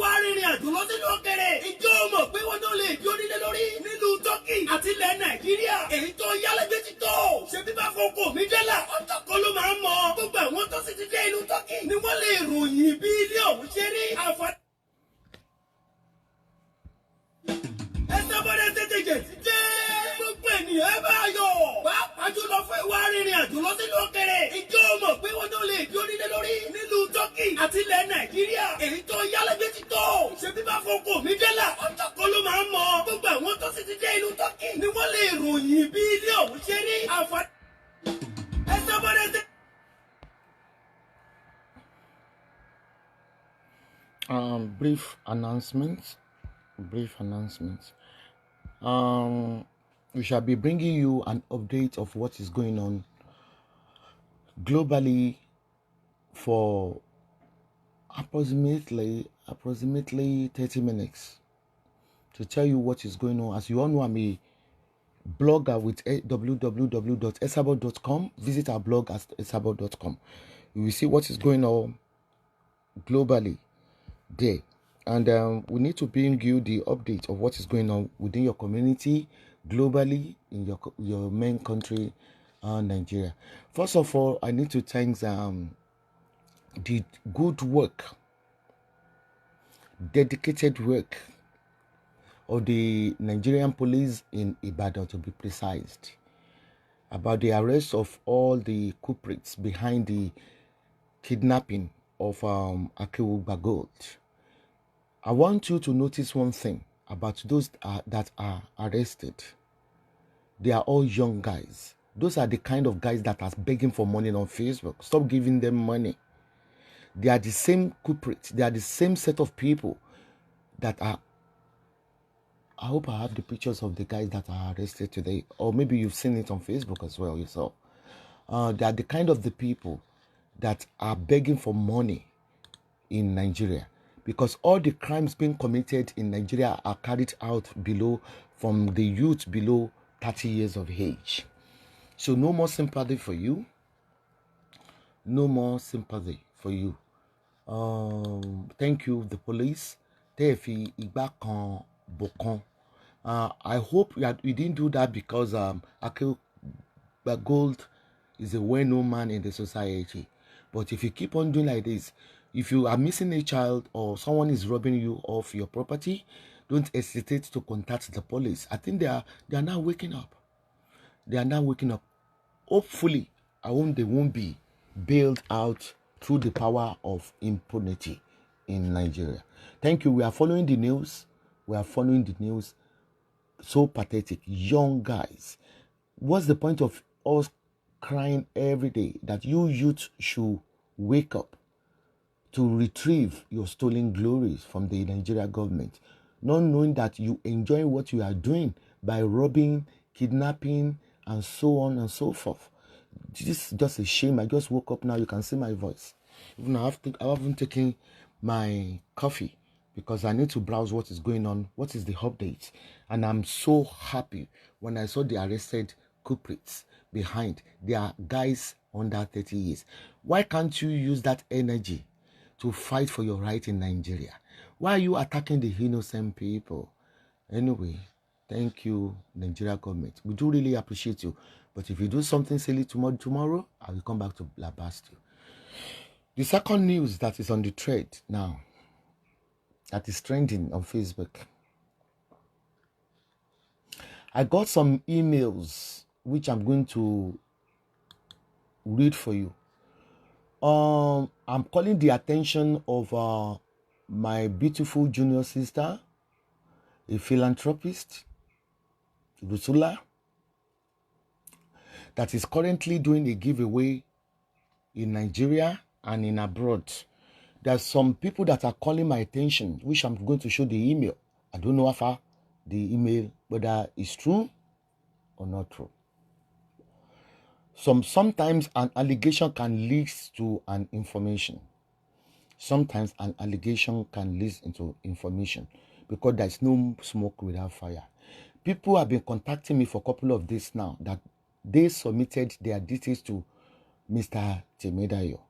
wá rìnrìn àjò lọ sínú òkèrè. Ìjọ mọ̀ pé wọ́n tó lè di onílé lórí nílùú Tọ́kì àti ilẹ̀ Nàìjíríà. Èyí tó yálégbé ti tó. Ṣé bí bá kókó mi délà? Ọjọ́ kan ló máa ń mọ. Gbogbo àwọn tó sì ti dé ìlú Tọ́kì ni wọ́n lè ròyìn bí ilé ọ̀hún ṣe rí. Àǹfààní. Esabod tètè jẹ̀ sí jẹ́. Gbogbo ènìyàn ẹ bá yọ̀. Pàápàá jùlọ fún ìwà rìnrìn àjò lọ sínú òkèrè. Ìjọ mọ̀ pé wọ́n tó lè di onílé lórí nílùú Tọ́kì àti ilẹ̀ Nàìjíríà. Èyí tó yálégbé ti tó. Ṣé bí bá kókó mi délà? Ọjọ́ kan ló máa ń mọ. Gbogbo àwọn tó sì ti dé ìlú Tọ́kì ni wọ́n lè ròyìn bí ilé ọ̀hún ṣe rí. Àǹfààní. Esabod tètè. Brief announcement. We shall be bringing you an update of what is going on globally for approximately 30 minutes to tell you what is going on. As you all know, I'm a blogger with www.esabod.com. Visit our blog at esabod.com. You will see what is going on globally there. And we need to bring you the update of what is going on within your community, globally, in your main country, Nigeria. First of all, I need to thank the good work, dedicated work of the Nigerian police in Ibadan, to be precise, about the arrest of all the culprits behind the kidnapping of Esabod. I want you to notice one thing about those that are arrested. They are all young guys. Those are the kind of guys that are begging for money on Facebook. Stop giving them money. They are the same culprits. They are the same set of people that are. I hope I have the pictures of the guys that are arrested today. Or maybe you've seen it on Facebook as well yourself. They are the kind of the people that are begging for money in Nigeria. Because all the crimes being committed in Nigeria are carried out from the youth below 30 years of age. So no more sympathy for you. No more sympathy for you. Thank you, the police. I hope you didn't do that because Esabod is a well-known man in the society. But if you keep on doing like this, if you are missing a child or someone is robbing you of your property, don't hesitate to contact the police. I think they are now waking up. They are now waking up. Hopefully, they won't be bailed out through the power of impunity in Nigeria. Thank you. We are following the news. So pathetic. Young guys. What's the point of us crying every day that you youth should wake up to retrieve your stolen glories from the Nigeria government, not knowing that you enjoy what you are doing by robbing, kidnapping, and so on and so forth. This is just a shame. I just woke up now. You can see my voice. Even I haven't taken my coffee because I need to browse what is going on, what is the update. And I'm so happy when I saw the arrested culprits behind. They are guys under 30 years. Why can't you use that energy to fight for your right in Nigeria? Why are you attacking the innocent people? Anyway, thank you, Nigeria government. We do really appreciate you. But if you do something silly tomorrow, I will come back to blast you. The second news that is on the thread now, that is trending on Facebook. I got some emails which I'm going to read for you. I'm calling the attention of my beautiful junior sister, a philanthropist, Rusula, that is currently doing a giveaway in Nigeria and in abroad. There's some people that are calling my attention, which I'm going to show the email. I don't know if the email, whether it's true or not true. Sometimes an allegation can lead to an information. Sometimes an allegation can lead into information because there's no smoke without fire. People have been contacting me for a couple of days now that they submitted their details to Mr. Temedayo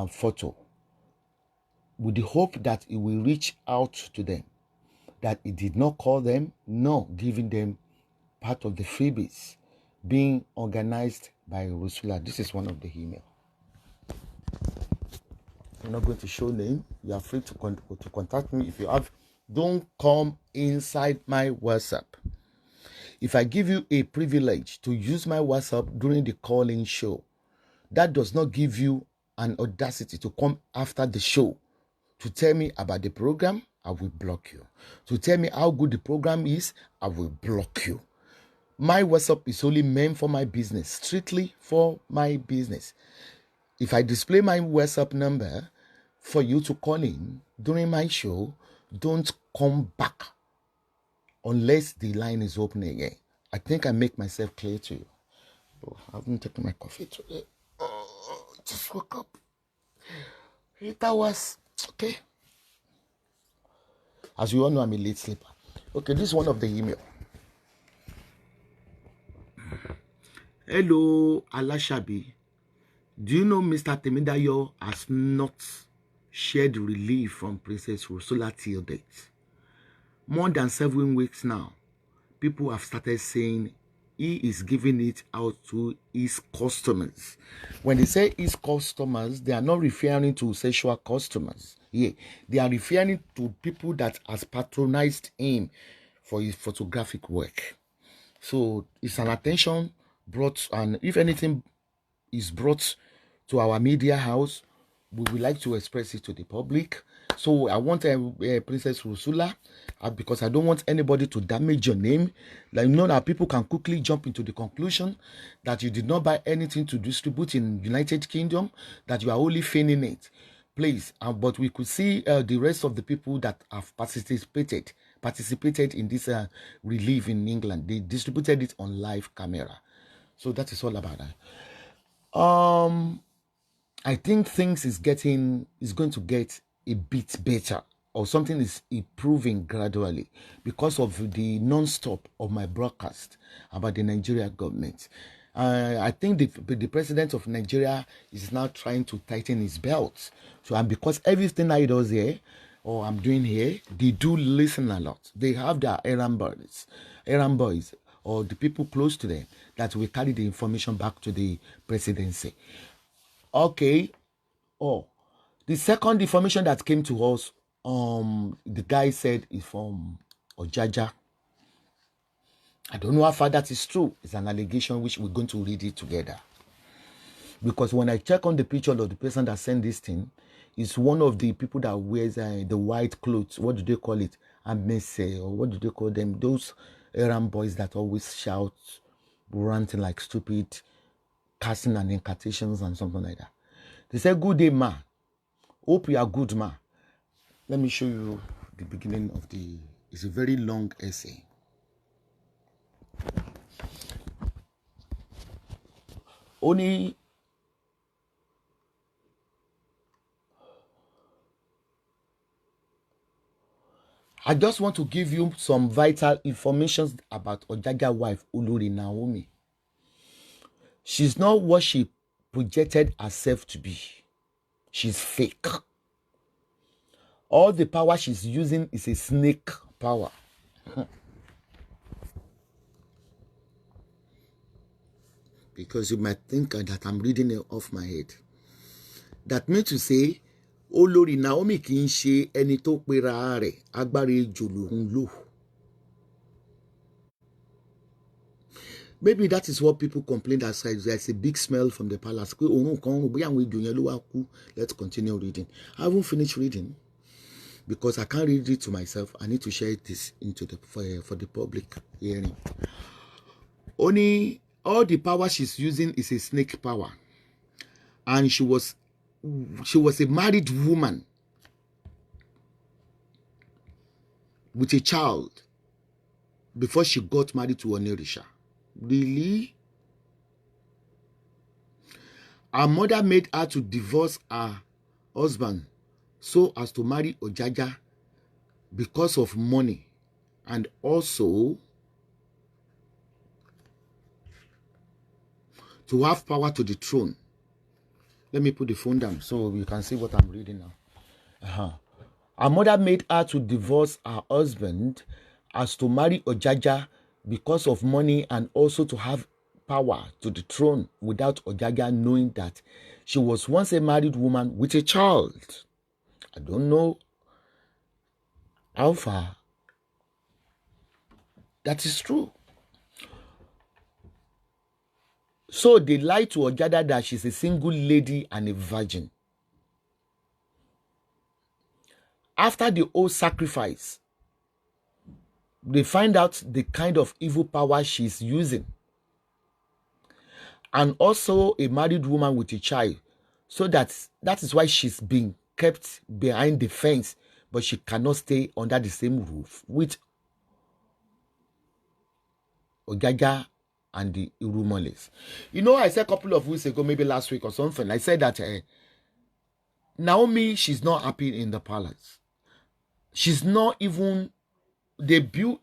photo. with the hope that he will reach out to them. That he did not call them, no, giving them part of the freebies being organized by Rusula. This is one of the email. I'm not going to show name. You are free to contact me if you have. Don't come inside my WhatsApp. If I give you a privilege to use my WhatsApp during the call-in show, that does not give you an audacity to come after the show to tell me about the program. I will block you. To tell me how good the program is, I will block you. My WhatsApp is only meant for my business, strictly for my business. If I display my WhatsApp number for you to call in during my show, don't come back unless the line is open again. I think I make myself clear to you. Oh, I haven't taken my coffee today. Oh, just woke up. 8 hours. Okay. As you all know, I'm a late sleeper. Okay, this is one of the email. Hello, Alashabi. Do you know Mr. Temidayo has not shared relief from Princess Rosola till date? More than 7 weeks now, people have started saying he is giving it out to his customers. When they say his customers, they are not referring to sexual customers. Yeah, they are referring to people that has patronized him for his photographic work. So it's an attention brought, and if anything is brought to our media house, we would like to express it to the public. So I want Princess Rusula, because I don't want anybody to damage your name. Like, you know that people can quickly jump into the conclusion that you did not buy anything to distribute in United Kingdom, that you are only feigning it. Please, but we could see the rest of the people that have participated in this relief in England. They distributed it on live camera. So that is all about that. I think things is going to get a bit better, or something is improving gradually because of the non-stop of my broadcast about the Nigeria government. I think the president of Nigeria is now trying to tighten his belt. So, and because everything I do here, or I'm doing here, they do listen a lot. They have their errand boys, or the people close to them that will carry the information back to the presidency. Okay. Oh, the second information that came to us, the guy said is from Ojaja. I don't know how far that is true. It's an allegation which we're going to read it together. Because when I check on the picture of the person that sent this thing, it's one of the people that wears the white clothes. What do they call it? Amese, or what do they call them? Those errand boys that always shout, ranting like stupid, casting and incantations and something like that. They say, "Good day, ma. Hope you are good, ma." Let me show you the beginning of the... It's a very long essay. Ooni, I just want to give you some vital information about Ojaja's wife, Olori Naomi. She's not what she projected herself to be. She's fake. All the power she's using is a snake power. Because you might think that I'm reading it off my head. That means to say, Olori Naomi kì í ṣe ẹni tó pera rẹ̀ agbára ejò lòun lò. Maybe that is what people complained outside. There's a big smell from the palace. Let's continue reading. I haven't finished reading because I can't read it to myself. I need to share this into the for the public hearing. Only all the power she's using is a snake power, and she was a married woman with a child before she got married to Onisha. Really? Her mother made her to divorce her husband so as to marry Ojaja because of money, and also to have power to the throne. Let me put the phone down so you can see what I'm reading now. Her mother made her to divorce her husband as to marry Ojaja because of money and also to have power to the throne without Ojaja knowing that she was once a married woman with a child. I don't know how far that is true. So they lied to Ojaja that she's a single lady and a virgin. After the whole sacrifice, they find out the kind of evil power she's using. And also a married woman with a child. So that is why she's being kept behind the fence, but she cannot stay under the same roof with Ojaja and the Irumoles. You know, I said a couple of weeks ago, maybe last week or something, I said that Naomi, she's not happy in the palace. She's not even, they built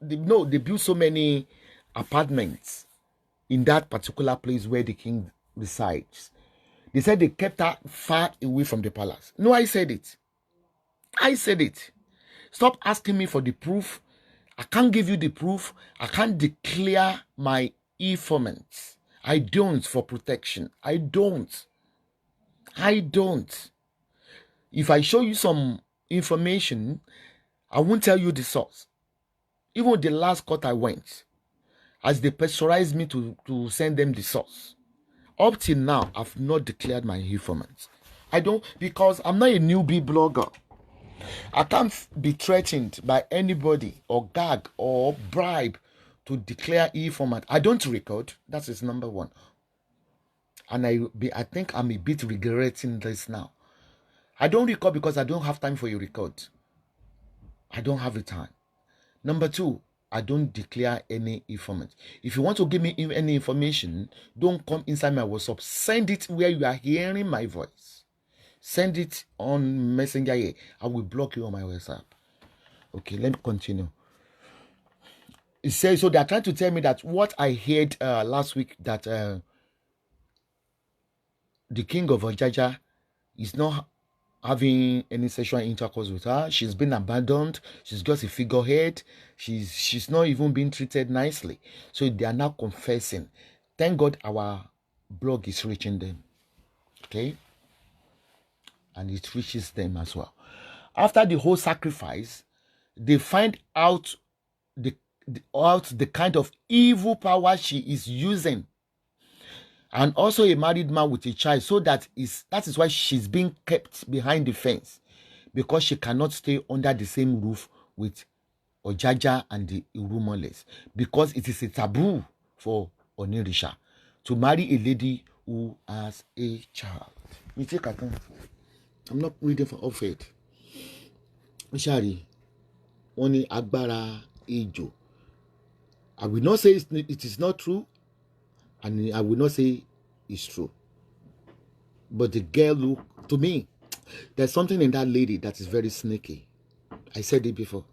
so many apartments in that particular place where the king resides. They said they kept her far away from the palace. No, I said it. Stop asking me for the proof. I can't give you the proof. I can't declare my informant. I don't for protection. I don't. If I show you some information, I won't tell you the source. Even the last court I went, as they pressurized me to send them the source. Up till now, I've not declared my informant. I don't, because I'm not a newbie blogger. I can't be threatened by anybody or gag or bribe to declare informant. I don't record. That is number one. And I think I'm a bit regretting this now. I don't record because I don't have time for your record. I don't have the time. Number two, I don't declare any informant. If you want to give me any information, don't come inside my WhatsApp. Send it where you are hearing my voice. Send it on Messenger here. I will block you on my WhatsApp. Okay, let me continue. It says, so they're trying to tell me that what I heard last week, that the king of Ojaja is not having any sexual intercourse with her. She's been abandoned. She's just a figurehead. She's not even being treated nicely. So they are now confessing. Thank God our blog is reaching them. Okay? And it reaches them as well. After the whole sacrifice, they find out the kind of evil power she is using. And also a married man with a child. So that is why she's being kept behind the fence. Because she cannot stay under the same roof with Ojaja and the Irumoles. Because it is a taboo for Onirisha to marry a lady who has a child. I'm not reading for offense. Shari, Ooni agbára ejò. I will not say it is not true. And I will not say it's true. But the girl look, to me, there's something in that lady that is very sneaky. I said it before.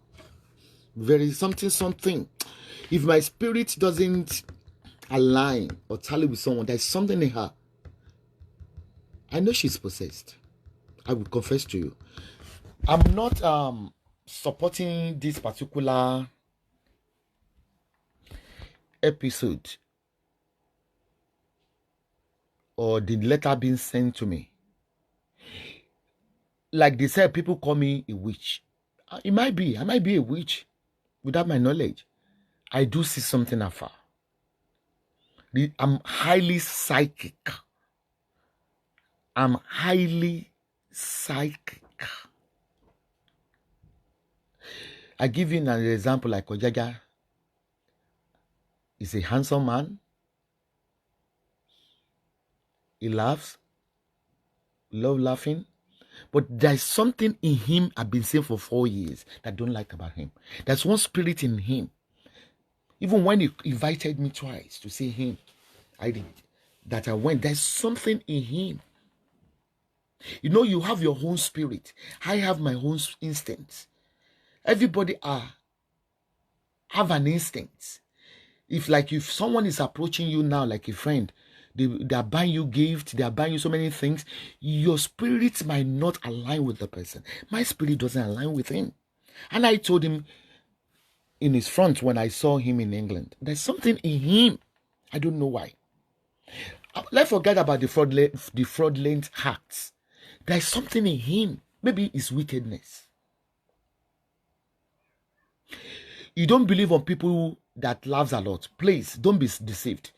Very something. If my spirit doesn't align or tally with someone, there's something in her. I know she's possessed. I will confess to you. I'm not supporting this particular episode or the letter being sent to me. Like they said, people call me a witch. I might be a witch without my knowledge. I do see something afar. I'm highly psychic. I give you an example like Ojaja is a handsome man. He laughs. Love laughing. But there's something in him I've been saying for 4 years that I don't like about him. There's one spirit in him. Even when he invited me twice to see him, I went. There's something in him. You know, you have your own spirit. I have my own instincts. Everybody have an instinct. If someone is approaching you now like a friend, They are buying you gifts, they are buying you so many things. Your spirit might not align with the person. My spirit doesn't align with him. And I told him in his front when I saw him in England, there's something in him. I don't know why. Let's forget about the fraudulent acts. There's something in him. Maybe it's wickedness. You don't believe on people that laughs a lot. Please, don't be deceived.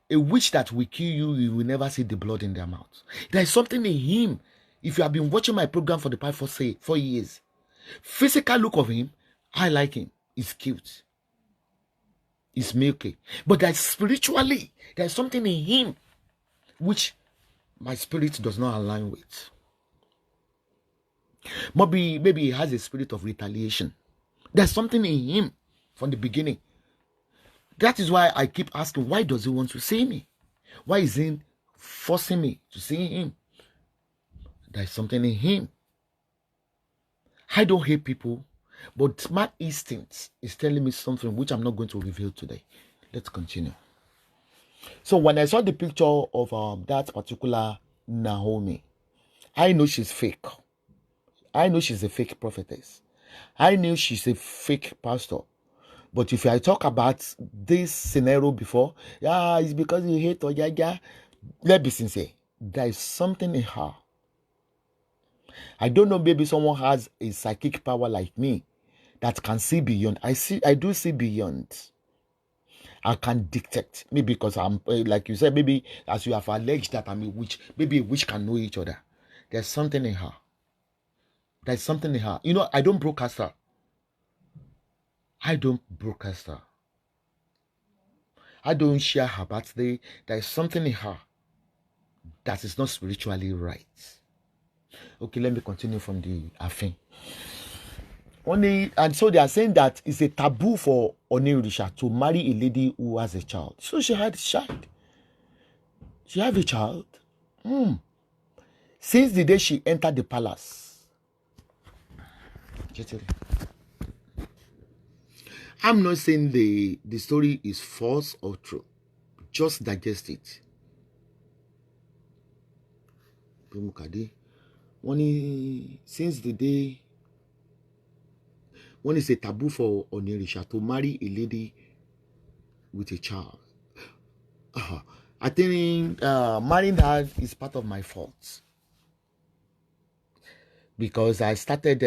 A witch that will kill you, you will never see the blood in their mouth. There is something in him. If you have been watching my program for the past 4 years, physical look of him, I like him. He's cute. He's milky. But there's spiritually, there's something in him which my spirit does not align with. Maybe he has a spirit of retaliation. There's something in him from the beginning. That is why I keep asking, why does he want to see me? Why is he forcing me to see him? There's something in him. I don't hate people, but my instinct is telling me something which I'm not going to reveal today. Let's continue. So when I saw the picture of that particular Naomi, I know she's fake. I know she's a fake prophetess. I knew she's a fake pastor. But if I talk about this scenario before, it's because you hate Oyaja. Let's be sincere. There is something in her. I don't know, maybe someone has a psychic power like me that can see beyond. I do see beyond. I can detect. Maybe because I'm, like you said, maybe as you have alleged that I'm a witch, maybe a witch can know each other. There's something in her. There's something in her. You know, I don't broadcast her. I don't broadcast her. I don't share her birthday. There is something in her that is not spiritually right. Okay, let me continue from the Afin. And so they are saying that it's a taboo for Ooni to marry a lady who has a child. So she had a child. She had a child. Since the day she entered the palace. I'm not saying the story is false or true. Just digest it. Since the day when it's a taboo for Ooni to marry a lady with a child, I think marrying her is part of my fault. Because I started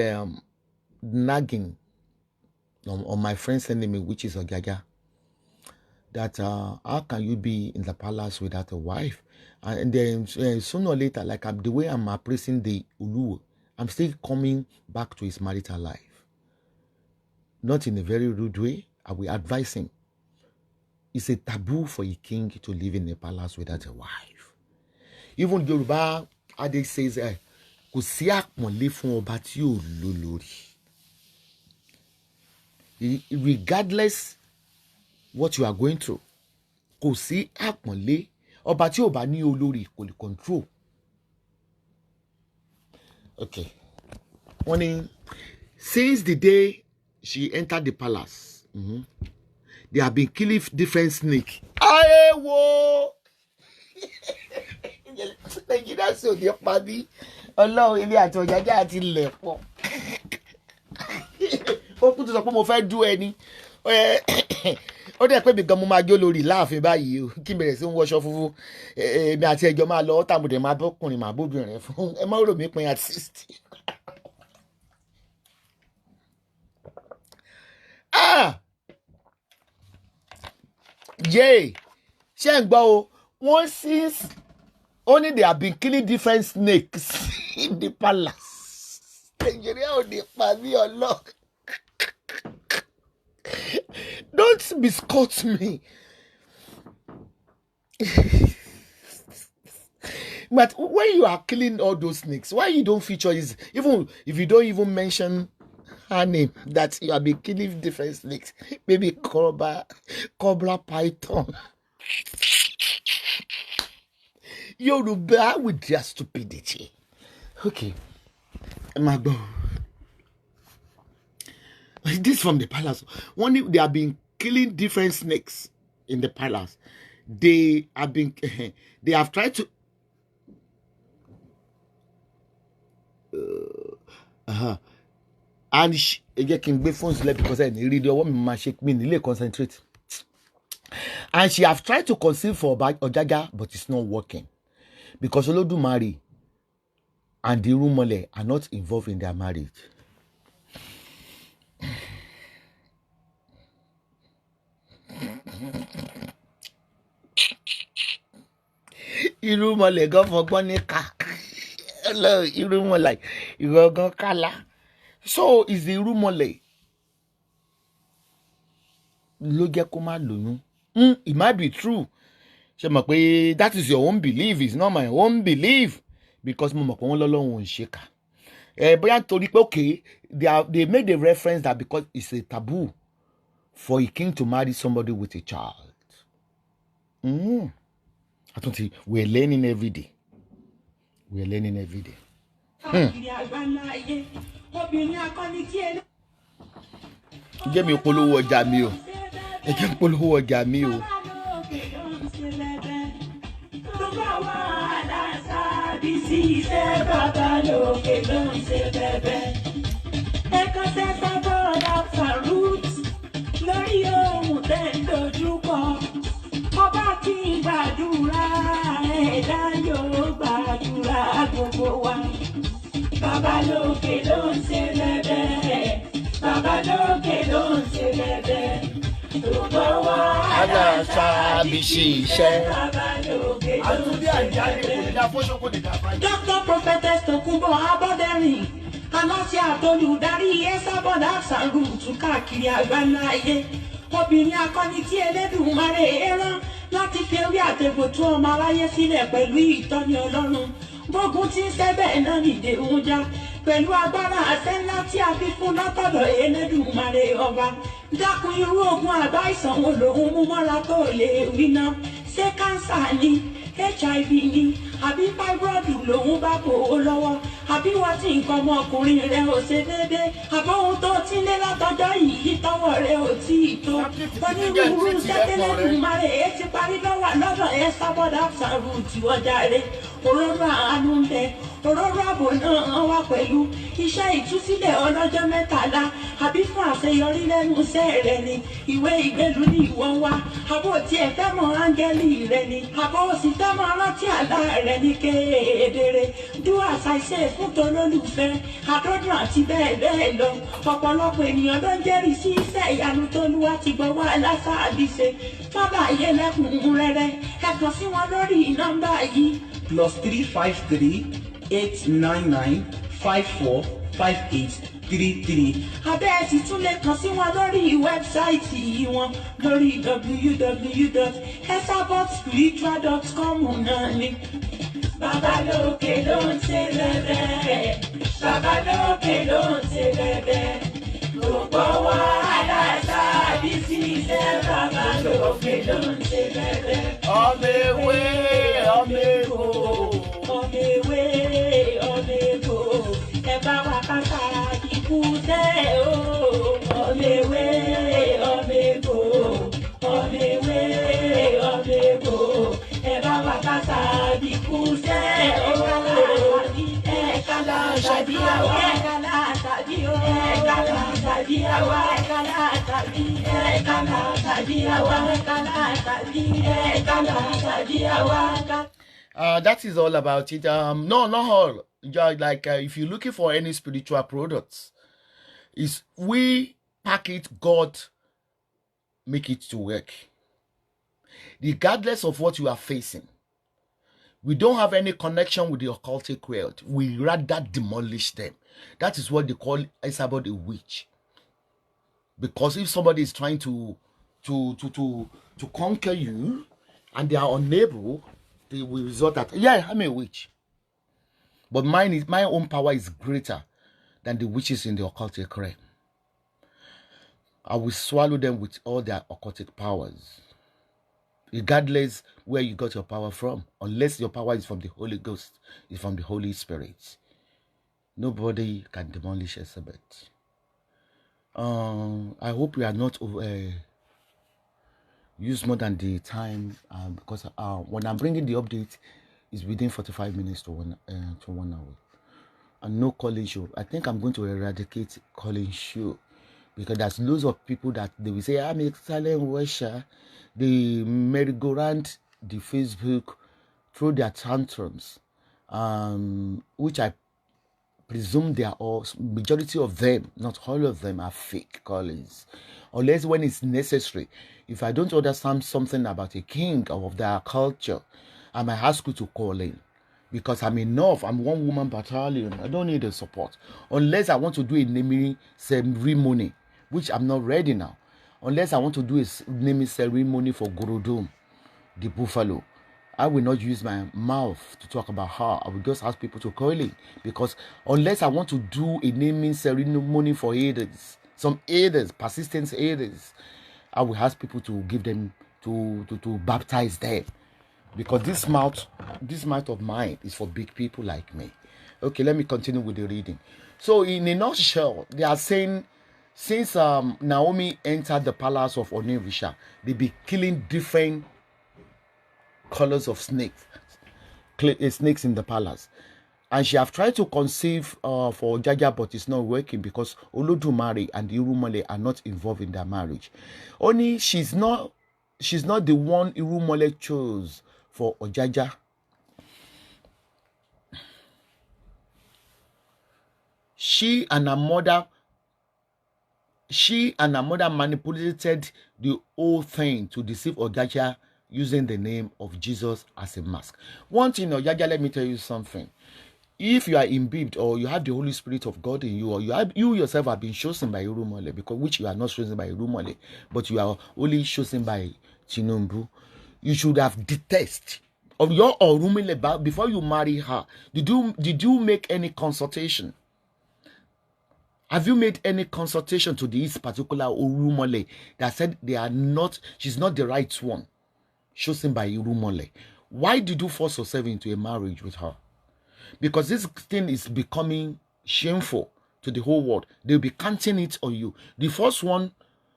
nagging on my friend's enemy, which is Ogaga, that how can you be in the palace without a wife? And then sooner or later, like the way I'm appraising the Ulu, I'm still coming back to his marital life. Not in a very rude way. I will advise him. It's a taboo for a king to live in a palace without a wife. Even Yoruba, Adeyeye says, kò sí àpọ́nlé fún ọba tí ò lólórí. Regardless what you are going through, kò sí àpọ́nlé. Ọba tí ò bá ní olórí kò lè control. Okay. Since the day she entered the palace, they have been killing different snakes. Ayewo! Nàìjíríà sì ò ní pa mí. Ọlọ́run ilé àti Ọ̀jájá àti ilẹ̀ pọ̀. Ó kú tó sọ pé mo fẹ́ dú ẹni. Ó dẹ̀ pé mi gan mo máa jó lórí láàfin báyìí o. Kí n bẹ̀rẹ̀ sí ń wọṣọ funfun. Èmi àti ẹjọ́ máa lọ ọ́tà mo dẹ̀ máa bọ́kùnrin máa bóbìnrin rẹ̀ fún. Ẹ má rò mí pin at 60. Yay! Ṣé ń gbọ́ o? Wọ́n since only they have been killing different snakes in the palace. Nigeria ò ní pa mí Ọlọ́run. Don't misquote me. But when you are killing all those snakes, why you don't feature his, even if you don't even mention her name, that you have been killing different snakes, maybe cobra python. Yoruba with their stupidity. Okay. Magbo. This from the palace. One day they have been killing different snakes in the palace. they have been, they have tried to, and again can be phones left because I read your woman my shake me really concentrate. And she have tried to conceive for Ojaja, but it's not working because Olodumare and the Irumole are not involved in their marriage. Irumole go for Bonika. Hello, Irumole. You go kala. So is the Irumole. It might be true. That is your own belief. It's not my own belief. Because okay, they made the reference that because it's a taboo for a king to marry somebody with a child. I don't think we're learning every day. We're learning every day. Get me a polówó ọjà mi o. Ẹ jẹ́ polówó ọjà mi o. Lórí ohun tẹ́ ń dojúkọ, ọba tí ń gbàdúrà ẹ̀dá yóò gbàdúrà gbogbo wa. Bàbá lókè ló ń ṣe bẹ́bẹ́, bàbá lókè ló ń ṣe bẹ́bẹ́. Gbogbo wa aláṣà bí ṣiṣẹ́. Bàbá lókè ló ń ṣe bẹ́bẹ́. Dr. Prophetess Tokunbo Abọ́dẹ̀rìn, aláṣẹ àtolùdarí Esabod tún káàkiri àgbáláyé. Obìnrin akọni tí Elédùmarè rán láti fi orí àtẹ̀gbò tú ọmọ aráyé sílẹ̀ pẹ̀lú ìtọ́ni Ọlọ́run. Bógun tí ń ṣẹ́ bẹ́ẹ̀ náà nìdè ń já pẹ̀lú agbára àṣẹ ńlá tí a fi fún látọ̀dọ̀ Elédùmarè ọba. Dákun irú ogun àgbá ìsàn wo lòun mú mọ́ra tó lè wí ná? Ṣé kánsà ni? HIV ni? Àbí fáibúrọ̀dù lòun bá bò ó lọ́wọ́? Àbí wọ́n ti nǹkan ọmọkùnrin rẹ̀ ò ṣe déédéé? Àbọ̀ ohun tó ti lé látọjọ́ yìí tọwọ́ rẹ̀ ò tí ì tó? Onírúurú sẹ́tẹ́lẹ́dùmarè èé ti parí lọ́dọ̀ Esabod ọjà rẹ̀. Òróró àánú ń bẹ, òróró ààbò náà wá pẹ̀lú iṣẹ́ ìtúsílẹ̀ ọlọ́jọ́ 13 àbí fún àṣeyọrí lẹ́nu iṣẹ́ rẹ̀ ni. Ìwé ìgbélú ni ìwọ ń wá, àbò tí ẹ fẹ́ mọ áńgẹ́lì rẹ̀ ni, àbò sì fẹ́ mọ rántí àlá rẹ̀ ní kedere. Do as I say fún tolólùfẹ́, àdọ́dún àti bẹ́ẹ̀ bẹ́ẹ̀ lọ. Ọ̀pọ̀lọpọ̀ ènìyàn ló ń jẹ́rìí sí iṣẹ́ ìyanu t'Olúwa ti gbọ́wọ́ aláṣáàbí ṣe. Fọ́bà yé lẹ́kùnrẹ́rẹ́, ẹ kàn sí wọn lórí nọ́mbà yìí. +353 899 545833. Abẹ́ ẹ sì tún lè kàn sí wọn lórí wẹ́bsáìtì wọn lórí www.esabodspiritual.com náà ni. Bàbá lókè ló ń ṣe bẹ́bẹ́, bàbá lókè ló ń ṣe bẹ́bẹ́. Gbogbo wa aláṣáàbí sí iṣẹ́ bàbá lókè ló ń ṣe bẹ́bẹ́. Ọmọ ewé, ọmọ èkó, ọmọ ewé, ọmọ èkó. Ẹ bá wa kàkà ikú tẹ́ o. Ọmọ ewé, ọmọ èkó, ọmọ ewé, ọmọ èkó. Ẹ bá wa kàkà ikú tẹ́ o. Ẹ̀kálá tàbí àwa, ẹ̀kálá tàbí o. Ẹ̀kálá tàbí àwa, ẹ̀kálá tàbí. Ẹ̀kálá tàbí àwa, ẹ̀kálá tàbí. Ẹ̀kálá tàbí àwa. That is all about it. No, not all. Just like if you're looking for any spiritual products, is we pack it, God make it to work. Regardless of what you are facing, we don't have any connection with the occultic world. We rather demolish them. That is what they call Esabod a witch. Because if somebody is trying to conquer you and they are unable, they will resort at, yeah, I'm a witch. But my own power is greater than the witches in the occultic realm. I will swallow them with all their occultic powers. Regardless where you got your power from, unless your power is from the Holy Ghost, is from the Holy Spirit. Nobody can demolish Esabod. I hope we are not use more than the time because when I'm bringing the update, it's within 45 minutes to 1 hour. And no calling show. I think I'm going to eradicate calling show because there's loads of people that they will say, I'm a silent watcher. They merry-go-round the Facebook through their tantrums, which I presume they are all, majority of them, not all of them, are fake callings. Unless when it's necessary. If I don't understand something about a king or of their culture, I might ask you to call in. Because I'm enough. I'm one woman battalion. I don't need the support. Unless I want to do a naming ceremony, which I'm not ready now. Unless I want to do a naming ceremony for Gorodom, the buffalo, I will not use my mouth to talk about her. I will just ask people to call in. Because unless I want to do a naming ceremony for Hades, some Hades, persistent Hades, I will ask people to give them, to baptize them. Because this mouth of mine is for big people like me. Okay, let me continue with the reading. So in a nutshell, they are saying, since Naomi entered the palace of Ooni, they be killing different colors of snakes in the palace. And she have tried to conceive for Jaja, but it's not working because Olodumare and Irumole are not involved in their marriage. Only she's not the one Irumole chose for Ojaja. She and her mother manipulated the whole thing to deceive Ojaja using the name of Jesus as a mask. One thing, Ojaja, let me tell you something. If you are imbibed or you have the Holy Spirit of God in you, or you yourself have been chosen by Irumole, because which you are not chosen by Irumole, but you are only chosen by Chinumbu, you should have detested of your Orumile before you marry her. Did you make any consultation? Have you made any consultation to this particular Orumole that said she's not the right one chosen by Irumole? Why did you force yourself into a marriage with her? Because this thing is becoming shameful to the whole world. They'll be counting it on you. The first one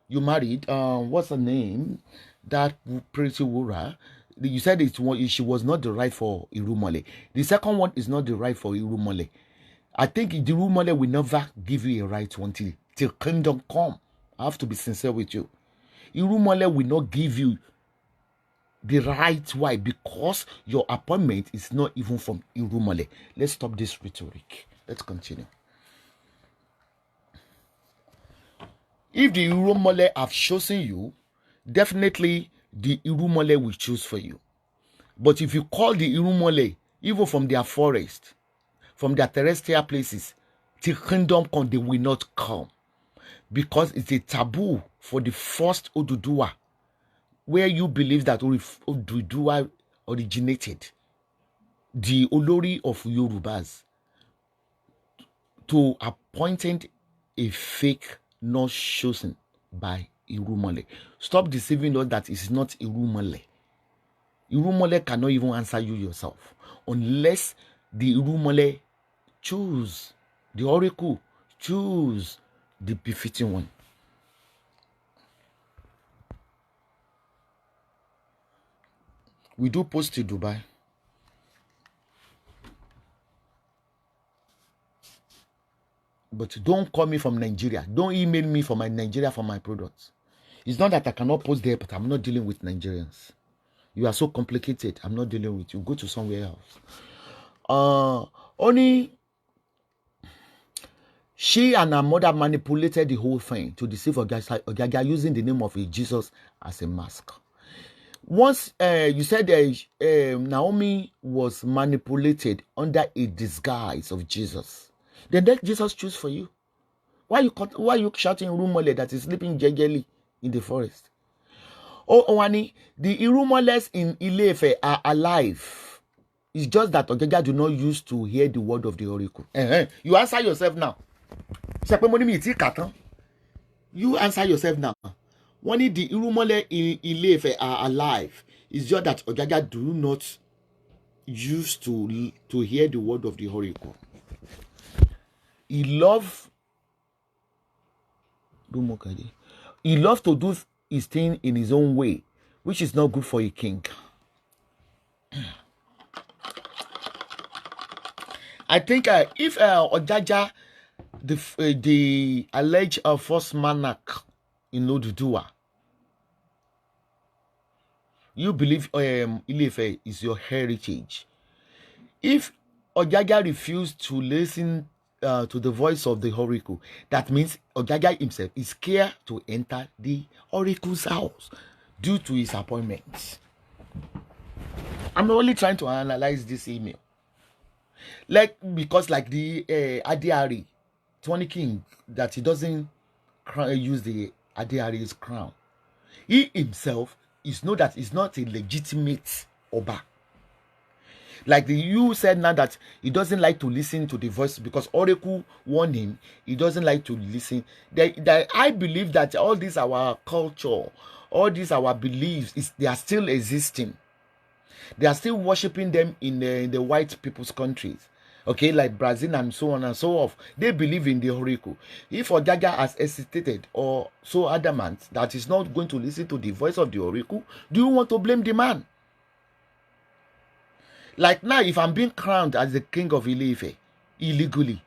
you married, what's her name? That pretty Wura. You said she was not the right for Irumole. The second one is not the right for Irumole. I think the Irumole will never give you a right one till kingdom come. I have to be sincere with you. Irumole will not give you the right. Why? Because your appointment is not even from Irumole. Let's stop this rhetoric. Let's continue. If the Irumole have chosen you, definitely the Irumole will choose for you. But if you call the Irumole, even from their forest, from their terrestrial places, till kingdom come, they will not come. Because it's a taboo for the first Oduduwa, where you believe that Oduduwa originated, the Olori of Yorubas, to appointing a fake not chosen by Irumole. Stop deceiving us that it's not Irumole. Irumole cannot even answer you yourself unless the Irumole choose, the oracle choose the befitting one. We do post to Dubai. But don't call me from Nigeria. Don't email me from Nigeria for my products. It's not that I cannot post there, but I'm not dealing with Nigerians. You are so complicated. I'm not dealing with you. Go to somewhere else. Only she and her mother manipulated the whole thing to deceive Ogaga using the name of Jesus as a mask. Once you said Naomi was manipulated under a disguise of Jesus, then let Jesus choose for you. Why are you shouting Irumole that is sleeping jejely in the forest? Oh, Ooni, the Irumoles in Ile-Ife are alive. It's just that Ogaga do not used to hear the word of the oracle. You answer yourself now. You answer yourself now. One, the Irumole in Ile-Ife are alive. It's just that Ogaga do not used to hear the word of the oracle. He loved to do his thing in his own way, which is not good for a king. I think if Ojaja, the alleged first monarch in Oduduwa, you believe Ile-Ife is your heritage. If Ojaja refused to listen to the voice of the oracle, that means Ojaja himself is scared to enter the oracle's house due to his appointments. I'm only trying to analyze this email. Because the Adeyeye, Tony King, that he doesn't use the Adeyeye's crown. He himself is know that he's not a legitimate Oba. Like you said now that he doesn't like to listen to the voice because Oracle warned him. He doesn't like to listen. I believe that all this our culture, all these our beliefs, they are still existing. They are still worshiping them in the white people's countries. Okay, like Brazil and so on and so forth. They believe in the oracle. If Ojaja has hesitated or so adamant that he's not going to listen to the voice of the oracle, do you want to blame the man? Like now, if I'm being crowned as the king of Ile-Ife illegally,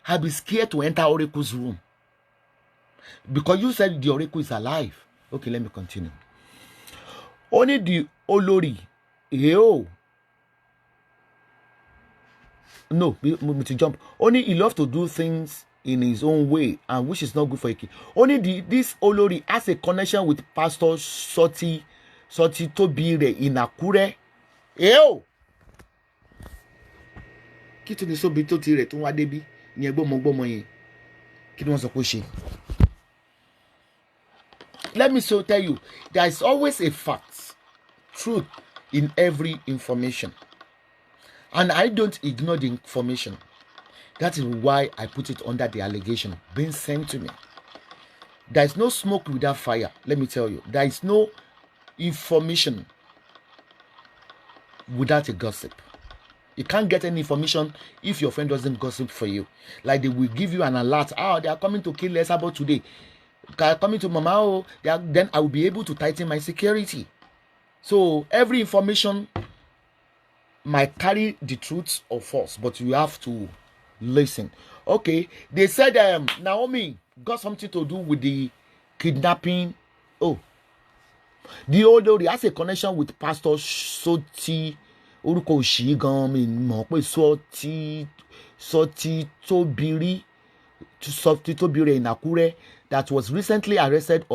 I'll be scared to enter Oracle's room. Because you said the Oracle is alive. Okay, let me continue. Only the Olori. Yo. No, to jump. Only he loves to do things in his own way, and which is not good for a king. Only this Olori has a connection with Pastor Soti Tobire in Akure. Yo. Kí tó ní sóbi tó ti rẹ̀ tó wá débí ní ẹgbọ́mọgbọ́mọ yẹn kí ni wọ́n sọ pé ṣe. Let me so tell you, there is always a fact, truth in every information, and I don't ignore the information. That is why I put it under the allegation being sent to me. There is no smoke without fire. Let me tell you, there is no information without a gossip. You can't get any information if your friend doesn't gossip for you. Like they will give you an alert. Oh, they are coming to kill Esabod today. They are coming to Mama. Oh, then I will be able to tighten my security. So every information might carry the truth or false, but you have to listen. Okay, they said Naomi got something to do with the kidnapping. Oh, the Olori has a connection with Pastor Soti. Orúkọ òṣì gan mi mọ̀ pé Soti Tobire in Akure that was recently arrested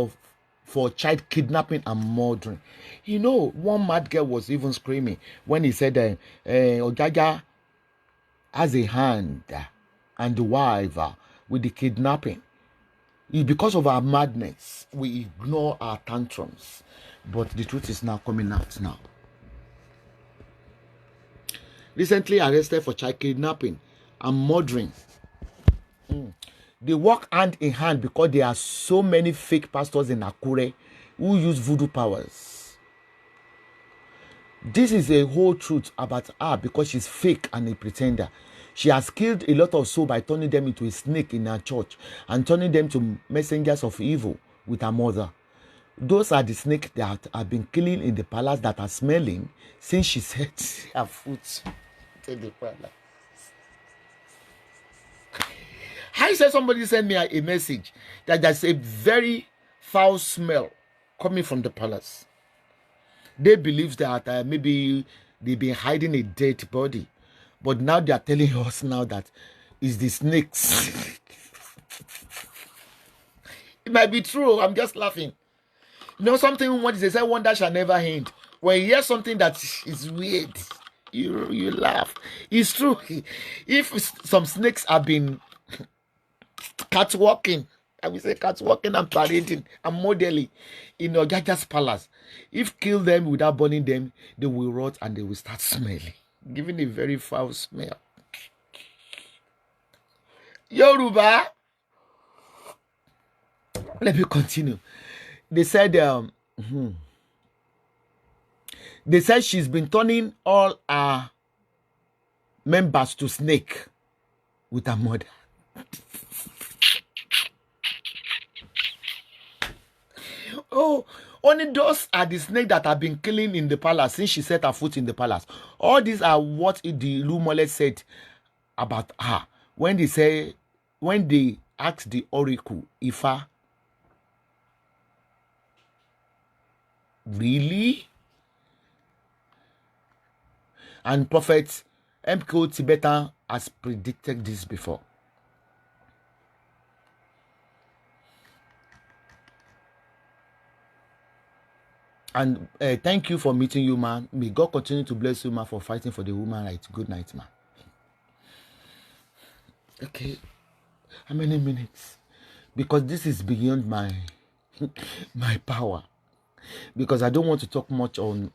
for child kidnapping and murdering. You know, one mad girl was even screaming when he said Ojaja has a hand and the wife with the kidnapping. Because of our madness, we ignore our tantrums. But the truth is now coming out now. Recently arrested for child kidnapping and murdering. They work hand in hand because there are so many fake pastors in Akure who use voodoo powers. This is a whole truth about her because she's fake and a pretender. She has killed a lot of souls by turning them into a snake in her church and turning them to messengers of evil with her mother. Those are the snakes that have been killing in the palace that are smelling since she set her foot in the palace. I said somebody sent me a message that there's a very foul smell coming from the palace. They believe that maybe they've been hiding a dead body. But now they are telling us now that it's the snakes. It might be true. I'm just laughing. You know something, what they say, wonder shall never end. When you hear something that is weird, you laugh. It's true. If some snakes have been catwalking, I will say catwalking and parading and modeling in Ojaja's palace, if kill them without burning them, they will rot and they will start smelling, giving a very foul smell. Yoruba. Let me continue. They said she's been turning all her members to snake with her mother. Oh, Only those are the snakes that have been killing in the palace since she set her foot in the palace. All these are what the Lumole said about her. When they asked the oracle, Ifa, really? And Prophet MK Tibetan has predicted this before. And thank you for meeting you, man. May God continue to bless you, man, for fighting for the woman rights. Good night, man. Okay. How many minutes? Because this is beyond my my power. Because I don't want to talk much on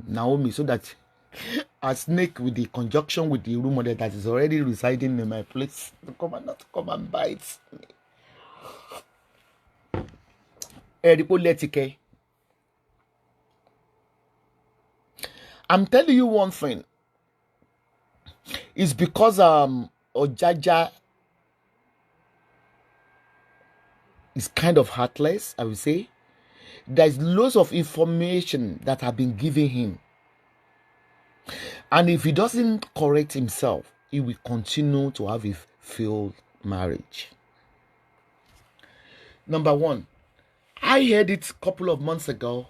Naomi, so that a snake with the conjunction with the room mother that is already residing in my place to come and not come and bite me. I'm telling you one thing. It's because Ojaja is kind of heartless, I would say. There's loads of information that have been given him. And if he doesn't correct himself, he will continue to have a failed marriage. Number one, I heard it a couple of months ago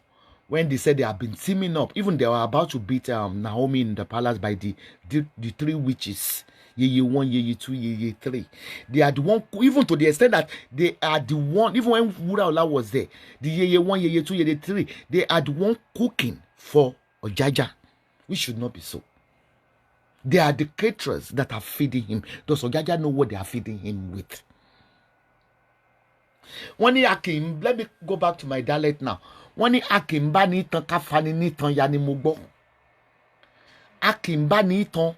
when they said they have been teaming up. Even they were about to beat Naomi in the palace by the three witches. Yeye 1, Yeye 2, Yeye 3. They are the one, even to the extent that they are the one, even when Wuraola was there, the Yeye 1, Yeye 2, Yeye 3, they are the one cooking for Ojaja, which should not be so. They are the caterers that are feeding him. Does Ojaja know what they are feeding him with? When he akim, let me go back to my dialect now. When he akim ba ni tan kafani ni tan ya ni mo gbọ́. Akim ba ni tan.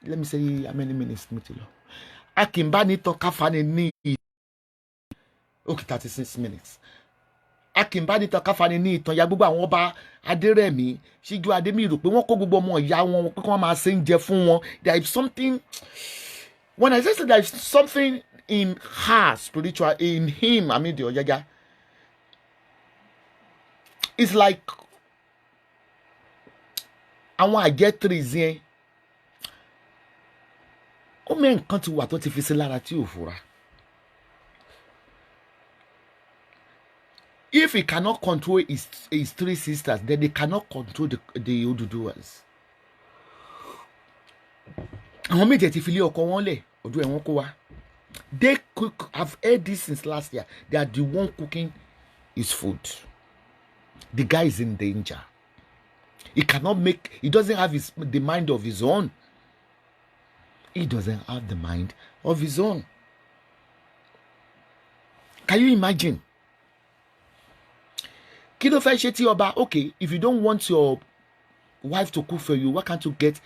Let me say how many minutes Mutilo. Akim ba ni tan kafani ni. Okay, 36 minutes. Akim ba ni tan kafani ni tan ya gbogbo àwọn ọba Adérẹ̀mí, Síjú Adémi rò pé wọ́n kó gbogbo ọmọ ìyá wọn pé wọ́n máa ṣe ń jẹ fún wọn. There is something. When I say there is something in her spiritual, in him, I mean the Ojaja, it's like àwọn àjẹtìrìs yẹn ó mẹ́ nǹkan ti wà tó ti fi sí lára tí ò fura. If he cannot control his three sisters, then they cannot control the Oduduwas. Àwọn méjì ti fi lé ọkọ wọn lẹ̀ ọdún ẹ̀ wọ́n kó wá. They cook. I've heard this since last year. They are the one cooking his food. The guy is in danger. He cannot make. He doesn't have the mind of his own. He doesn't have the mind of his own. Can you imagine? Kilo fẹ́ ṣe tí ọba. Okay, if you don't want your wife to cook for you, why can't you get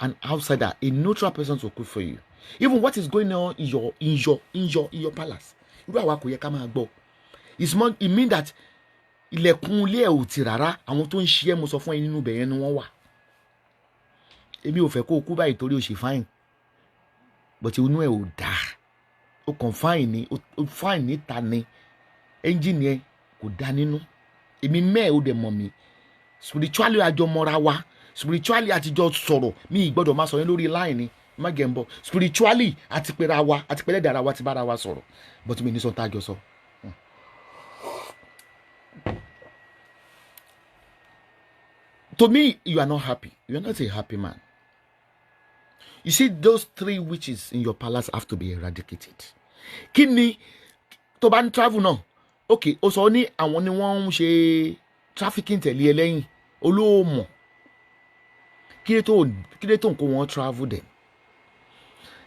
an outsider, a neutral person to cook for you? Even what is going on in your palace. It's more, it means that ilẹ̀kùn ilé ẹ̀ ò tì rárá, àwọn tó ń ṣe mo sọ fún ẹ nínú bẹ̀yẹn ni wọ́n wà. Èmi ò fẹ́ kó kú báyìí torí ó ṣe fine. But inú ẹ̀ ò dáa. Ó kàn fine ni, ó fine níta ni. Engine yẹn kò dá nínú. Èmi mẹ́ ò dẹ̀ mọ̀ mi. Spiritually àjọ mọ́ra wa. Spiritually àtijọ́ sọ̀rọ̀. Mi ìgbọ́dọ̀ máa sọ yẹn lórí line ni. Magembo spiritually àti pera wa àti pẹ̀lẹ́ dára wa ti bára wa sọ̀rọ̀, but mi ní sọ tá jọ sọ. To me, you are not happy. You are not a happy man. You see, those three witches in your palace have to be eradicated. Kini tó bá ń travel náà. Okay, ó sọ ní àwọn ni wọ́n ń ṣe trafficking tẹ̀lé ẹ lẹ́yìn. Olóòmọ̀. Kí lè tó ń kó wọn travel then?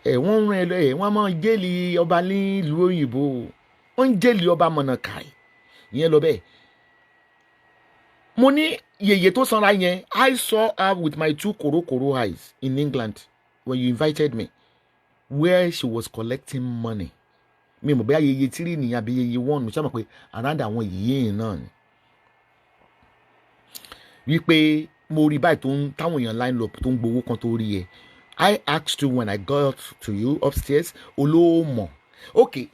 Wọ́n rán ẹ lọ wọ́n máa jẹ́lì ọba ní ìlú òyìnbó, wọ́n jẹ́lì ọba mọ̀nàkàì ìyẹn lọ bẹ́ẹ̀. Mo ní yèyé tó sanra yẹn, I saw her with my 2 koro eyes in England when you invited me, where she was collecting money. Mi mọ̀ bẹ́ẹ̀ yèyé 3 nìyẹn àbí yèyé 1, mo ṣàmọ̀ pé around àwọn yìí náà ni. Wípé mo rí báyìí tó ń táwọn èèyàn line up tó ń gbowó kan tó rí ẹ. I asked you when I got to you upstairs, Olóòmọ̀. Okay,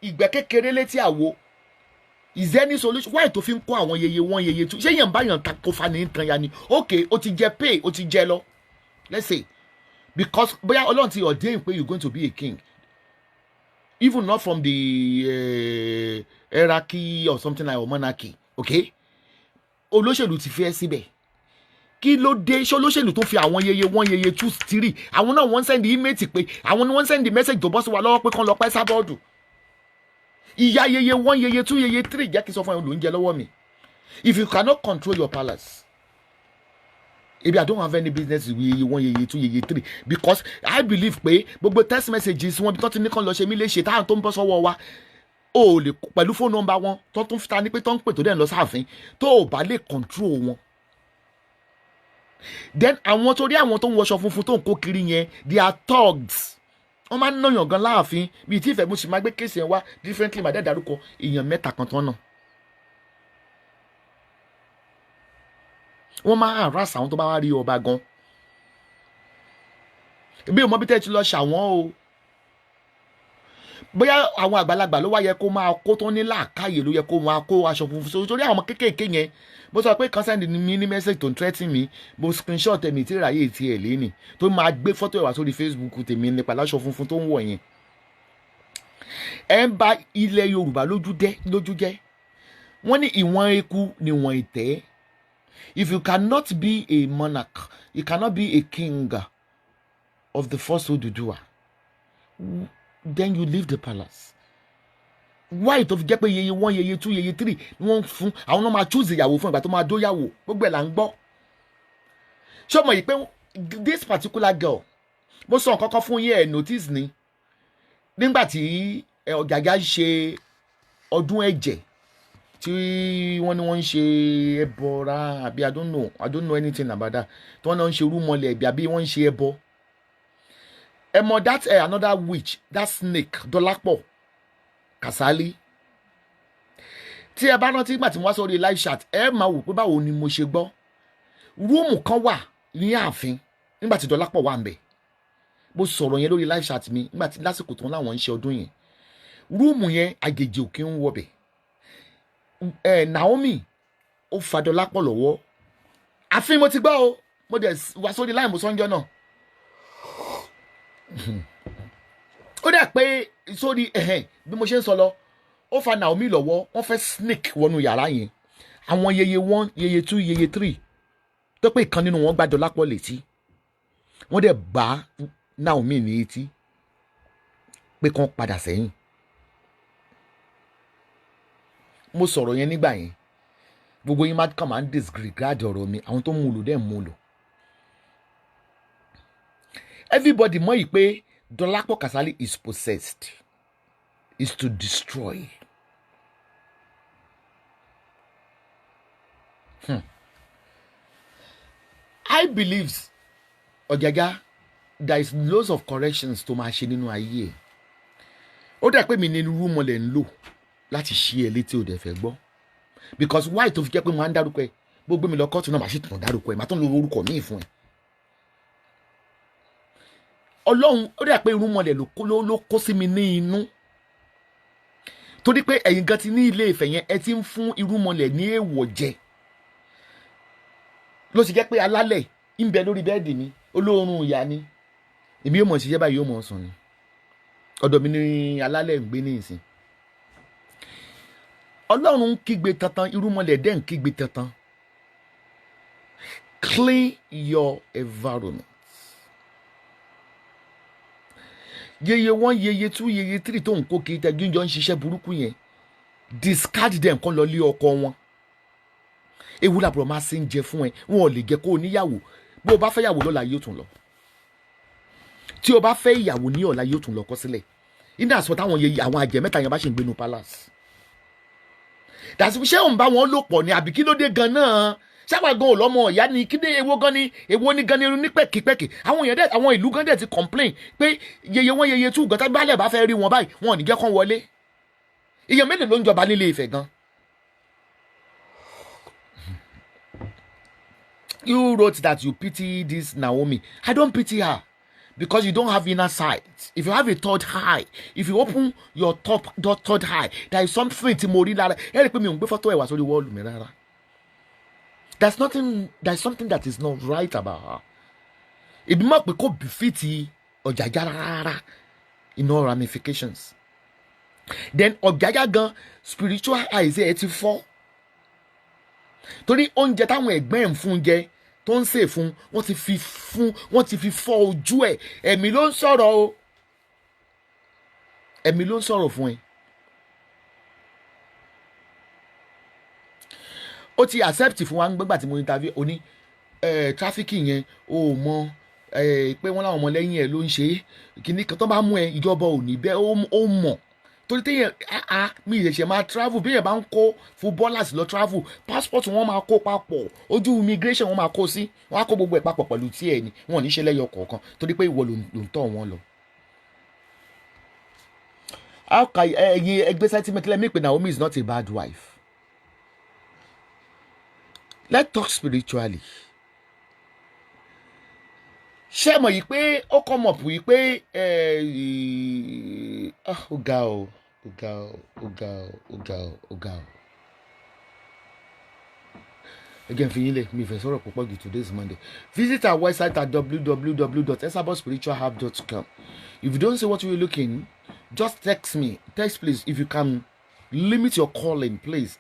ìgbẹ́ kékeré létí àwo. Is there any solution? Why to fi ń kó àwọn yeye one yeye two? Ṣé yẹn bá yàn ta kó fa ní nǹkan ya ni? Okay, ó ti jẹ pay, ó ti jẹ lọ. Let's say because bóyá Ọlọ́run ti ordain pé you're going to be a king, even not from the hierarchy or something like or monarchy. Okay, olóṣèlú ti fẹ́ síbẹ̀. Kí ló dé? Ṣé olóṣèlú tó fi àwọn yeye one yeye two three àwọn náà wọ́n send email pé àwọn ni wọ́n send message tó bọ́ sí wa lọ́wọ́ pé kán lọ pa Esabod. Ìyá yeye one yeye two yeye three jẹ́ kí n sọ fún ẹ olóúnjẹ lọ́wọ́ mi. If you cannot control your palace, maybe I don't have any business with yeye one yeye two yeye three, because I believe pé gbogbo text messages wọn bí tó ti ní kàn lọ ṣe mí léṣe táwọn tó ń bọ́ sọ́wọ́ wa o lè pẹ̀lú phone number wọn tó tún fita ní pé tó ń pè tó dẹ̀ ń lọ sáàfin tó o bá lè control wọn. Then àwọn torí àwọn tó ń wọṣọ funfun tó ń kó kiri yẹn, they are thugs. Wọ́n máa ń nàyàn gan láàfin bíi tí ìfẹ́ mo sì máa gbé kéèsì yẹn wá differently màá dẹ́ dárúkọ èèyàn mẹ́ta kan tán náà. Wọ́n máa harass àwọn tó bá wá rí ọba gan. Bí o mọ bí tẹ́ ti lọ ṣàwọn o. Bóyá àwọn àgbàlagbà ló wá yẹ kó máa kó tó ní làákàyè ló yẹ kó máa kó aṣọ funfun sórí àwọn kéékèèké yẹn. Bó sọ pé kan send mi ní message tó ń threaten mi, mo screenshot ẹ̀mí tí ìráyè ti ẹ̀ lé ní tó máa gbé fọ́tò ẹ̀ wá sórí Facebook tèmi nípa láṣọ funfun tó ń wọ̀ yẹn. Ẹ ń ba ilẹ̀ Yorùbá lójú jẹ́. Wọ́n ní ìwọ̀n eku ni ìwọ̀n ìtẹ́. If you cannot be a monarch, you cannot be a king of the first Oduduwa, then you leave the palace. Why tó fi jẹ́ pé yeye one yeye two yeye three ni wọ́n fún àwọn náà máa choose ìyàwó fún ìgbà tó máa dóyàwó gbogbo ẹ̀ là ń gbọ́. Ṣé o mọ̀ yìí pé this particular girl, mo sọ nǹkan kan fún yín ẹ̀ notice ni nígbà tí Ọ̀gágá ṣe ọdún ẹ̀jẹ̀ tí wọ́n ní wọ́n ń ṣe ẹbọra àbí I don't know anything about that, tí wọ́n náà ń ṣe rúmọlẹ̀ ẹ̀bí àbí wọ́n ń ṣe ẹbọ. Ẹ mọ̀ that another witch, that snake Dọlápọ̀ Kàsálí. Tí ẹ bá rántí ìgbà tí mo wá sórí live chat ẹ máa wò pé báwo ni mo ṣe gbọ́. Rúùmù kan wà ní ààfin nígbà tí Dọlápọ̀ wà ń bẹ̀. Mo sọ̀rọ̀ yẹn lórí live chat mi nígbà tí lásìkò tó ń láwọn ń ṣe ọdún yẹn. Rúùmù yẹn àjèjì ò kí ń wọbẹ̀. Naomi ó fa Dọlápọ̀ lọ́wọ́. Àfin mo ti gbọ́ o, mo dẹ̀ wá sórí live mo sọ́njọ́ náà. Ó dẹ̀ pé sórí bí mo ṣe ń sọ lọ ó fa Naomi lọ́wọ́, wọ́n fẹ́ sneak wọnú yàrá yẹn. Àwọn yeye one yeye two yeye three tó pé ìkan nínú wọn gbá Dọlápọ̀ létí, wọ́n dẹ̀ bá Naomi ní etí pé kán padà sẹ́yìn. Mo sọ̀rọ̀ yẹn nígbà yẹn gbogbo yín máa ń disregard ọ̀rọ̀ mi, àwọn tó mú lò dẹ̀ mú lò. Everybody mọ̀ yìí pé Dọlápọ̀ Kàsálí is possessed, is to destroy. I believe Ọ̀gágá there is loads of corrections tó máa ṣe nínú ayé ẹ̀. Ó dà pé mi ní rúmọlẹ̀ ń lò láti ṣí ẹ létí ò dẹ̀ fẹ́ gbọ́, because why tó fi jẹ́ pé mo máa ń dárúkọ ẹ gbogbo mi lọ kọ́ọ̀tù náà màá sì tún dárúkọ ẹ màá tún lo orúkọ míì fún ẹ. Ọlọ́run ó dà pé irúnmọlẹ̀ ló kó sí mi ní inú torí pé ẹ̀yin gan ti ní Ilé Ifẹ̀ yẹn ẹ ti ń fún irúnmọlẹ̀ ní èèwọ̀ jẹ ló sì jẹ́ pé alálẹ̀ ń bẹ lórí bẹ́ẹ̀dì mi olóorun ìyá ni èmi yóò mọ̀ ṣiṣẹ́ báyìí yóò mọ̀ sùn ni ọ̀dọ̀ mi ni alálẹ̀ ń gbé ní ìsìn. Ọlọ́run ń kígbe tantan irúnmọlẹ̀ dẹ̀ ń kígbe tantan. Clean your environment. Yeye one yeye two yeye three tó ń kó kiri tẹ́gbí jọ ń ṣiṣẹ́ burúkú yẹn discard them kán lọ lé ọkọ wọn. Ewu làbúrò máa ṣe ń jẹ fún ẹ wọn ò lè jẹ kó o níyàwó bó o bá fẹ́ yàwó lọ́la yóò tún lọ tí o bá fẹ́ ìyàwó ní ọ̀la yóò tún lọ kọ́ sílẹ̀ iná àsọ táwọn yeye àwọn àjẹ́ mẹ́ta yẹn bá ṣe ń gbénu palace. Dàsí ṣé òun bá wọn lò pọ̀ ni àbí kí ló dé gan-an sábà gan ò lọ́mọ ìyá ni kí ni èwo ni gan ni irun ní pẹ̀kípẹ̀kì àwọn èèyàn dẹ̀ àwọn ìlú gan dẹ̀ ti complain pé yeye wọn yeye tú gọ́tà gbálẹ̀ bá fẹ́ rí wọn báyìí wọn ò ní jẹ́ kán wọlé. Èèyàn mélòó ló ń jọba nílé Ifẹ̀ gan. You wrote that you pity this Naomi. I don't pity her. because you don't have inner sight. If you have a third eye, if you open your third eye, there is something tí mo rí lára. Ẹ rí pé mi ò ń gbé photo ẹ̀ wá sórí wall mi rárá. There's something that is not right about her. Èmi mọ̀ pé kò befit Ọ̀jájá rárá in all ramifications. Then Ọ̀jájá gan spiritual eyes ẹ̀ ti fọ́. Torí oúnjẹ táwọn ẹ̀gbẹ́ ń fún jẹ tó ń sè fún wọ́n ti fi fọ́ ojú ẹ̀. Ẹ̀mí ló ń sọ̀rọ̀ o. Ẹ̀mí ló ń sọ̀rọ̀ fún ẹ. Ó ti accept fún wa nígbà tí mo interview ó ní trafficking yẹn ó mọ pé wọ́n láwọn ọmọ lẹ́yìn ẹ̀ ló ń ṣe kíní kan tó bá mú ẹ ìjọba ò ní bẹ́ẹ̀ ó mọ̀ torí téèyàn mi ìrẹsẹ̀ máa travel bí èèyàn bá ń kó footballers lọ travel passport wọn máa kó papọ̀ ojú immigration wọn máa kó sí wọn á kó gbogbo ẹ̀ papọ̀ pẹ̀lú tí ẹ̀ ni wọn ò ní ṣe lẹ́yọ kọ̀ọ̀kan torí pé ìwọ ló ń tọ̀ wọn lọ. ẹ̀yin ẹgbẹ́ sentiment lẹ́mí pé Naomi is not a bad wife. Let's talk spiritually. Ṣé mọ̀ yìí pé ó come up yìí pé ó ga o. Again, fi yín lẹ̀ mi fẹ́ sọ̀rọ̀ púpọ̀ jù today is Monday. Visit our website at www.esabodspiritualhub.com. If you don't see what you're looking, just text me. Text please. If you can limit your calling, please.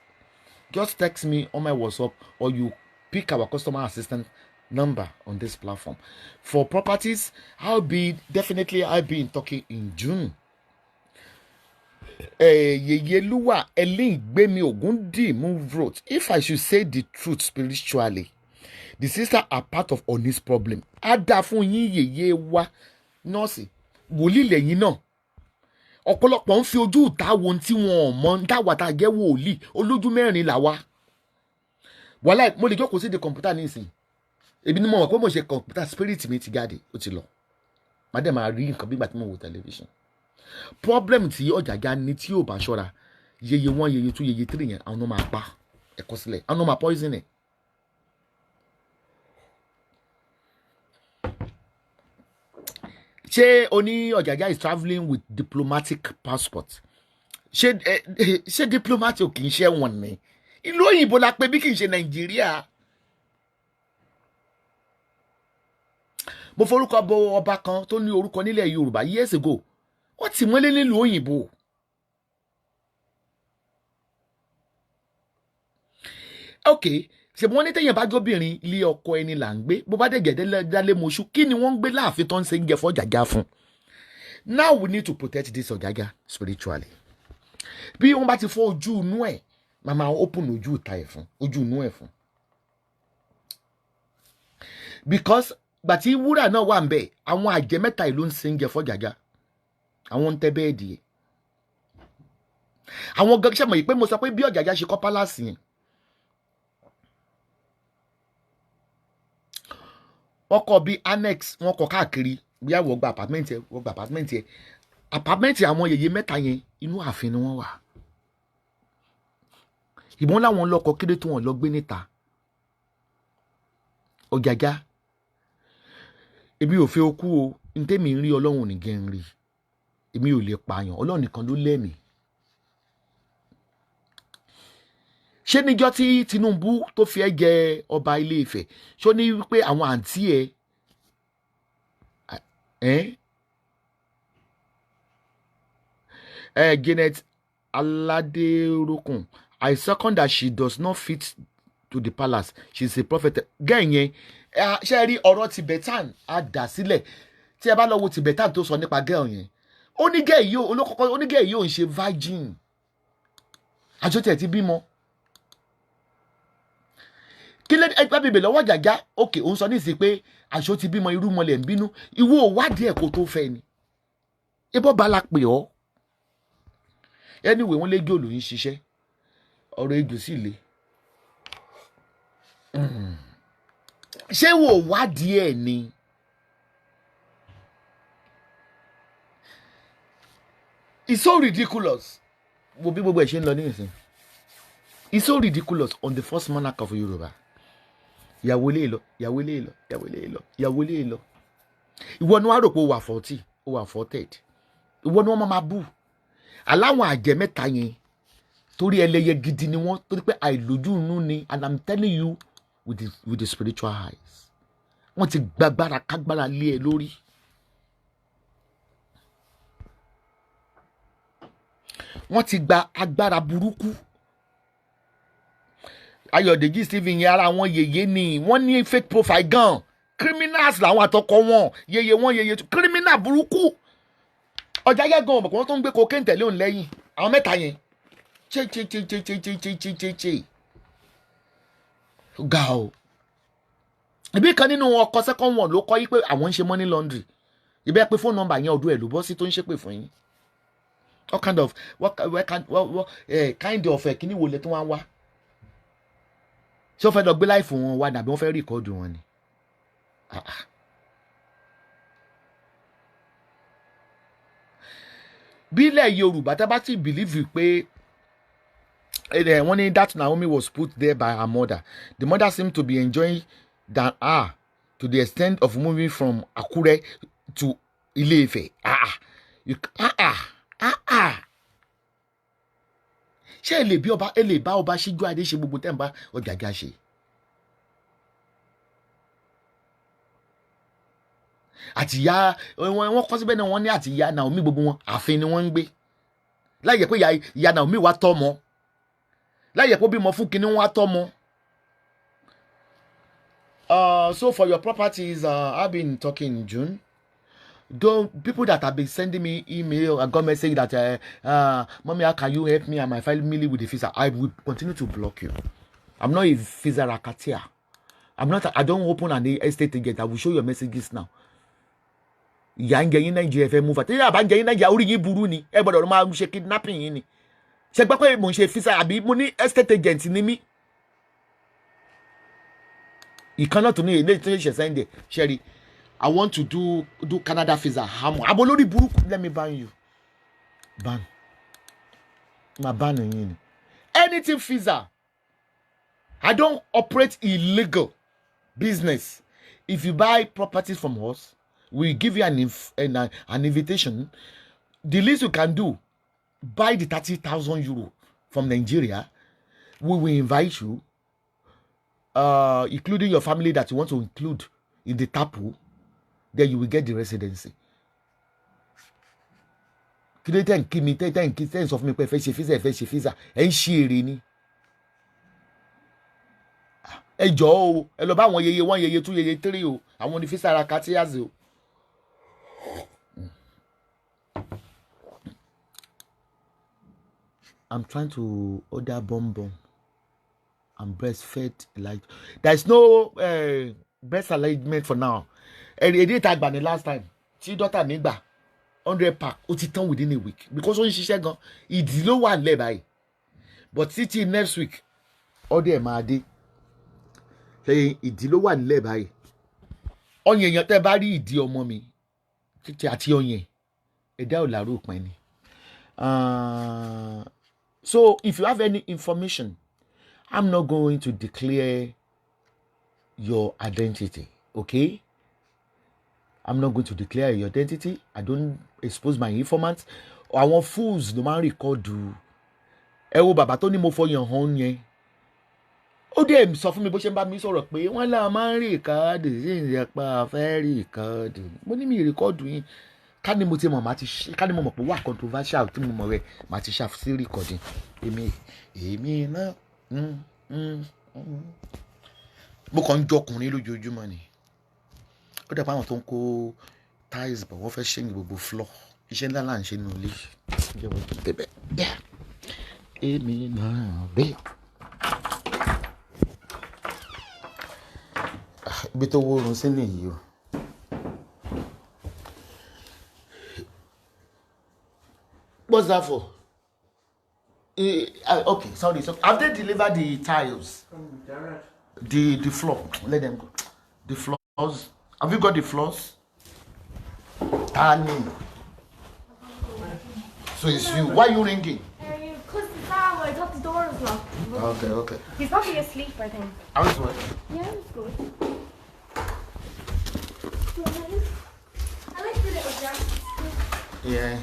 Just text me on my WhatsApp or you pick our customer assistant number on this platform. For properties, I'll be in Turkey in June. Yeyeluwa Elin Gbemi Ogundi move wrote, if I should say the truth spiritually, the sisters are part of Ooni's problem. Ada fún yín yeye wa nọ́ọ̀sì wòlíì lẹ́yìn náà. Ọ̀pọ̀lọpọ̀ ń fi ojú ìta wo tí wọn ò mọ̀ ń dáwà tá a jẹ́ wòlíì olójú mẹ́rin là wá. Wàhálà mo lè jókòó sí di kọ̀ǹpútà nísìnyí. Ebi ni mo mọ̀ pé mo ṣe kọ̀ǹpútà spirit mi ti jáde ó ti lọ. Màá dẹ̀ máa rí nǹkan bí ìgbà tí mo wò tẹlifíṣàn. Problem tí Ọ̀jájá ní tí ò bá ṣọ́ra yeye 1 yeye 2 yeye 3 yẹn àwọn náà máa pa ẹ̀kọ́ sílẹ̀ àwọn náà máa poison ẹ̀. Ṣé Ooni Ọ̀jájá is travelling with diplomatic passport? Ṣé diplomatic kì í ṣe wọn ni? Ìlú òyìnbó la pé bí kì í ṣe Nàìjíríà. Mo forúkọ bo ọba kan tó ní orúkọ nílẹ̀ Yorùbá years ago. Wọ́n ti mọ́lé nílùú òyìnbó. Okay, ṣe wọ́n ní téèyàn bá jóbìnrin ilé ọkọ ẹni là ń gbé bó bá dẹ̀ gẹ̀dẹ́ dálé moṣú kí ni wọ́n ń gbé láàfin tó ń ṣe ń jẹ fún Ọ̀jájá fún. Now we need to protect this Ọ̀jájá spiritually. Bí wọ́n bá ti fọ́ ojú inú ẹ̀ màmá open ojú ìta ẹ̀ fún ojú inú ẹ̀ fún. Because gbàtí wúrà náà wà ń bẹ̀ àwọn àjẹ́ mẹ́ta ìlú ń ṣe ń jẹ fún Ọ̀jájá. Àwọn ń tẹ́ bẹ́ẹ̀dì ẹ̀. Àwọn gẹ́gẹ́ mọ̀ yìí pé mo sọ pé bí Ọ̀jájá ṣe kọ́ pálásì yẹn. Wọ́n kọ́ bí annex wọ́n kọ́ káàkiri bí àwọn gba apartment ẹ̀ wọ́n gba apartment ẹ̀. Apartment àwọn yèyé mẹ́ta yẹn inú ààfin ni wọ́n wà. Ìbọn láwọn lọ́kọ kéde tí wọ́n lọ gbé níta. Ọ̀jájá èmi ò fẹ́ okú o ntẹ́mi ń rí Ọlọ́run ní gẹ́ ń rí. Èmi ò lè pààyàn Ọlọ́run nìkan ló lẹ́mìí. Ṣé níjọ́ tí Tinubu tó fi ẹ́ jẹ ọba Ilé Ifẹ̀ ṣó ní wípé àwọn àǹtí ẹ̀ Janet Aladerokun I second that she does not fit to the palace she is a prophet. Gẹ́ẹ̀ yẹn ṣe rí ọ̀rọ̀ Tibetan á dà sílẹ̀ tí ẹ bá lọ wo Tibetan tó sọ nípa gẹ́ẹ̀ yẹn onígẹ̀ yìí ò ń ṣe virgin àjọtẹ̀ ti bímọ. Kí lé ẹgbẹ́ bèbè lọ́wọ́ Ọ̀jájá òkè òun sọ nísìsiyìí pé àṣọ ti bímọ irú mọlẹ̀ ń bínú ìwọ òwádìí ẹ̀ kó tó fẹ́ ni. Ibọ́ bá la pè ọ́. Anyway wọ́n lé jòlù ń ṣiṣẹ́ ọ̀rọ̀ ejò sì le. Ṣé wò wádìí ẹ̀ ni? It's so ridiculous. Wo bí gbogbo ẹ̀ ṣe ń lọ ní ìsìn. It's so ridiculous on the first monarch of Yorùbá. Ìyàwó lè lọ. ìwọ ni wọ́n rò pé ó wà 40 ó wà 40 ìwọ ni wọ́n máa bú aláwọn àjẹ́ mẹ́ta yẹn torí ẹlẹ́yẹ gidi ni wọ́n torí pé àìlójú inú ni and I'm telling you with the spiritual eyes wọ́n ti gbàgbára kágbára lé ẹ lórí. wọ́n ti gba agbára burúkú. Ayọ̀dèjì Stephen yẹn ara wọn yèyé ni wọ́n ní fake profile gan criminals làwọn àtọkọ wọn yèyé criminal burúkú. ọjà yẹ gan ọmọkùnrin tó ń gbé cocaine tẹ̀lé òun lẹ́yìn àwọn mẹ́ta yẹn che ga o. ibi kan nínú ọkọ second one ló kọ yí pé àwọn ń ṣe money laundry ibẹ̀ pé phone number yẹn ọdún ẹ̀ ló bọ́ sí tó ń ṣépè fún yín. What kind of kind of kíní wo lẹ tó wá ń wá ṣé ó fẹ́ lọ gbé láìfù wọn wá dàbí wọ́n fẹ́ rìkọ́dù wọn ni. bí ilẹ̀ Yorùbá tá bá ti believe pé wọ́n ní that Naomi was put there by her mother. The mother seemed to be enjoying than her to the extent of moving from Akure to Ile-Ife. ṣé ẹ lè bá ọba ṣíjú adé ṣe gbogbo tẹ́ ń bá Ọ̀jájá ṣe. àtìyá wọn kọ́ síbẹ̀ náà wọ́n ní àtìyá Naomi gbogbo wọn ààfin ni wọ́n ń gbé láyé pé ìyá Naomi wá tọ́mọ láyé pé bímọ fún kinní wá tọ́mọ. So for your properties, I've been talking in June. Though people that have been sending me email and got message that mommy, how can you help me and my family with the visa? I will continue to block you. I'm not a visa racketeer. I don't open an estate agent. I will show your messages now. Ìyà ń jẹ yín Nàìjíríà fẹ́ move àti àbá ń jẹ yín Nàìjíríà orí yín burú ni ẹ gbọ́dọ̀ máa ṣe kidnapping yín ni. Ṣé gbọ́ pé mo ń ṣe visa àbí mo ní estate agent ni mí. Ìkan náà tó ní ilé tó ṣe sẹ́ndẹ̀ ṣẹ́rí. I want to do Canada visa. Abolori burúkú, let me ban you. Ban. Ma ban yín. Anything visa. I don't operate illegal business. If you buy properties from us, we give you an invitation. The least you can do, buy the 30,000 euro from Nigeria. We will invite you, including your family that you want to include in the tapu. Then you will get the residency. Kí ló tẹ̀ ń kí mi tẹ̀ ń kí tẹ̀ ń sọ fún mi pé ẹ fẹ́ ṣe visa ẹ̀ ń ṣe èrè ni. Ẹ jọ̀ọ́ o ẹ lọ bá àwọn yeye 1 yeye 2 yeye 3 o àwọn ní visa ara katias o. I'm trying to order bonbon and breastfed like there is no breast alignment for now. Èdè ìta gbà ní last time tí dọ́tà mi gbà 100 pack ó ti tán within a week because ó ń ṣiṣẹ́ gan ìdí ló wà lẹ́ báyìí but títí next week ọdẹ ẹ̀ máa dé ṣe ìdí ló wà nílẹ̀ báyìí ọyàn èèyàn tẹ́ bá rí ìdí ọmọ mi títí àti ọyàn ẹ̀dá ò lárò pin ni. So if you have any information, I'm not going to declare your identity, okay? I'm not going to declare your identity. I don't expose my informants. Àwọn fools ló máa ń rìkọ́dù. Ẹ wo bàbá tó ní mo fọyàn hàn yẹn. Ó dẹ̀ sọ fún mi bó ṣe ń bá mi sọ̀rọ̀ pé wọ́n là máa ń rìkọ́dù sí ìyẹ̀pá fẹ́ rìkọ́dù. Mo ní mi rìkọ́dù yín. Ká ní mo ti mọ̀ ká ní mo mọ̀ pé wà controversial tí mo mọ̀ rẹ̀ màá ti ṣàf sí rìkọ́dù. Èmi náà mo kàn ń jọkùnrin lójoojúmọ́ ni. Ó dẹ̀ pa àwọn tó ń kó tiles bọ̀ wọ́n fẹ́ ṣe ní gbogbo floor iṣẹ́ ńlá là ń ṣe nínú ilé jẹ́ wọ́n tó tẹ̀ bẹ́ẹ̀. Èmi náà bẹ́ẹ̀. Ibi tó wórun sí nìyí o. What's that for? Okay, sorry. So have they delivered the tiles? The floor. Let them go. The floors. Have you got the floors? Tani. So it's you. Why are you ringing? Because I thought the door was locked. Okay. He's probably asleep, I think. How's it? Yeah, it's good. Yeah.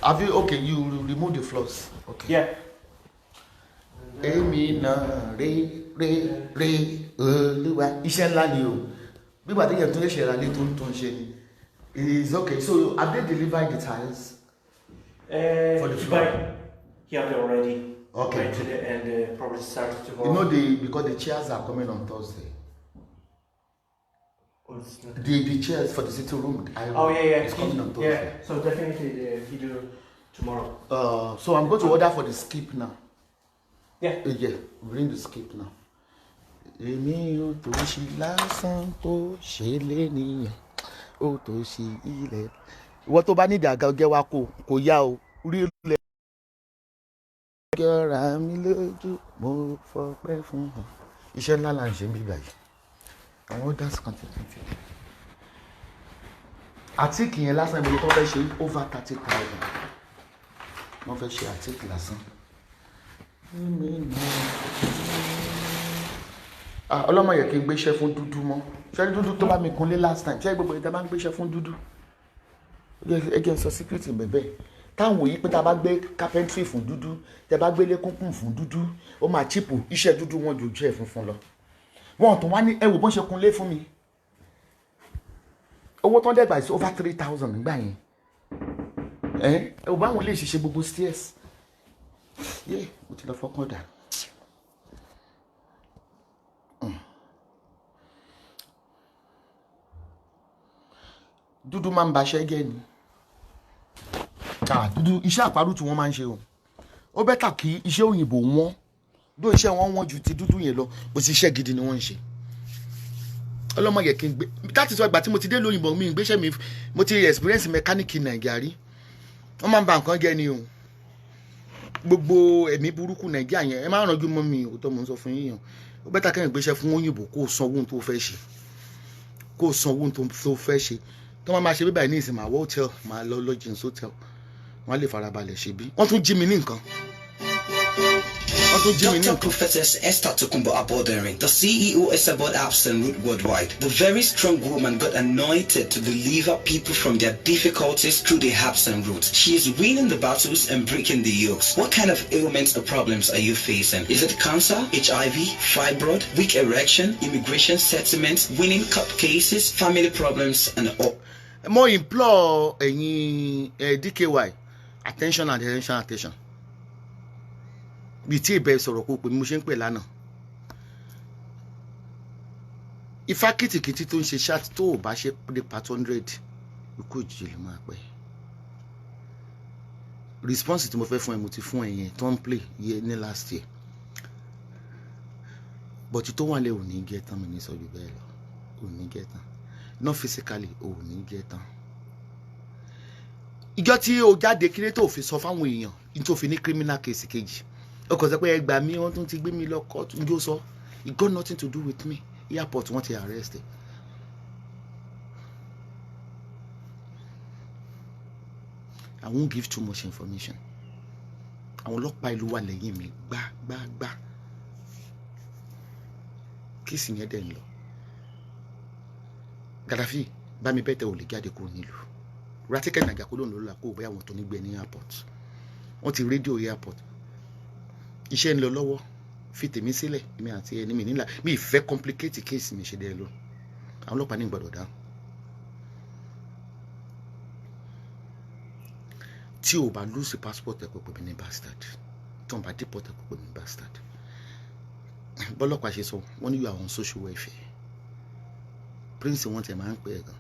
Have you, okay, you remove the floors. Okay. Yeah. Èmi náà re Olúwa. Iṣẹ́ ńlá ni o. Bí bàtí yẹn tó lè ṣe ra lé tó ń ṣe ni. It is okay. So have they delivered the tiles? For the floor? Yeah, they're already. Okay. Rented it and probably started tomorrow. You know because the chairs are coming on Thursday. The chairs for the sitting room. It's coming on Thursday. Yeah, so definitely he do tomorrow. So I'm going to order for the skip now. Yeah. Yeah, bring the skip now. Èmi ò tó ṣe lásán tó ṣe lé nìyẹn ó tó ṣe ilẹ̀. Ìwọ tó bá nídìí àga ọgẹ́ wa kò yá o rí ilẹ̀. Gẹ́ra mi lójú mo fọpẹ́ fún ọ. Iṣẹ́ ńlá là ń ṣe bí báyìí. Àwọn others continue. Àtíkì yẹn lásán ìmọ̀lẹ́ tó fẹ́ ṣe over 30,000. Wọ́n fẹ́ ṣe àtíkì lásán. Ọlọ́mọ yẹ kí n gbéṣẹ́ fún dúdú mọ́. Ṣé dúdú tó bá mi kunlé last time? Ṣé gbogbo ìta bá ń gbéṣẹ́ fún dúdú? Ẹgbẹ́ sọ secret bẹ̀bẹ̀. Táwọn yìí pé tá a bá gbé carpentry fún dúdú, tá a bá gbé lékúnkún fún dúdú, ó máa chípù iṣẹ́ dúdú wọn jù ojú ẹ̀ funfun lọ. Wọ́n tún wá ní ẹ̀wò bọ́n ṣe kunlé fún mi. Owó tán dẹ́gbà is over 3,000 nígbà yẹn. Ẹ̀wò báwọn lè ṣiṣẹ́ gbogbo stairs. Yé, mo ti lọ fọkàn dà. Dúdú máa ń baṣẹ́ jẹ́ ni. Dúdú iṣẹ́ àparùtù wọn máa ń ṣe o. Ó bẹ́tà kí iṣẹ́ òyìnbó wọn dó iṣẹ́ wọn wọ́n ju ti dúdú yẹn lọ bó ti iṣẹ́ gidi ni wọ́n ń ṣe. Ọlọ́mọ yẹ kí n gbé láti sọ ìgbà tí mo ti dé lóyìnbó mi ìgbésẹ̀ mi mo ti experience mechanic Nàìjíríà rí. Wọ́n máa ń ba nǹkan jẹ́ ni o. Gbogbo ẹ̀mí burúkú Nàìjíríà yẹn ẹ máa rànjú mọ́ mi ò tó mo ń sọ fún yín. Ó bẹ́tà kí n gbéṣẹ́ fún òyìnbó kó san owó tó fẹ́ ṣe. Kó san owó tó fẹ́ ṣe. Tó máa ṣe bíbá ní ìsìn máa wọ hotel máa lọ lodgings hotel. Wọ́n lè farabalẹ̀ ṣe bí. Wọ́n tún jí mi ní nǹkan. Dr. Prophetess Esther Tokumbo Abodering, the CEO Esabod Apps and Root Worldwide, the very strong woman got anointed to deliver people from their difficulties through the apps and roots. She is winning the battles and breaking the yokes. What kind of ailments or problems are you facing? Is it cancer, HIV, fibroid, weak erection, immigration settlements, winning court cases, family problems, and all? More implore any DKY attention. Bí tí ìbẹ̀ sọ̀rọ̀ kó pé mo ṣe ń pè lánàá. Ifá kìtìkìtì tó ń ṣe ṣáàtì tó ò bá ṣe dé part 100 ikú òjijì ló máa pẹ́. Response tí mo fẹ́ fún ẹ mo ti fún ẹ yẹn tó ń play yẹ ní last year. But tó wà lẹ́ ò ní gẹ́ tán mi ní sọ jù bẹ́ẹ̀ lọ. Ò ní gẹ́ tán. Not physically ò ní gẹ́ tán. Ìjọ tí o jáde kí ló tó fi sọ fáwọn èèyàn ní tó fi ní criminal case kejì. O kò sọ pé ẹgbàá mi wọ́n tún ti gbé mi lọ court njó sọ it got nothing to do with me. Airport wọ́n ti arrest. I won't give too much information. Àwọn ọlọ́pàá ìlú wà lẹ́yìn mi gbá. Kíìsì yẹn dẹ̀ ń lọ. Gaddafi bá mi bẹ́tẹ̀ ò lè jáde kúrò nílùú. Ratikẹ́ Nàìjíríà kó lóun ló là kó o bẹ́ẹ̀ àwọn tó nígbẹ́ ní airport. Wọ́n ti rédíò airport. Iṣẹ́ ń lọ lọ́wọ́ fi tèmi sílẹ̀ èmi àti ẹni mi nílà mi ìfẹ́ complicate case mi ṣe dẹ́ lọ. Àwọn ọlọ́pàá ní gbọ́dọ̀ dáhùn. Tí o bá lose passport ẹ̀ kó pè mí ní bastard. Tí o bá deport ẹ̀ kó pè mí ní bastard. Bọ́lọ́pàá ṣe sọ wọ́n ní you are on social welfare. Prince wọn tẹ̀ máa ń pè é gan.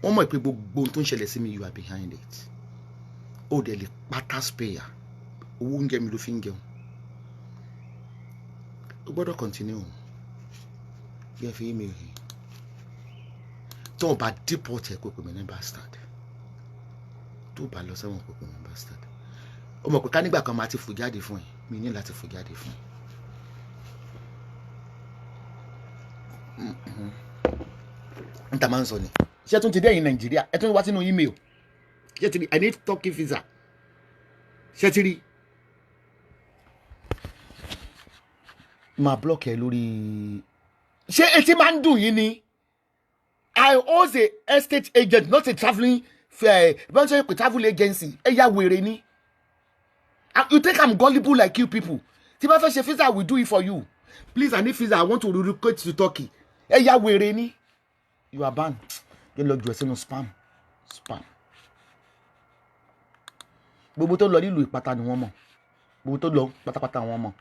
Wọ́n mọ̀ pé gbogbo ohun tó ń ṣẹlẹ̀ sí mi you are behind it. Ó dẹ̀ lè pa taxpayer. Owó oúnjẹ mi ló fi ń jẹun. O gbọ́dọ̀ continue. Bí ẹ fi email yìí. Tó o bá deport ẹ̀ kó pè mí ní bastard. Tó o bá lọ sẹ́wọ̀n kó pè mí ní bastard. O mọ̀ pé ká nígbà kan máa ti fò jáde fún ẹ. Mi ní láti fò jáde fún ẹ. N ta máa ń sọ ni. Ṣé tún ti dé yín Nàìjíríà? Ẹ tún wá sínú email. Ṣé ti rí? I need Turkey visa. Ṣé ti rí? Máa block ẹ lórí. Ṣé etí máa ń dùn yín ni? I was a estate agent, not a traveling travel agency. You think I'm gullible like you people? Visa, I will do it for you. Please, I need visa. I want to relocate to Turkey. You are banned. Get log dressing on spam. Gbogbo tó lọ nílùú ìpátá ni wọ́n mọ̀. Gbogbo tó lọ pátápátá wọ́n mọ̀.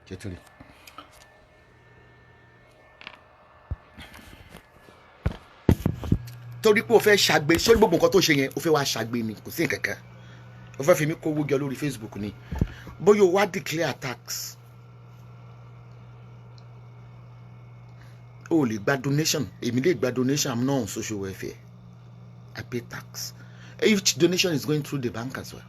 Jẹ́tìrì. Torí pé o fẹ́ ṣàgbé, ṣé gbogbo nǹkan tó ṣe yẹn o fẹ́ wá ṣàgbé ni, kò sí nǹkan kan. O fẹ́ fi mí kówó jọ lórí Facebook ni. Bóyá o wá declare tax. O lè gba donation. Èmi lè gba donation. I'm not on social welfare. I pay tax. Each donation is going through the bank as well.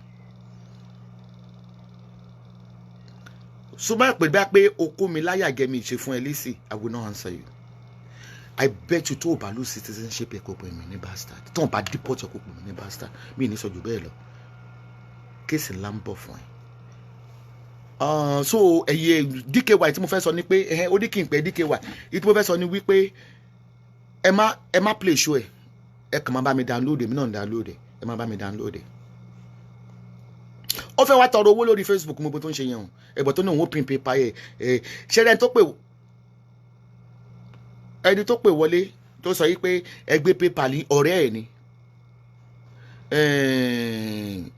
So bá pé oko mi láyà gẹ mi ṣe fún Elisi, I will not answer you. I bet you tó o bá lose citizenship ẹ kó pè mí ní bastard. Tó o bá deport ẹ kó pè mí ní bastard. Mi ní sọ jù bẹ́ẹ̀ lọ. Kéèsì ńlá ń bọ̀ fún ẹ. So DKY tí mo fẹ́ sọ ni pé ó ní kí n pè DKY. Èyí tí mo fẹ́ sọ ni wípé ẹ má play show ẹ. Ẹ kàn máa bá mi download ẹ, mi náà download ẹ. Ẹ máa bá mi download ẹ. Ó fẹ́ wá tọrọ owó lórí Facebook mo bó tó ń ṣe yẹn o. Ẹ̀bọ̀ tó ní òun ó pin paper ẹ̀. Ṣẹ́rẹ́ ẹni tó pè wọlé tó sọ yí pé ẹgbẹ́ paper ní ọ̀rẹ́ ẹ̀ ni.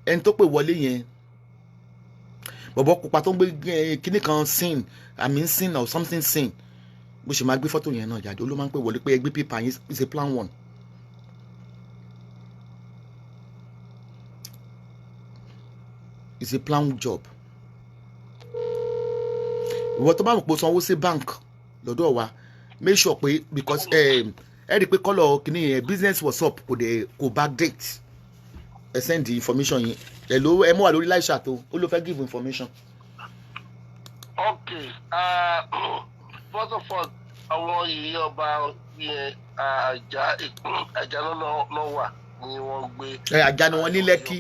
Ẹni tó pè wọlé yẹn bọ̀bọ̀ pupa tó ń gbé kíní kan sin or something sin bó ṣe máa gbé fọ́tò yẹn náà jáde ó ló máa ń pè wọlé pé ẹgbẹ́ paper yẹn is a plan one. It's a plan job. Ìwọ tó bá mọ̀ pé o sanwó sí bank lọ́dọ̀ wa make sure pé because ẹ rí i pé kọ́lọ̀ kìíní yẹn business was up kò backdate ẹ send the information yẹn ẹ mú wa lórí live chat o ó ló fẹ́ give information. Okay, first of all àwọn ìyí ọba yẹn àjà náà wà ni wọ́n gbé. Àjà ni wọ́n ní Lẹ́kì.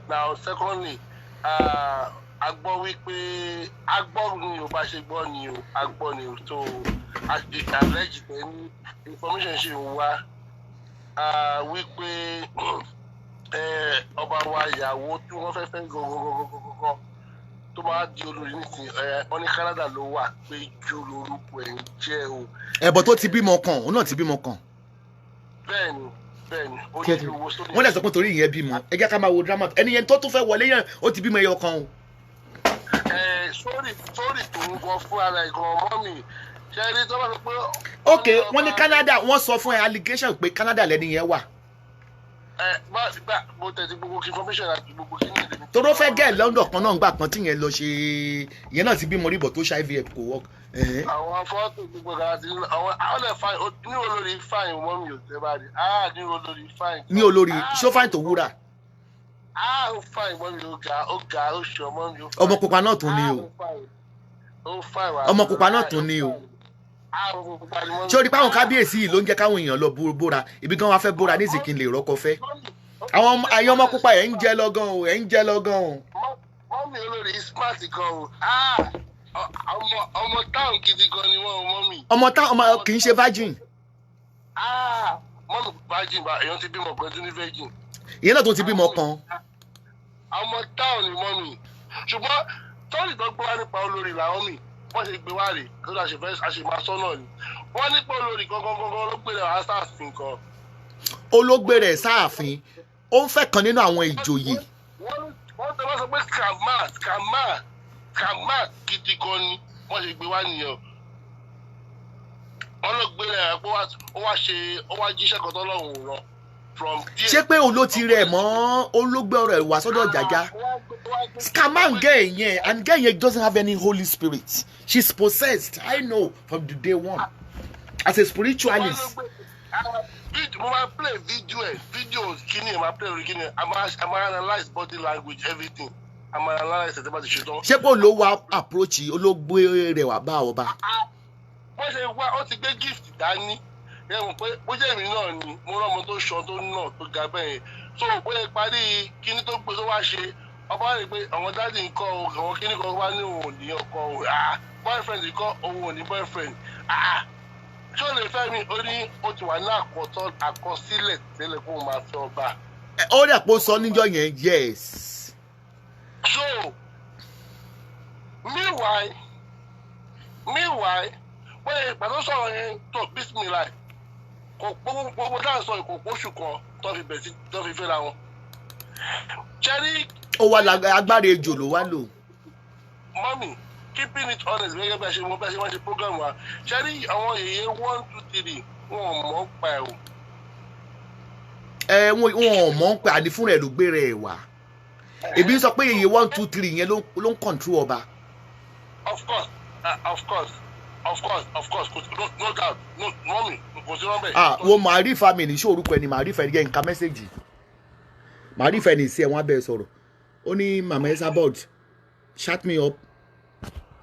Now secondly agbọ́ wípé agbọ́ ni ò bá ṣe gbọ́ ni o agbọ́ ni o so alleged ní information ṣe wá wípé ọba wa ìyàwó tí wọ́n fẹ́ gọ́gọ́gọ́gọ́gọ́ tó máa di olórí nísìnyí wọ́n ní Canada ló wà pé ju lórúkọ ẹ̀ ń jẹ́ o. Ẹ̀bọ̀ tó ti bímọ kan òun náà ti bímọ kan. Bẹ́ẹ̀ni wọ́n lè sọ pé torí ìyẹn bímọ ẹ jẹ́ ká máa wo drama ẹni yẹn tó tún fẹ́ wọlé yẹn ó ti bímọ ẹyọ kan o. sórí tó ń bọ fún ara ìgbọ̀n ọmọ mi ṣe é rí tó bá sọ pé. ok wọ́n ní Canada wọ́n sọ fún ẹ allegation pé Canada lẹ́ni yẹn wà. mo tẹ̀sí gbogbo information àti gbogbo kí ni ìdèmí. toró fẹ́ gẹ̀ London kan náà gbà kan tí yẹn lọ ṣe ìyẹn náà ti bímọ ríbọ̀ tó ṣe IVF kò work. àwọn fọ́tò gbogbo kan àti àwọn lè fa ní olórí fáìn mọ́ mi ò tẹ́ bá rí ní olórí fáìn. ní olórí ṣó fáìn tó wúrà. ó fáìn mọ́ mi ó ga ó ṣe ọmọ mi ó fáìn. ọmọ pupa náà tún ní o. ọmọ pupa náà tún ní o. ṣé o rí páwọn kábíyèsí yìí ló ń jẹ́ káwọn èèyàn lọ bóra ibi gan wa fẹ́ bóra ní ìsìnkí lè rọ́kọ fẹ́. àwọn ayé ọmọ pupa ẹ̀ ń jẹ́ lọ́gán o ẹ̀ ń jẹ́ lọ́gán o. mọ́mí olórí smart gan o ọmọ táwọn gidi gan ni wọ́n mọ́ mi. ọmọ táwọn kì í ṣe virgin. mọ́mí virgin èèyàn ti bímọ pẹ̀lú ní virgin. ìyẹn náà tó ti bímọ kan. ọmọ táwọn ni mọ́mí ṣùgbọ́n tọ́lì tó gbọ́ wá nípa olórí làwọn mi wọ́n ṣe gbé wá rè kó ló àṣemáṣọ́ náà ni wọ́n ní pé olórí gangan ló gbé rẹ̀ wá sáàfin kan. olóògbé rẹ̀ sáàfin ó ń fẹ́ kan nínú àwọn ìjòyè. wọ́n tẹ́ wọ́n sọ pé kàmá gidi gan ni wọ́n ṣe gbé wá nìyẹn wọ́n ló gbé rẹ̀ pé ó wá jíṣẹ́ kan tọ́lọ́run rán from there. ṣé pé olóòtí rẹ̀ mọ́ olóògbé ọ̀rọ̀ ẹ̀ wá sọ́dọ̀ Jàjà scammer girl yẹn and girl yẹn doesn't have any holy spirit she's possessed I know from the day one as a spiritualist. mo máa play videos kíni máa play orí kíni I máa analyse body language everything I máa analyse ẹ̀tẹ́ bá ti ṣe tán. ṣé pé olówó approach olóògbé rẹ̀ wá bá ọba. wọ́n ṣe wá ó ti gbé gift dání ẹ mọ̀ pé bó jẹ́ èmi náà ni mo rán ọmọ tó ṣan tó nà tó ga bẹ́ẹ̀ so bóyá parí kíní tó gbé tó wá ṣe ọba rẹ̀ pé àwọn dáàdì ń kọ́ àwọn kíní kan wá ní òun ò ní ọkọ boyfriend ń kọ́ òun ò ní boyfriend ṣé o lè fẹ́ mi ó ní ó ti wà ní àkọsílẹ̀ tẹ́lẹ̀ kó o máa fẹ́ ọba. Ó dẹ̀ pọ̀ sọ níjọ́ yẹn yes. So meanwhile pé ìpàdé sọ̀rọ̀ yẹn tó bísímìlà kò gbogbo dáhùn sọ ìkòkò oṣù kan tó fi bẹ̀rẹ̀ sí tó fi fẹ́ra wọn. Cherry. Ó wá agbára ejò ló wá lò. Mọ́mì keeping it honest gẹ́gẹ́ bí a ṣe wọ́n ṣe program wa Cherry àwọn èyí 1 2 3 wọn ò mọ̀ pa ẹ̀ o. Wọn ò mọ̀ pé àní fúnra ẹ̀ ló gbé rẹ̀ wá. Èbí sọ pé èyí 1 2 3 yẹn ló ń control ọba. Of course. No doubt. No, Mọ́mì kò sí rọ́bẹ̀. Wo màá rí fa mi ní ṣé orúkọ ẹni màá rí fa ẹni jẹ́ nǹkan mẹ́sẹ̀gì. Màá rí fa ẹni sí ẹ̀ wọ́n á bẹ̀rẹ̀ sọ̀rọ̀. Ó ní mama Esabod shut me up.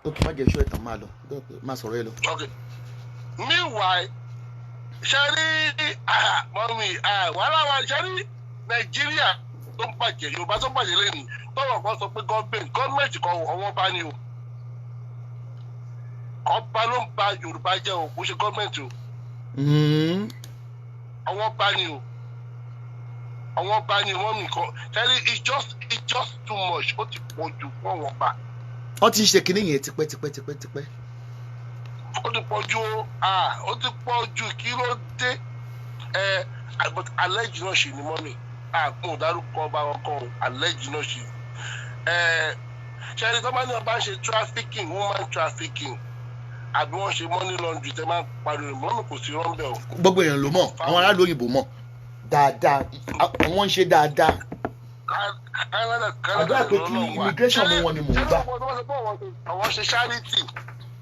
Ok, má jẹ́ iṣu ẹ̀tàn máa lọ. Má sọ̀rọ̀ ẹ lọ. Okay. Meanwhile, Cherry, Mọ́mì, wàhálà wa Cherry Nàìjíríà tó ń bàjẹ́ Yorùbá tó ń bàjẹ́ lẹ́nu tọ́wọ́ kan sọ pé gọ́ọ̀mẹ̀ntì kan ọwọ́ bá ní o. Ọba ló ń ba Yorùbá jẹ́ o kò ṣe gọ́ọ̀mẹ̀ntì o. Ọwọ́ bá ní o. Àwọn ọba ni wọ́n nìkan Cherry it's just too much ó ti pọ̀ jù fún àwọn ọba. Wọ́n ti ń ṣe kinní yẹn tipẹ́. Ó ti pọ̀ jù ó ti pọ̀ jù kí ló dé but allege náà ṣe ni Mọ́mì mo dárúkọ ọba wọn kan allege náà ṣe. Cherry tó bá ní ọba ń ṣe trafficking woman trafficking àbí wọ́n ṣe money laundry tẹ́ máa ń pariwo Mọ́mì kò sí rọ́ńbẹ́ o. Gbogbo èèyàn ló mọ̀ àwọn aráàlú òyìnbó mọ̀ dáadáa wọ́n ń ṣe dáadáa. Àdúrà pé kí immigration mú wọn ni mò ń gbà. Àwọn ṣe charity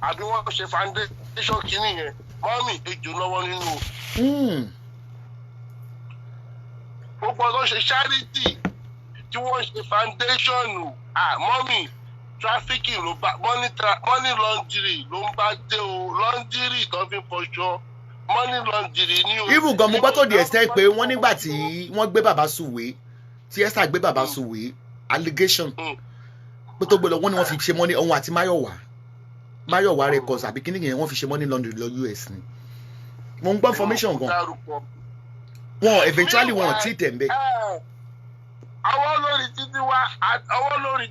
àbí wọ́n ṣe foundation kìíní yẹn Mọ́mì ejò lọ́wọ́ nínú. Gbogbo ọdún ṣe charity tí wọ́n ṣe foundation Mọ́mì trafficking ló bá money laundry ló ń bá dé o laundry tó fi fọṣọ money laundry ní o. Even gan mo gbọ́ tó di extent pé wọ́n nígbà tí wọ́n gbé bàbá Suwe tí Esther gbé bàbá Suwe allegation pé tó gbé lọ wọ́n ní wọ́n fi ṣe money òun àti Máyọ̀wá records àbí kíní yẹn wọ́n fi ṣe money laundry lọ US ni. Mo ń gbọ́ information gan. Wọ́n eventually wọ́n treat ẹ̀ ń bẹ́. Àwọn olórí títí wá àwọn olórí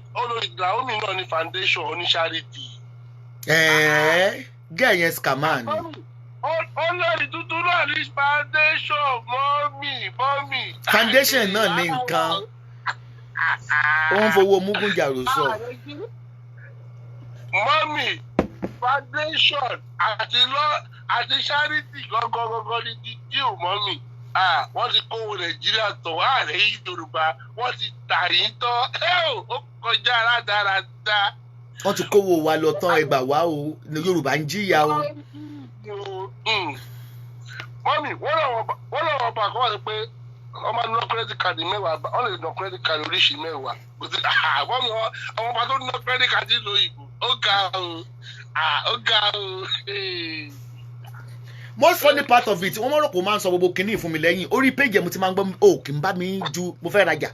Naomi náà ní foundation oní charity. Gẹ́ẹ̀ yẹn scammer ni. Olórí tuntun náà ní foundation Mọ́mì. Foundation náà ní nǹkan. Ó ń fowó Mugunjaro sọ. Mọ́mì foundation àti charity gangan ní dídí ò Mọ́mì. Wọ́n ti kówó Nàìjíríà tọ̀ ààrẹ yìí Yorùbá wọ́n ti tà yín tán ó kọjá rádaràda. Wọ́n ti kówó wa lọ tán ẹgbà wá o Yorùbá ń jìyà o. Mọ́mì wọ́n lọ́wọ́ ọba kan wà ní pé wọ́n máa ń ná credit card 10 wọ́n lè ná credit card oríṣi 10. Mọ́mì àwọn ọba tó ná credit card nílò ìbò ó ga o. Most funny part of it wọ́n mọ̀ rò pé ó máa ń sọ gbogbo kinní fún mi lẹ́yìn orí péjì ẹ̀ mo ti máa ń gbọ́ kì í bá mi ju mo fẹ́ rajà.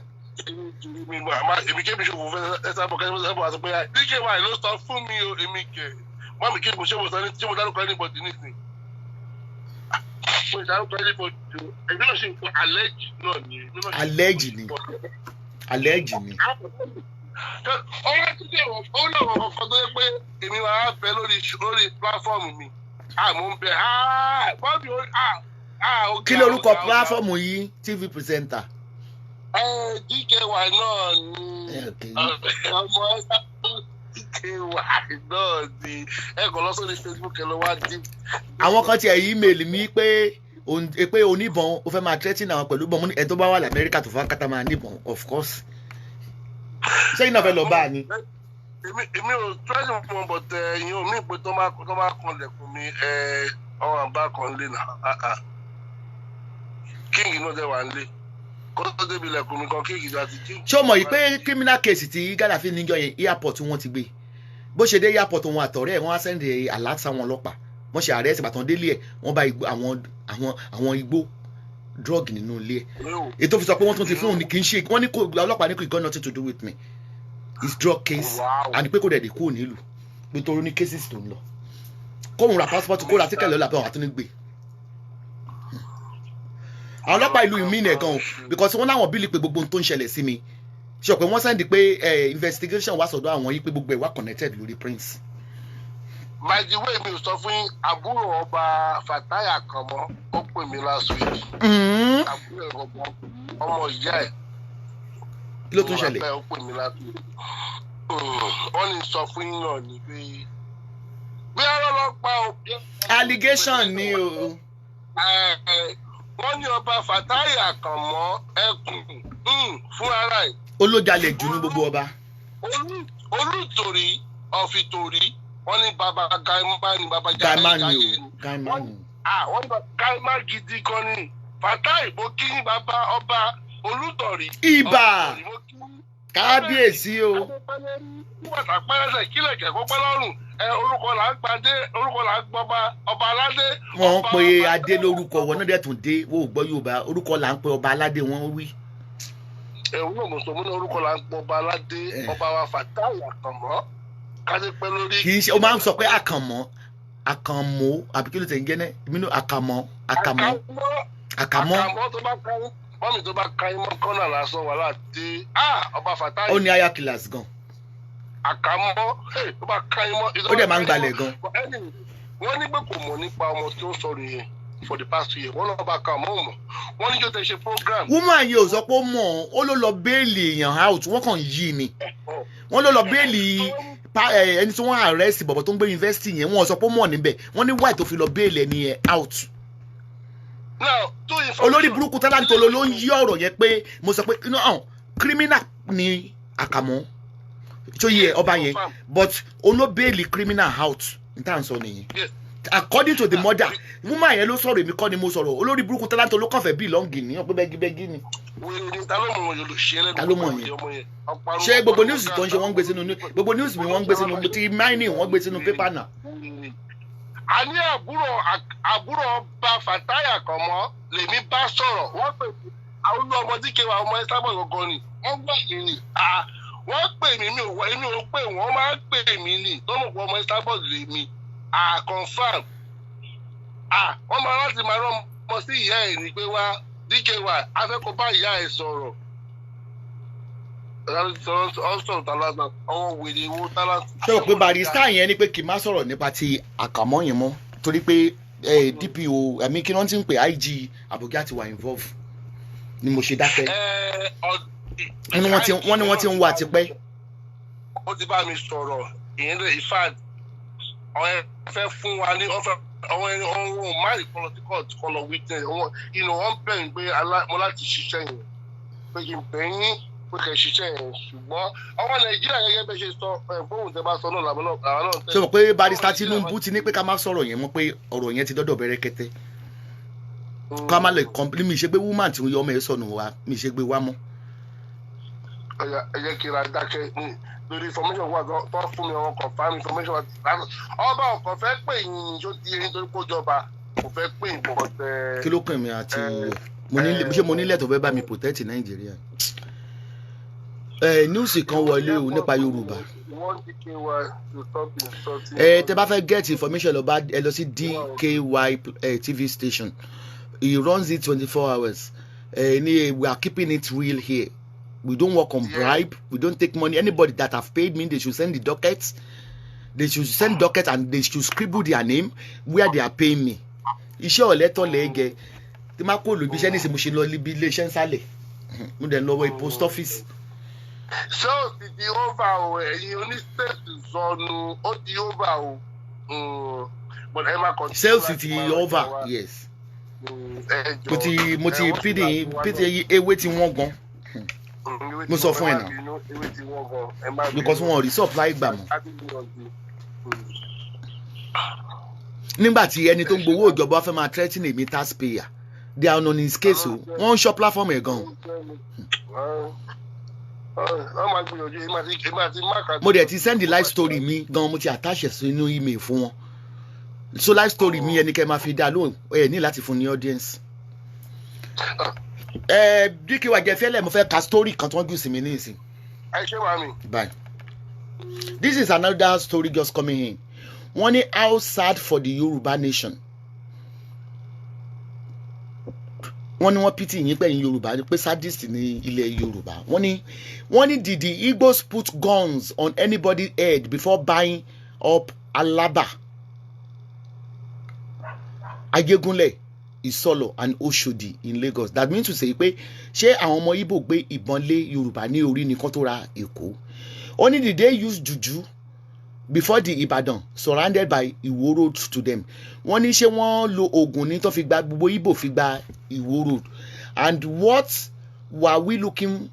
Èmi kébì ṣòwò fẹ́ Esabod kẹ́sìmọ́ àti pé díje wa ló sọ fún mi o èmi kẹ̀ Mọ́mì kí mo ṣe mo sọ ní tí mo dárúkọ anybody nísìnyí. Mo dárúkọ anybody o èmi náà ṣe ń pọ allege náà ni. Allege ni. Ọwọ́ ti dé ó lọ́wọ́ kankan tó yẹ pé èmi máa bẹ lórí platform mi. Mo ń bẹ Mọ́mì kí lorúkọ pílàfọ́ọ̀mù yìí TV presenter. DKY náà ni ọmọ DKY náà ni ẹ̀kọ́ lọ sórí Facebook ẹ̀ ló wá dí. Àwọn kan tiẹ̀ email mi pé oníbọn ó fẹ́ máa threaten àwọn pẹ̀lú bọ́n ẹ̀ tó bá wà l'Amẹ́ríkà tó fà kátà máa níbọn of course. Sẹ́yìn náà fẹ́ lọ bá a ni. Èmi ò threaten wọn but ìyẹn ò mí pé tó máa kan lẹ̀kùn mi ọ̀hún àbá kan lé náà. King náà dẹ̀ wà ń lé. Ṣé o mọ̀ yìí pé criminal case ti Gaddafi níjọ́ yẹn airport wọ́n ti gbé bó ṣe dé airport wọn àtọ̀rẹ́ ẹ̀ wọ́n á send alert sáwọn ọlọ́pàá wọ́n ṣe arrest ìbátan délé ẹ̀ wọ́n bá àwọn igbó drug nínú ilé ẹ̀ ètò fi sọ pé wọ́n tún ti fún òun kì í ṣe wọ́n ní ọlọ́pàá ní kò got nothing to do with me his drug case Wow. and pé kò dẹ̀ dé kúrò nílùú nítorí ní cases tó ń lọ kóun ra passport kó ra ticket lọ́la pé àwọn àtúní gbé àwọn ọlọ́pàá ìlú mi nẹ̀ gan o because wọ́n láwọn bílí pé gbogbo ohun tó ń ṣẹlẹ̀ sí mi ṣe pé wọ́n sẹ́ndí pé investigation wá sọ̀dọ̀ àwọn yìí pé gbogbo ẹ̀ wá connected lórí Prince. By the way, mi ò sọ fún àbúrò ọba Fatai Akanmo ó pè mí last week. Àbúrò ẹ̀ gbọ́gbọ́ ọmọ ìyá ẹ̀. Kí ló tún ṣẹlẹ̀? Ó pè mí last week. Wọ́n ní sọ fún yín náà ni pé bí ọlọ́pàá ò bí. Allegation ni o. Wọ́n ní ọba Fatai Akanmo ẹkùn fún ara ẹ̀. Olójalè jù ní gbogbo ọba. Olùtòrí ọ̀fìtòrí wọ́n ní baba Gaima ni baba Gaima ni o. Gaima ni. Wọ́n ní Gaima gidi kan ni Fatai mo kí ní baba ọba Olùtòrí. Ibà kábíyèsí o. Wọ́n pẹ́lẹ́sẹ̀ kílẹ̀ kẹ́kọ́ pẹ́ lọ́rùn orúkọ là ń gbadé orúkọ là ń gbọba ọba aládé. Wọ́n ń pe adé lórúkọ wọn náà dẹ̀ tún dé wọ́n ò gbọ́ Yorùbá orúkọ là ń pe ọba aládé wọ́n wí. Ẹ̀wọ́n náà mo sọ mo ní orúkọ là ń gbọ́ ọba aládé ọba wa Fatai Akanmo kájé pẹ́ lórí. Kì í ṣe o máa ń sọ pé Akanmo àbí kí ló tẹ̀ ń gẹ́nẹ́ ìmínú Akanmo tó bá ká mọ́mí tó bá ká imọ́ kọ́nà lásán wà láti ọba Fatai. ó ní aya killers gan. Akanmo tó bá ká imọ́. ó dẹ̀ máa ń gbalẹ̀ gan. Wọ́n ní pé kò mọ̀ nípa ọmọ tí ó sọ̀rọ̀ yẹn for the past 2 years wọ́n náà bá ka ọmọ mọ̀ wọ́n ní jọ́ tẹ̀ ṣe program. woman yìí ò sọ pé ó mọ̀ ó ló lọ béèlì èèyàn out wọ́n kàn yí ni wọ́n ló lọ béèlì ẹni tí wọ́n arrest bọ̀bọ̀ tó ń gbé yunifásitì yẹn wọ́n sọ pé ó mọ̀ níbẹ̀ wọ́n ní why tó fi lọ béèlì ẹni yẹn out. Olórí burúkú talent ló ń yí ọ̀rọ̀ yẹn pé mo sọ pé criminal ni Akanmo tó yẹ ọba yẹn but olóbèèlì criminal out n tá à ń sọ nìyẹn according to the mother woman yẹn ló sọ̀rọ̀ èmi kọ́ ni mo sọ̀rọ̀ olórí burúkú talent ló kàn fẹ́ bí lọ́ngì ní ọ̀pẹ́ bẹ́gí ni. Ta ló mọ̀ yẹn ṣé gbogbo news tó ń ṣe wọ́n ń gbé sínú gbogbo news mi wọ́n ń gbé sínú ti mining wọ́n gbé sínú pépà náà. A ní àbúrò ọba Fatai Akanmo lèmi bá sọ̀rọ̀ wọ́n pè mí àwọn olú ọmọ díkẹ́ wa ọmọ Esabod gangan ni wọ́n gbà mí ni wọ́n pè mí mi ò pè wọ́n máa ń pè mí ni tọ́mọ̀ pé ọmọ Esabod lèmi confam wọ́n máa láti máa rán ọmọ sí ìyá ẹ̀ ní pé wá díkẹ́ wa afẹ́kọ̀ọ́ bá ìyá ẹ̀ sọ̀rọ̀ ṣé o pé barista yẹn ni pé kì í má sọ̀rọ̀ nípa ti Akanmo yẹn mọ́ torí pé DPO ẹ̀mí kí wọ́n ti ń pè IG Aboki ti wà involve ni mo ṣe dákẹ́ wọ́n ní wọ́n ti ń wà tipẹ́. Ó ti bá mi sọ̀rọ̀ ìyẹn lè ifad ọ̀hún fẹ́ fún wa ní ọ̀hún máàlì political kọlọ̀ witness wọ́n bẹ̀rù pé mo láti ṣiṣẹ́ yẹn pé kí n bẹ̀yìn pé kẹ̀ ṣiṣẹ́ yẹn ṣùgbọ́n ọmọ Nàìjíríà gẹ́gẹ́ bẹ́ẹ̀ ṣe sọ bóun tẹ bá sọ náà làwọn náà tẹ̀. ṣé o pé barista Tinubu ti ní pé ká má sọ̀rọ̀ yẹn mọ́ pé ọ̀rọ̀ yẹn ti dọ́dọ̀ bẹ̀rẹ̀ kẹ́tẹ́ ká má lè kọ́ńpìlì mi ṣe pé woman tí ọmọ ẹ̀ sọnù wa mi ṣe gbé wá mọ́. Ẹ jẹ́ kí n ra dákẹ́ lórí information wa tó fún mi ọ̀hún confam information wa ọba ọkọ̀ fẹ́ pè yín tó di eyín torí kó jọba kò fẹ́ pè yín bọ̀ tẹ́. Kí ló kàn mí àti ṣé mo nílẹ̀ tó fẹ́ bá mi protect Nàìjíríà. News kan wọlé o nípa Yorùbá. Tẹ́ bá fẹ́ get information ẹ lọ sí DKY TV station. He runs it 24 hours. We are keeping it real here. We don't work on bribe. We don't take money. Anybody that have paid me, they should send the dockets. They should send dockets and they should scribble their name where they are paying me. Iṣẹ́ ọ̀lẹ́tọ̀ lẹ́gẹ̀. Tí máa kó olùbí iṣẹ́ ní ìsìn mo ṣe lọ ibi ilé-iṣẹ́ ń sálẹ̀. Mo dẹ̀ lọ́wọ́ post office. Ṣé o ti di over o? Ẹ̀yin oníṣẹ́ẹ̀sì sọnù ó di over o. But ẹ máa continue. Sales ti over, yes. Mo ti pídì ewé tí wọ́n gan. Mo sọ fún ẹ náà because wọn ò rí supply gbà mọ́. Nígbà tí ẹni tó ń gbowó ìjọba fẹ́ máa threaten èmi taxpayer they are on his case o wọ́n ń ṣọ́ platform ẹ̀ gan. Mo dẹ̀ ti send the life story mi gan mo ti attach ẹ̀ sínú email fún wọn so life story mi ẹni kẹ́ máa fi dá lóhùn ẹ̀ ní láti fún ní audience. DKY jẹ fẹlẹ mo fẹ́ ka story kan tí wọ́n jù sí mi ní ìsìn. Ẹ ṣé wàá mi. Bye. This is another story just coming in. Wọ́n ní how sad for the Yoruba nation. Wọ́n ní wọ́n pity yín pé ẹ̀yin Yorùbá pé sadist ní ilẹ̀ Yorùbá. Wọ́n ní did the Igbos put guns on anybody's head before buying up Alaba, Ajegunle, Isolo and Oshodi in Lagos? That means to say pé ṣé àwọn ọmọ Igbo gbé ìbọn lé Yorùbá ní orí ní kán tó ra Èkó? Only did they use juju before the Ibadan surrounded by Iwo Road to them? Wọ́n ní ṣé wọ́n lo oògùn ní tó fi gba gbogbo Igbo fi gba Iwo Road? And what were we looking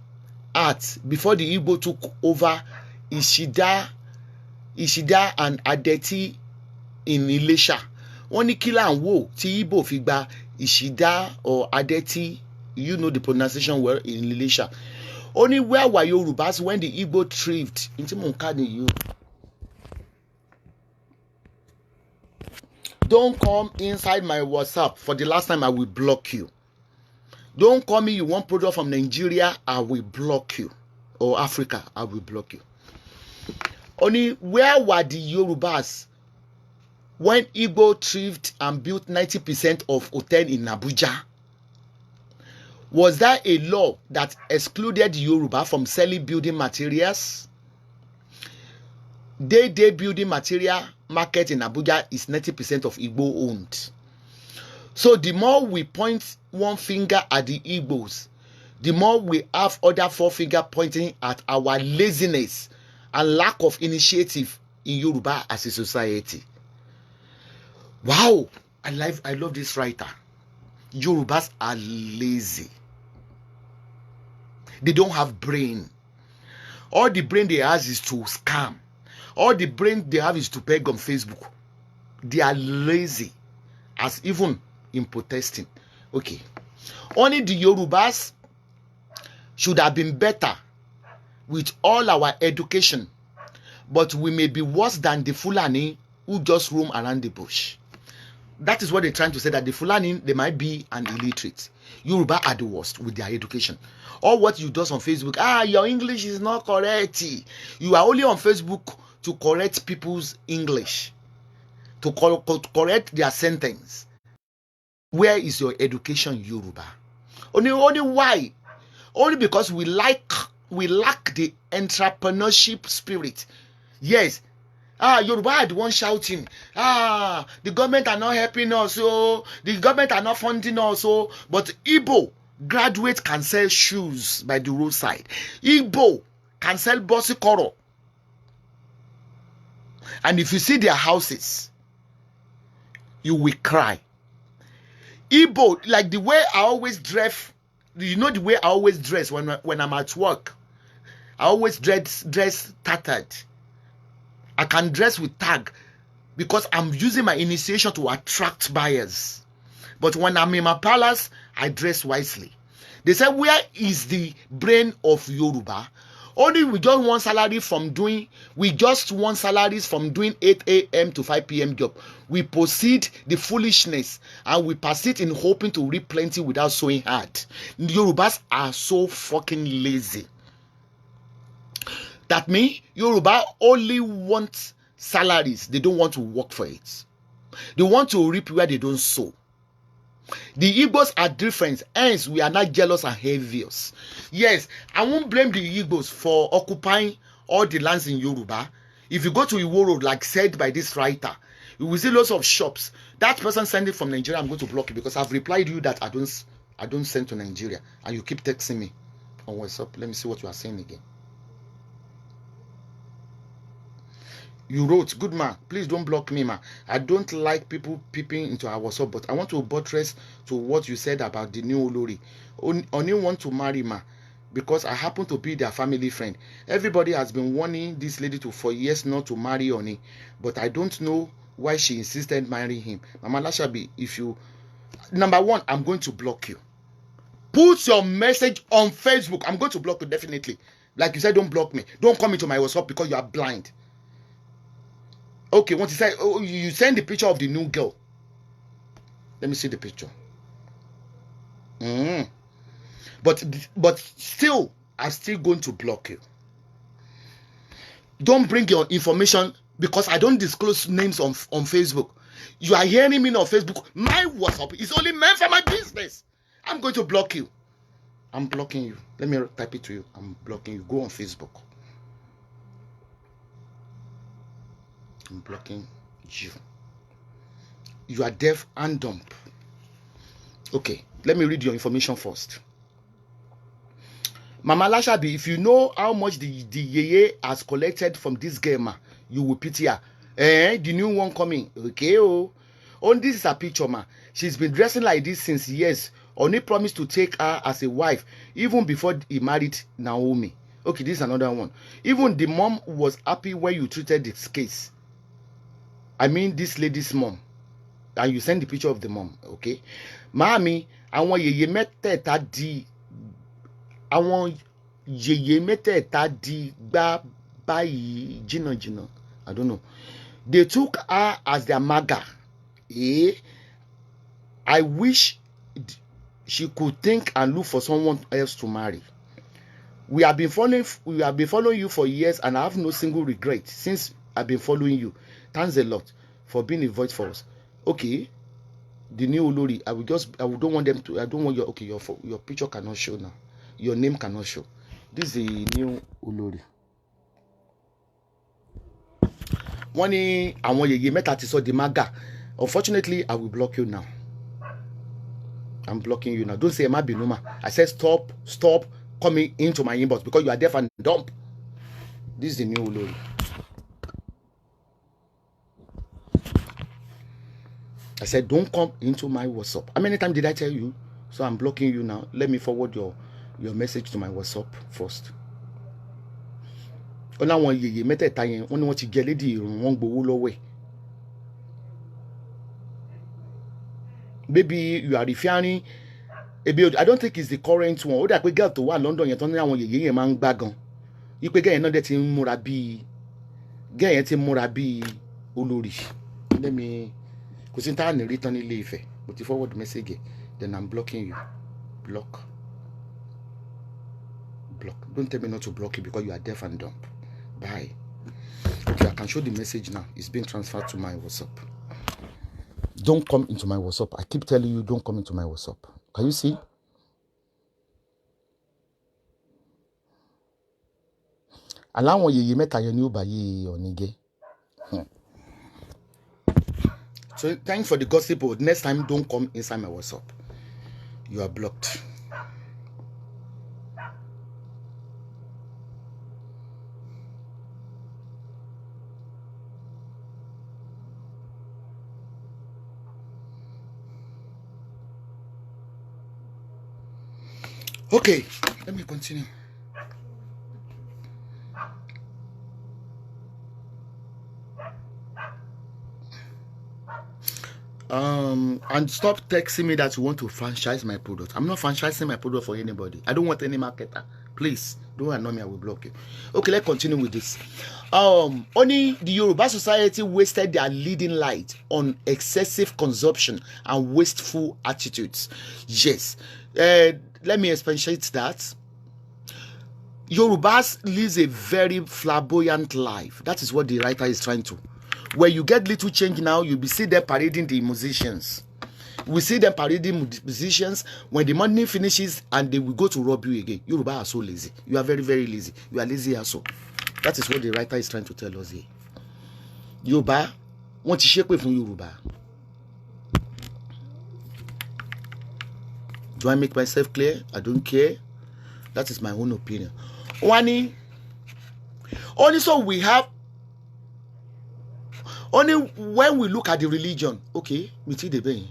at before the Igbo took over Ishida and Adeti in Ilesha? Wọ́n ní kí là ń wò tí Igbo fi gba Ishida or Adeti, you know the pronunciation well, in Ilesha. Only where were Yorubas when the Igbo thrived? Don't come inside my WhatsApp. For the last time, I will block you. Don't call me you want product from Nigeria, I will block you. Or Africa, I will block you. Only where were the Yorubas when Igbo thrived and built 90% of hotel in Abuja? Was there a law that excluded Yoruba from selling building materials? Day building material market in Abuja is 90% of Igbo owned. So the more we point one finger at the Igbos, the more we have other four finger pointing at our laziness and lack of initiative in Yoruba as a society. Wow, I love this writer. Yorubas are lazy. They don't have brain. All the brain they have is to scam. All the brain they have is to beg on Facebook. They are lazy, as even in protesting. Okay. Only the Yorubas should have been better with all our education, but we may be worse than the Fulani who just roam around the bush. That is what they're trying to say, that the Fulani, they might be an illiterate. Yoruba are the worst with their education. All what you do on Facebook, your English is not correct. You are only on Facebook to correct people's English, to correct their sentence. Where is your education, Yoruba? Only why? Only because we lack the entrepreneurship spirit. Yes. Yoruba are the one shouting, the government are not helping us, so the government are not funding us, so but Igbo graduate can sell shoes by the roadside. Igbo can sell bosikoro. And if you see their houses, you will cry. Igbo, like the way I always dress, you know the way I always dress when I'm at work. I always dress tattered. I can dress with tag because I'm using my initiation to attract buyers. But when I'm in my palace, I dress wisely. They say, where is the brain of Yoruba? Only we just want salaries from doing 8 a.m. to 5 p.m. job. We proceed the foolishness and we persist in hoping to reap plenty without sowing hard. The Yorubas are so fucking lazy. That means Yoruba only want salaries. They don't want to work for it. They want to reap where they don't sow. The Igbos are different, hence we are not jealous and envious. Yes, I won't blame the Igbos for occupying all the lands in Yoruba. If you go to Iwo Road, like said by this writer, you will see lots of shops. That person sending from Nigeria, I'm going to block you because I've replied you that I don't send to Nigeria, and you keep texting me on WhatsApp. Let me see what you are saying again. You wrote, good man, please don't block me, man. I don't like people peeping into our WhatsApp, but I want to buttress to what you said about the new Olori. Ooni want to marry, ma, because I happen to be their family friend. Everybody has been warning this lady for years not to marry Ooni, but I don't know why she insisted marrying him. Mama Lashabi, if you... Number one, I'm going to block you. Put your message on Facebook. I'm going to block you, definitely. Like you said, don't block me. Don't come into my WhatsApp because you are blind. Okay, once you say, oh, you send the picture of the new girl. Let me see the picture. But still, I'm still going to block you. Don't bring your information, because I don't disclose names on Facebook. You are hearing me on Facebook. My WhatsApp is only meant for my business. I'm going to block you. I'm blocking you. Let me type it to you. I'm blocking you. Go on Facebook. I'm blocking you. You are deaf and dumb. Okay, let me read your information first. Mama Lashabi, if you know how much the yeye has collected from this gamer, you will pity her. The new one coming. Okay, oh. This is a picture, ma. She's been dressing like this since years. Ooni promised to take her as a wife even before he married Naomi. Okay, this is another one. Even the mom was happy when you treated this case. I mean, this lady's mom. And you send the picture of the mom, okay? Mami, àwọn yèyé mẹ́tẹ̀ẹ̀ta di gbá báyìí jìnnà. I don't know. They took her as their maga. I wish she could think and look for someone else to marry. We have been following you for years, and I have no single regret since I've been following you. Thanks a lot for being a voice for us. Okay, the new Olori. I don't want them to. I don't want your picture cannot show now. Your name cannot show. This is the new Olori. Wọ́n ní àwọn yèyé mẹ́ta ti sọ di maga. Unfortunately, I will block you now. I'm blocking you now. Don't say Emma Binuma. I said stop coming into my inbox because you are deaf and dumb. This is the new Olori. I said don't come into my WhatsApp. How many times did I tell you? So I'm blocking you now. Let me forward your message to my WhatsApp first. Ó láwọn yèyé mẹ́tẹ̀ẹ̀ta yẹn wọ́n ní wọ́n ti jẹ lédi ìrùn wọ́n gbowó lọ́wọ́ ẹ̀. Maybe you are referring. I don't think it's the current one. Ó dà pé girl tó wà London yẹn tó ní àwọn yèyé yẹn máa ń gbá gan. Ipe girl yẹn náà dẹ̀ ti ń múra bíi Olori. Let me. Kò sí tá à ní rí tán nílé Ifẹ̀. Mo ti forward message yẹn. Then I'm blocking you. Block. Don't tell me not to block you because you are deaf and dumb. Bye. Okay, I can show the message now. It's being transferred to my WhatsApp. Don't come into my WhatsApp. I keep telling you, don't come into my WhatsApp. Can you see? Aláwọn yèyé mẹ́ta yẹn ní ó bá yé Onige. So thanks for the gossip. Next time, don't come inside my WhatsApp. You are blocked. Okay, let me continue. And stop texting me that you want to franchise my product. I'm not franchising my product for anybody. I don't want any marketer. Please, don't annoy me, I will block you. Okay, let's continue with this. Only the Yoruba society wasted their leading light on excessive consumption and wasteful attitudes. Yes. Let me expatiate that. Yorubas lives a very flamboyant life. That is what the writer is trying to. Where you get little change now, you'll be see them parading the musicians. We see them parading musicians. When the money finishes and they will go to rob you again. Yoruba are so lazy. You are very, very lazy. You are lazy also. That is what the writer is trying to tell us here. Yoruba, want to shake away from Yoruba. Do I make myself clear? I don't care. That is my own opinion. Only so we have. Only when we look at the religion, okay, we see the pain.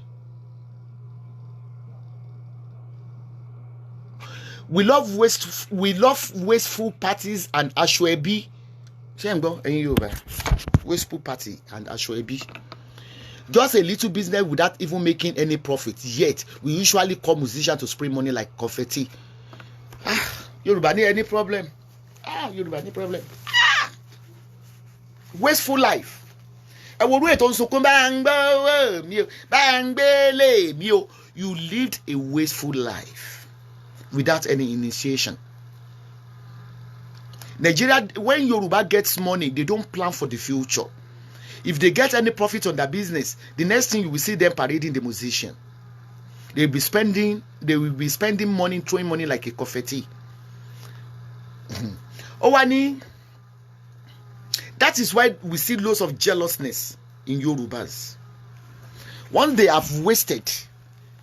We love wasteful parties and ashwebi. Wasteful party and ashwebi. Just a little business without even making any profit. Yet we usually call musicians to spray money like confetti. Yoruba need any problem? Yoruba need problem. Wasteful life. You lived a wasteful life without any initiation. Nigeria, when Yoruba gets money, they don't plan for the future. If they get any profit on their business, the next thing you will see them parading the musician. They will be spending money, throwing money like a confetti. Ooni, that is why we see lots of jealousness in Yorubas. Once they have wasted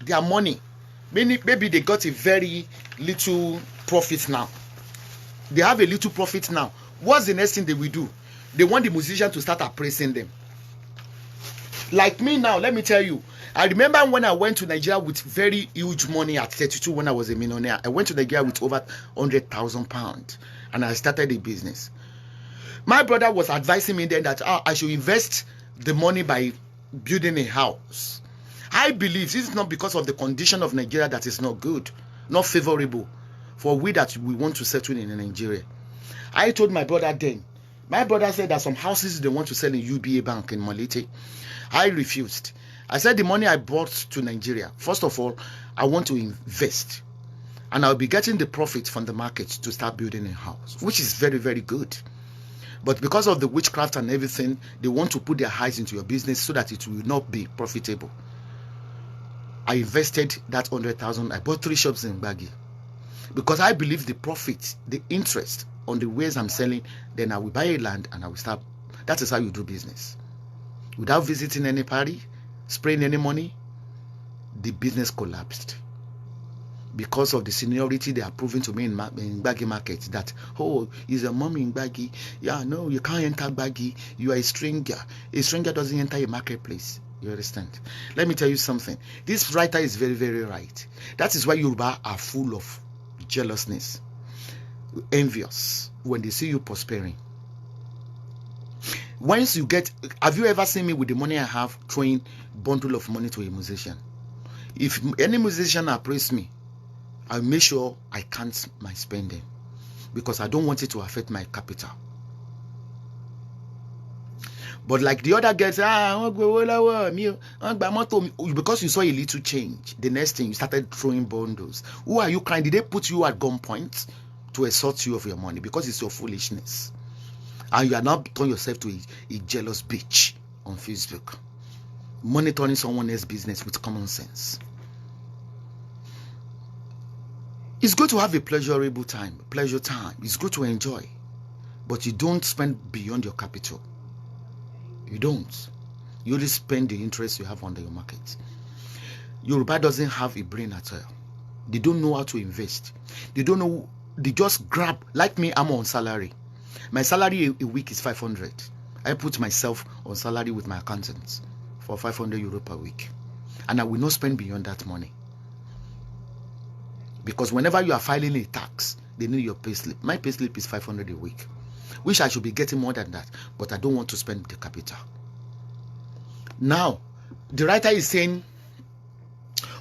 their money, maybe they got a very little profit now. They have a little profit now. What's the next thing they will do? They want the musician to start appraising them. Like me now, let me tell you. I remember when I went to Nigeria with very huge money at 32 when I was a millionaire. I went to Nigeria with over 100,000 pounds and I started a business. My brother was advising me then that I should invest the money by building a house. I believe this is not because of the condition of Nigeria that is not good, not favorable for we that we want to settle in Nigeria. I told my brother then. My brother said that some houses they want to sell in UBA Bank in Malete. I refused. I said the money I brought to Nigeria, first of all, I want to invest. And I'll be getting the profit from the market to start building a house, which is very, very good. But because of the witchcraft and everything, they want to put their eyes into your business so that it will not be profitable. I invested that 100,000. I bought 3 shops in Gbagi. Because I believe the profit, the interest on the ways I'm selling, then I will buy a land and I will start. That is how you do business. Without visiting any party, spraying any money, the business collapsed. Because of the seniority they are proving to me in Gbagi market that, oh, he's a mommy in Gbagi. Yeah, no, you can't enter Gbagi. You are a stranger. A stranger doesn't enter a marketplace. You understand? Let me tell you something. This writer is very, very right. That is why Yoruba are full of jealousness, envious when they see you prospering. Once you get, have you ever seen me with the money I have throwing bundle of money to a musician? If any musician appraise me, I'll make sure I count my spending because I don't want it to affect my capital. But like the other guys, because you saw a little change, the next thing you started throwing bundles. Who are you crying? Did they put you at gunpoint to extort you of your money? Because it's your foolishness. And you are now turning yourself to a jealous bitch on Facebook, monitoring someone else's business with common sense. It's good to have a pleasurable time, pleasure time. It's good to enjoy, but you don't spend beyond your capital. You don't. You only spend the interest you have under your market. Yoruba doesn't have a brain at all. They don't know how to invest. They don't know. They just grab. Like me, I'm on salary. My salary a week is 500. I put myself on salary with my accountants for 500 euro per week. And I will not spend beyond that money. Because whenever you are filing a tax, they need your payslip. My payslip is 500 a week. Wish I should be getting more than that. But I don't want to spend the capital. Now, the writer is saying,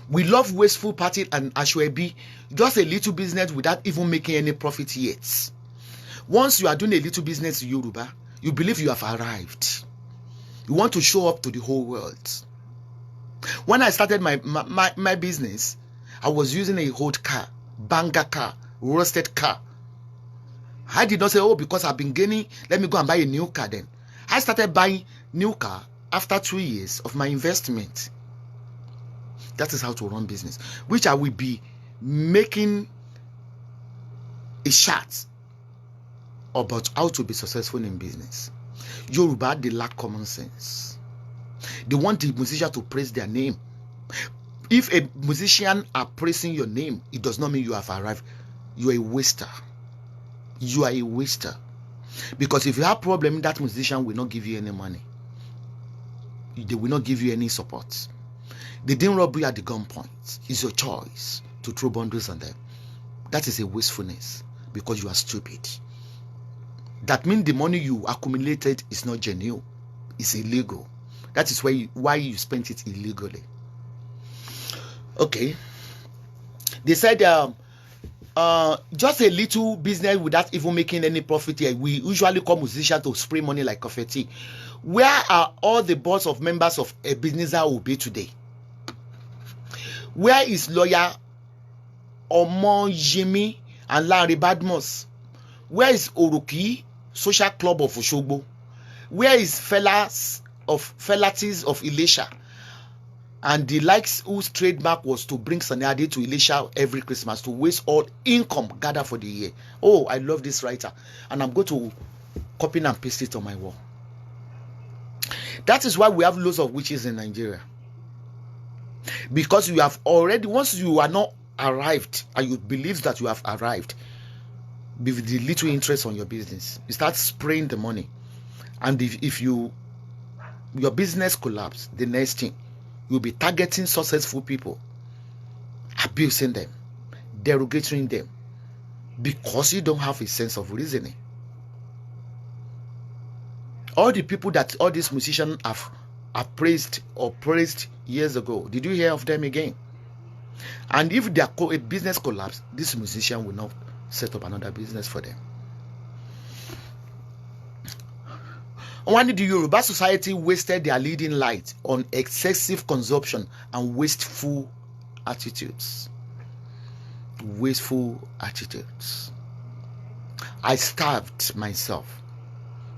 we love wasteful party and ashwebi, just a little business without even making any profit yet. Once you are doing a little business in Yoruba, you believe you have arrived. You want to show up to the whole world. When I started my business, I was using a old car, banger car, rusted car. I did not say, oh, because I've been gaining, let me go and buy a new car then. I started buying new car after 2 years of my investment. That is how to run business, which I will be making a chart about how to be successful in business. Yoruba, they lack common sense. They want the musician to praise their name. If a musician are praising your name, it does not mean you have arrived. You are a waster. You are a waster. Because if you have a problem, that musician will not give you any money. They will not give you any support. They didn't rob you at the gunpoint. It's your choice to throw bundles on them. That is a wastefulness because you are stupid. That means the money you accumulated is not genuine. It's illegal. That is why you spent it illegally. Okay. They said just a little business without even making any profit here. We usually call musicians to spray money like confetti. Where are all the boards of members of a business that will be today? Where is lawyer Omo Jimmy and Larry Badmus? Where is Oroki Social Club of Oshogbo? Where is Felatis of Ilesha? And the likes whose trademark was to bring Sanadi to Ilesha every Christmas to waste all income gathered for the year. Oh, I love this writer. And I'm going to copy and paste it on my wall. That is why we have loads of witches in Nigeria. Because you have already, once you are not arrived and you believe that you have arrived with the little interest on your business, you start spraying the money. And if your business collapse, the next thing, you'll be targeting successful people, abusing them, derogating them, because you don't have a sense of reasoning. All the people that all these musicians have praised years ago, did you hear of them again? And if their business collapse, this musician will not set up another business for them. When the Yoruba society wasted their leading light on excessive consumption and wasteful attitudes. Wasteful attitudes. I starved myself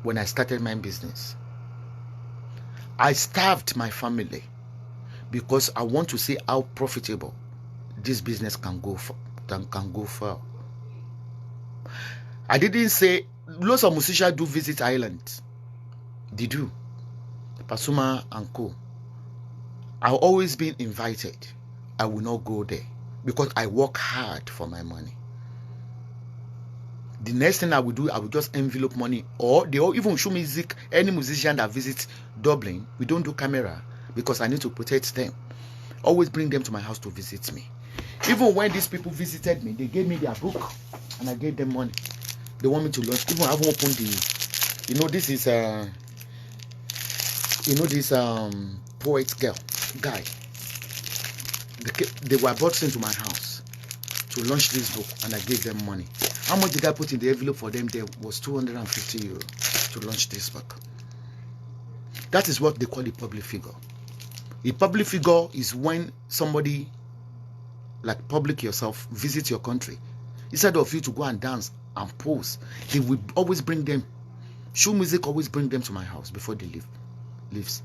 when I started my business. I starved my family because I want to see how profitable this business can go for. I didn't say lots of musicians do visit Ireland. They do. Pasuma and Co. I've always been invited. I will not go there because I work hard for my money. The next thing I will do, I will just envelope money, or they all even show music. Any musician that visits Dublin, we don't do camera because I need to protect them. Always bring them to my house to visit me. Even when these people visited me, they gave me their book and I gave them money. They want me to launch. Even I haven't opened the, this is this poet guy. They were brought into my house to launch this book and I gave them money. How much did I put in the envelope for them? There was 250 euros to launch this book. That is what they call a public figure. A public figure is when somebody, like public yourself, visits your country. Instead of you to go and dance and pose, they will always bring them. Show music always bring them to my house before they leaves.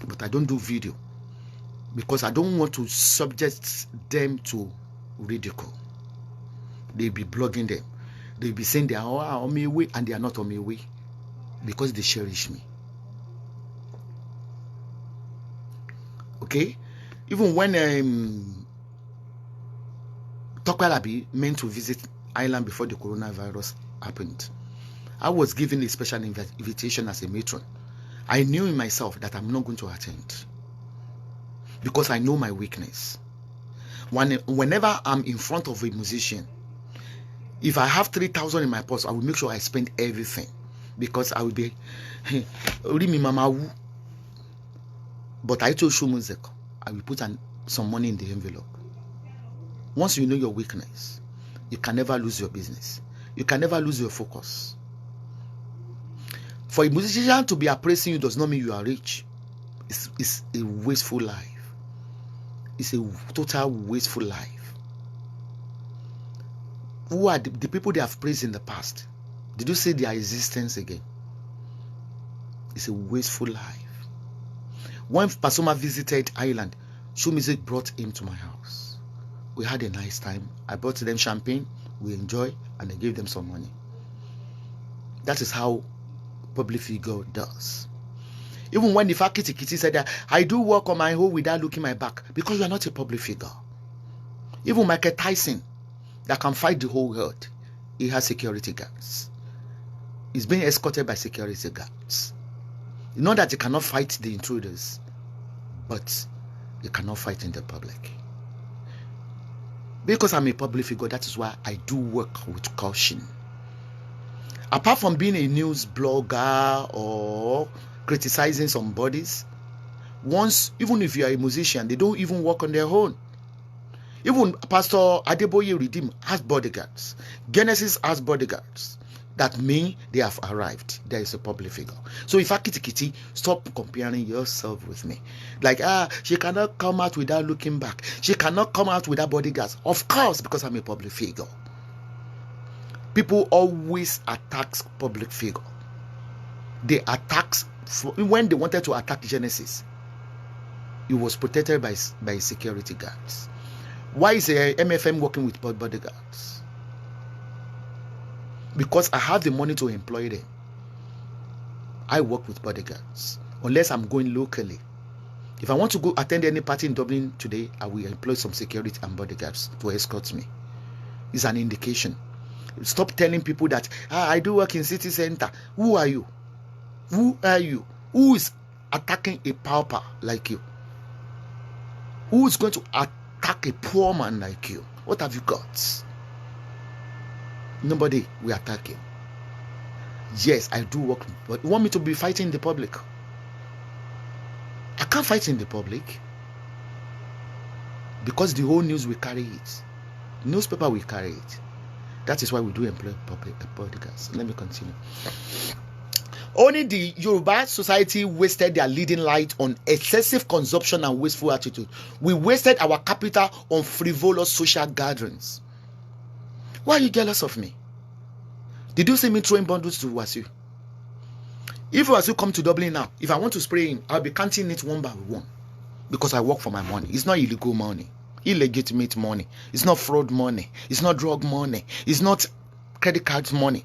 But I don't do video because I don't want to subject them to ridicule. They'll be blogging them. They'll be saying they are on my way and they are not on my way because they cherish me. Okay? Even when Tokwalabi meant to visit Ireland before the coronavirus happened, I was given a special invitation as a matron. I knew in myself that I'm not going to attend because I know my weakness. Whenever I'm in front of a musician, if I have 3,000 in my purse, I will make sure I spend everything because I will be but I told show music, I will put some money in the envelope. Once you know your weakness, you can never lose your business. You can never lose your focus. For a musician to be appraising you does not mean you are rich. It's a wasteful life. It's a total wasteful life. Who are the people they have praised in the past? Did you see their existence again? It's a wasteful life. When Pasuma visited Ireland, show music brought him to my house. We had a nice time. I bought them champagne. We enjoyed, and I gave them some money. That is how public figure does. Even when the Fakiti said that I do work on my own without looking my back, because you are not a public figure. Even Michael Tyson, that can fight the whole world, he has security guards. He's being escorted by security guards. Not that he cannot fight the intruders, but he cannot fight in the public. Because I'm a public figure, that is why I do work with caution. Apart from being a news blogger or criticizing some bodies, even if you are a musician, they don't even work on their own. Even Pastor Adeyeye Redeem has bodyguards. Genesis has bodyguards. That mean they have arrived. There is a public figure. So if Kitty, stop comparing yourself with me. Like, she cannot come out without looking back. She cannot come out without bodyguards. Of course, because I'm a public figure. People always attack public figure. They attack when they wanted to attack Genesis. It was protected by security guards. Why is a MFM working with bodyguards? Because I have the money to employ them. I work with bodyguards. Unless I'm going locally. If I want to go attend any party in Dublin today, I will employ some security and bodyguards to escort me. It's an indication. Stop telling people that I do work in city center. Who are you? Who are you? Who is attacking a pauper like you? Who is going to attack a poor man like you? What have you got? Nobody will attack you. Yes, I do work, but you want me to be fighting in the public? I can't fight in the public because the whole news will carry it. Newspaper will carry it. That is why we do employ public bodyguards. Let me continue. Only the Yoruba society wasted their leading light on excessive consumption and wasteful attitude. We wasted our capital on frivolous social gatherings. Why are you jealous of me? Did you see me throwing bundles to Wasiu? If Wasiu come to Dublin now, if I want to spray him, I'll be counting it one by one. Because I work for my money. It's not illegal money. Illegitimate money. It's not fraud money. It's not drug money. It's not credit cards money.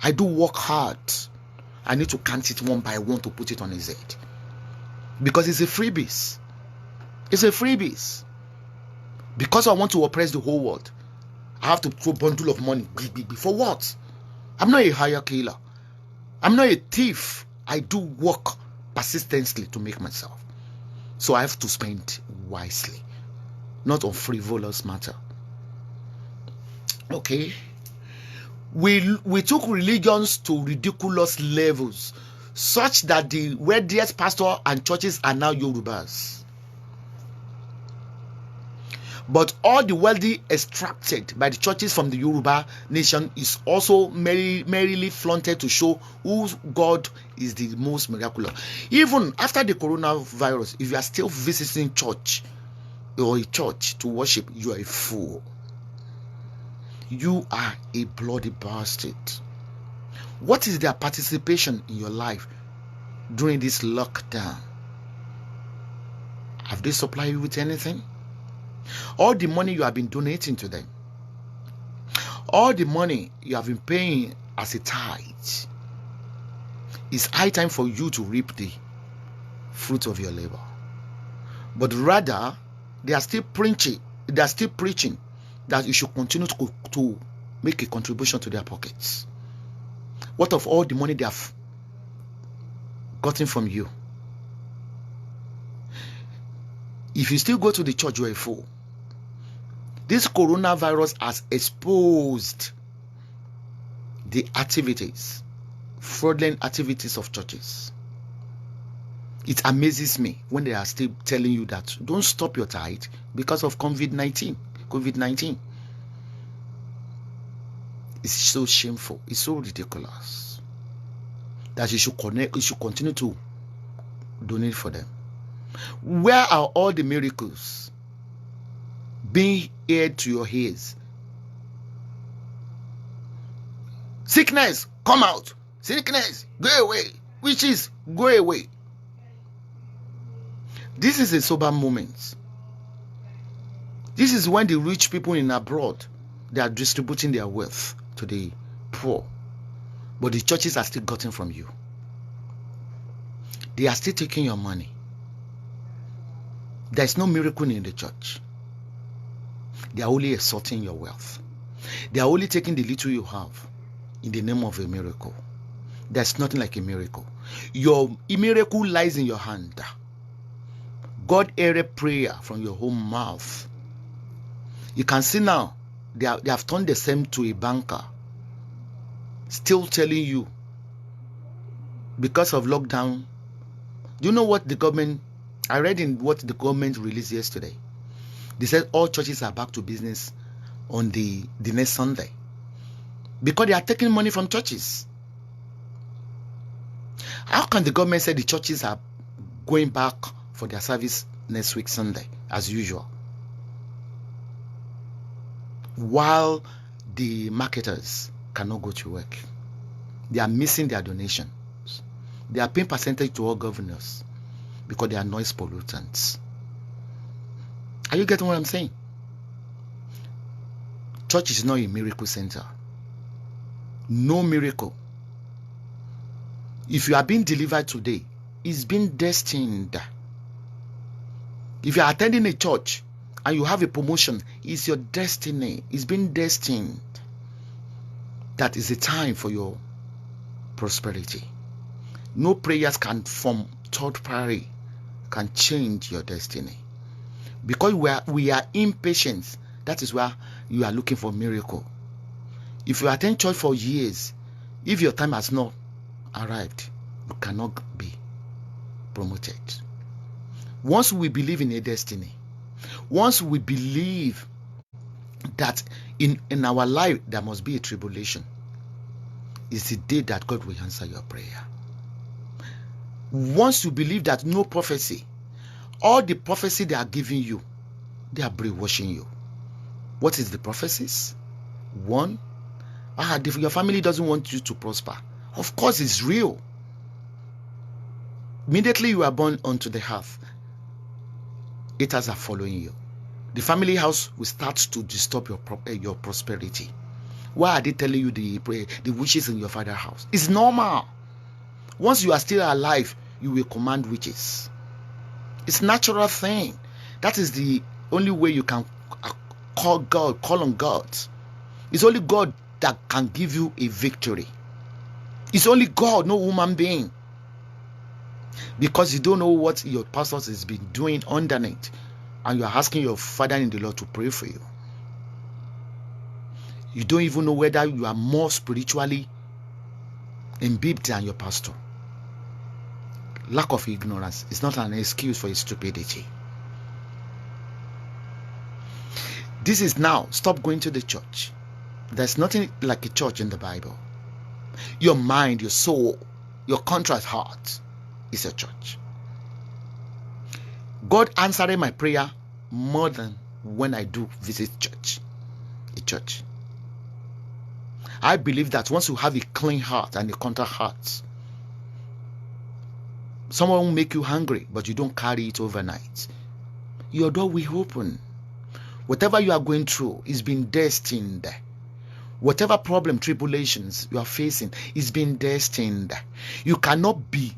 I do work hard. I need to count it one by one to put it on his head. Because it's a freebies. It's a freebies. Because I want to oppress the whole world, I have to throw a bundle of money. For what? I'm not a hire killer. I'm not a thief. I do work persistently to make myself. So I have to spend wisely. Not on frivolous matter. Okay? We took religions to ridiculous levels, such that the wealthiest pastors and churches are now Yorubas. But all the wealthy extracted by the churches from the Yoruba nation is also merrily flaunted to show whose God is the most miraculous. Even after the coronavirus, if you are still visiting church or a church to worship, you are a fool. You are a bloody bastard. What is their participation in your life during this lockdown? Have they supplied you with anything? All the money you have been donating to them, all the money you have been paying as a tithe, it's high time for you to reap the fruit of your labor. But rather, they are still preaching that you should continue to make a contribution to their pockets. What of all the money they have gotten from you? If you still go to the church, you are a fool. This coronavirus has exposed the activities, fraudulent activities of churches. It amazes me when they are still telling you that don't stop your tithe because of COVID-19. It's so shameful. It's so ridiculous that you should continue to donate for them. Where are all the miracles being aired to your ears? Sickness, come out. Sickness, go away. Witches, go away. This is a sober moment. This is when the rich people in abroad, they are distributing their wealth to the poor. But the churches are still gotten from you. They are still taking your money. There is no miracle in the church. They are only extorting your wealth. They are only taking the little you have in the name of a miracle. There's nothing like a miracle. Your miracle lies in your hand. God heard a prayer from your own mouth. You can see now, they have turned the same to a banker. Still telling you, because of lockdown. Do you know what the government, I read in what the government released yesterday. They said all churches are back to business on the next Sunday. Because they are taking money from churches. How can the government say the churches are going back for their service next week Sunday as usual, while the marketers cannot go to work. They are missing their donations. They are paying percentage to all governors because they are noise pollutants. Are you getting what I'm saying? Church is not a miracle center. No miracle. If you are being delivered today, it's been destined. If you are attending a church and you have a promotion, it's your destiny. It's been destined. That is the time for your prosperity. No prayers can from third party can change your destiny. Because we are impatient. That is why you are looking for miracle. If you attend church for years, if your time has not arrived, you cannot be promoted. Once we believe in a destiny, once we believe that in our life there must be a tribulation, it's the day that God will answer your prayer. Once you believe that no prophecy, all the prophecy they are giving you, they are brainwashing you. What is the prophecies? One, your family doesn't want you to prosper. Of course, it's real. Immediately you are born onto the earth, haters are following you. The family house will start to disturb your prosperity. Why are they telling you the witches in your father's house? It's normal. Once you are still alive, you will command witches. It's a natural thing. That is the only way you can call on God. It's only God that can give you a victory. It's only God, no human being. Because you don't know what your pastor has been doing underneath, and you are asking your Father in the Lord to pray for you. You don't even know whether you are more spiritually imbibed than your pastor. Lack of ignorance is not an excuse for your stupidity. This is now, stop going to the church. There's nothing like a church in the Bible. Your mind, your soul, your contrite heart is a church. God answered my prayer more than when I do visit a church. I believe that once you have a clean heart and a contrite heart, someone will make you hungry, but you don't carry it overnight. Your door will open. Whatever you are going through is being destined. Whatever problem, tribulations you are facing is being destined. You cannot be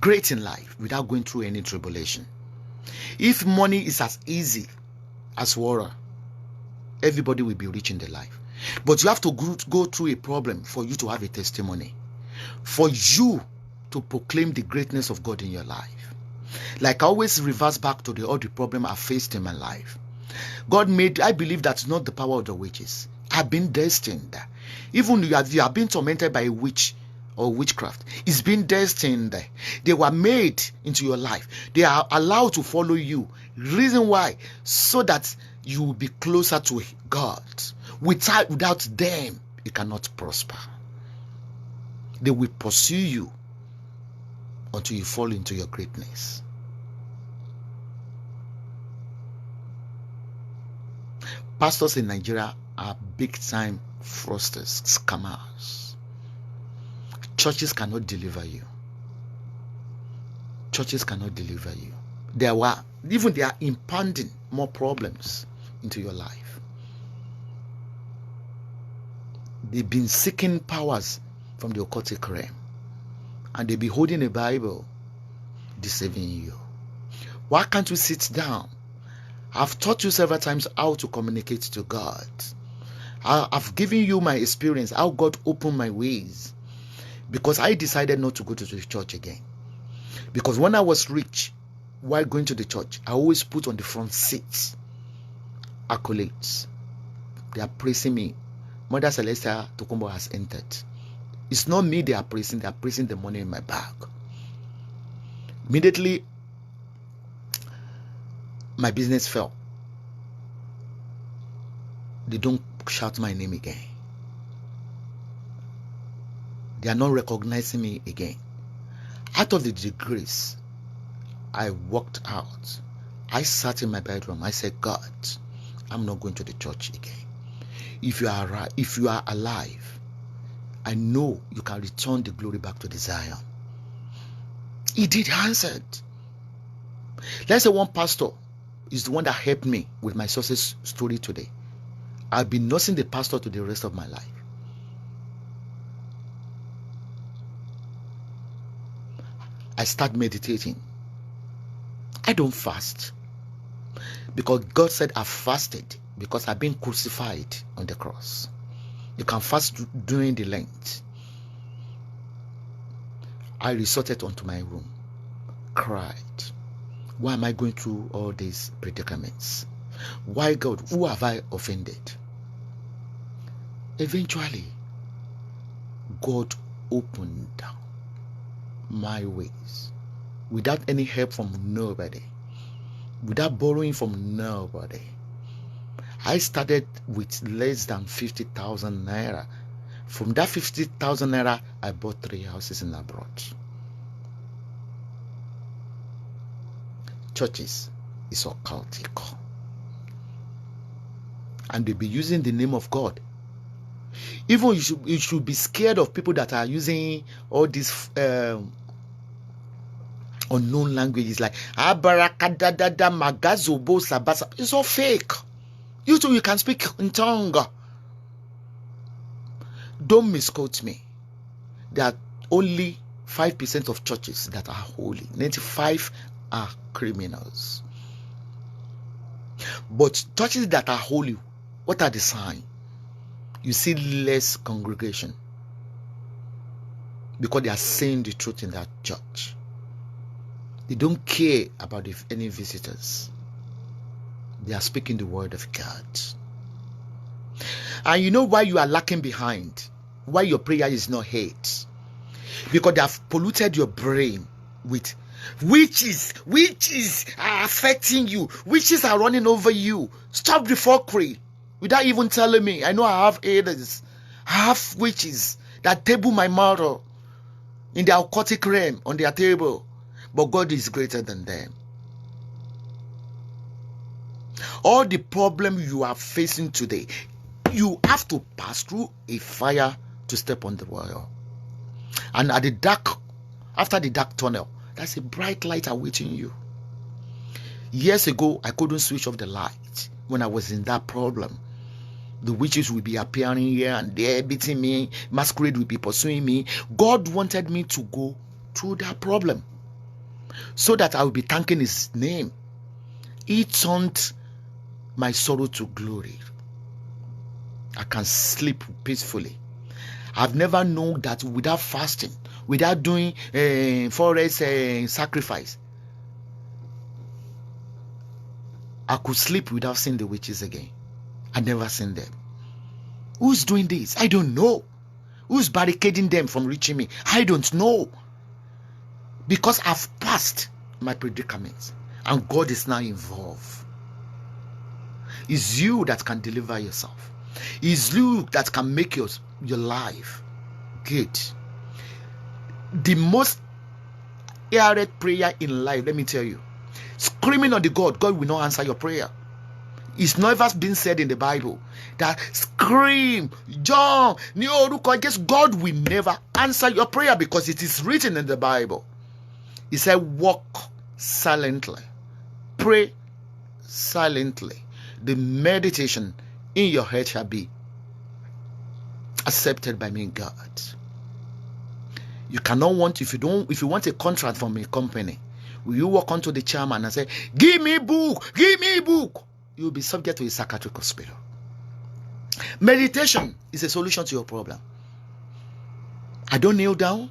great in life without going through any tribulation. If money is as easy as water, everybody will be rich in their life. But you have to go through a problem for you to have a testimony. For you to proclaim the greatness of God in your life. Like I always reverse back to all the problem I faced in my life. God made, I believe that's not the power of the witches. I've been destined. Even you have been tormented by a witch or witchcraft. It's been destined. They were made into your life. They are allowed to follow you. Reason why? So that you will be closer to God. Without them, you cannot prosper. They will pursue you until you fall into your greatness. Pastors in Nigeria are big-time fraudsters, scammers. Churches cannot deliver you. Churches cannot deliver you. They are impounding more problems into your life. They've been seeking powers from the occultic realm. And they be holding a Bible, deceiving you. Why can't you sit down? I've taught you several times how to communicate to God. I've given you my experience, how God opened my ways. Because I decided not to go to the church again. Because when I was rich, while going to the church, I always put on the front seats accolades. They are praising me. Mother Celestia Tokumbo has entered. It's not me they are praising the money in my bag. Immediately, my business fell. They don't shout my name again. They are not recognizing me again. Out of the disgrace, I walked out. I sat in my bedroom. I said, God, I'm not going to the church again. If you are alive, I know you can return the glory back to the Zion. He did answer. Let's say one pastor is the one that helped me with my success story today. I'll be nursing the pastor to the rest of my life. I start meditating. I don't fast because God said I fasted because I've been crucified on the cross. You can fast during the Lent. I resorted onto my room, cried. Why am I going through all these predicaments? Why, God? Who have I offended? Eventually, God opened my ways without any help from nobody, without borrowing from nobody. I started with less than 50,000 naira. From that 50,000 naira, I bought 3 houses in abroad. Churches is occultic, and they be using the name of God. Even you should be scared of people that are using all these unknown languages like abarakadadada magazobo sabasa. It's all fake. You too, you can speak in tongue. Don't misquote me. There are only 5% of churches that are holy. 95 are criminals. But churches that are holy, what are the signs? You see less congregation because they are saying the truth in that church. They don't care about any visitors. They are speaking the word of God. And you know why you are lacking behind? Why your prayer is not heard? Because they have polluted your brain with witches. Witches are affecting you. Witches are running over you. Stop the fuckery without even telling me. I know I have haters. I have witches that table my mother in the occultic realm on their table. But God is greater than them. All the problem you are facing today, you have to pass through a fire to step on the wall. And at the dark, after the dark tunnel, there's a bright light awaiting you. Years ago, I couldn't switch off the light when I was in that problem. The witches will be appearing here and there, beating me. Masquerade will be pursuing me. God wanted me to go through that problem so that I will be thanking His name. He turned my sorrow to glory. I can sleep peacefully. I've never known that without fasting, without doing forest sacrifice, I could sleep without seeing the witches again. I never seen them. Who's doing this? I don't know. Who's barricading them from reaching me? I don't know. Because I've passed my predicaments and God is now involved. It's you that can deliver yourself. It's you that can make your life good. The most heard prayer in life, let me tell you, screaming on the God will not answer your prayer. It's never been said in the Bible that scream, John, God will never answer your prayer because it is written in the Bible. He said, walk silently, pray silently. The meditation in your head shall be accepted by me, God. You cannot want, if you want a contract from a company, will you walk onto the chairman and say, give me book, give me book? You will be subject to a psychiatric hospital. Meditation is a solution to your problem. I don't kneel down.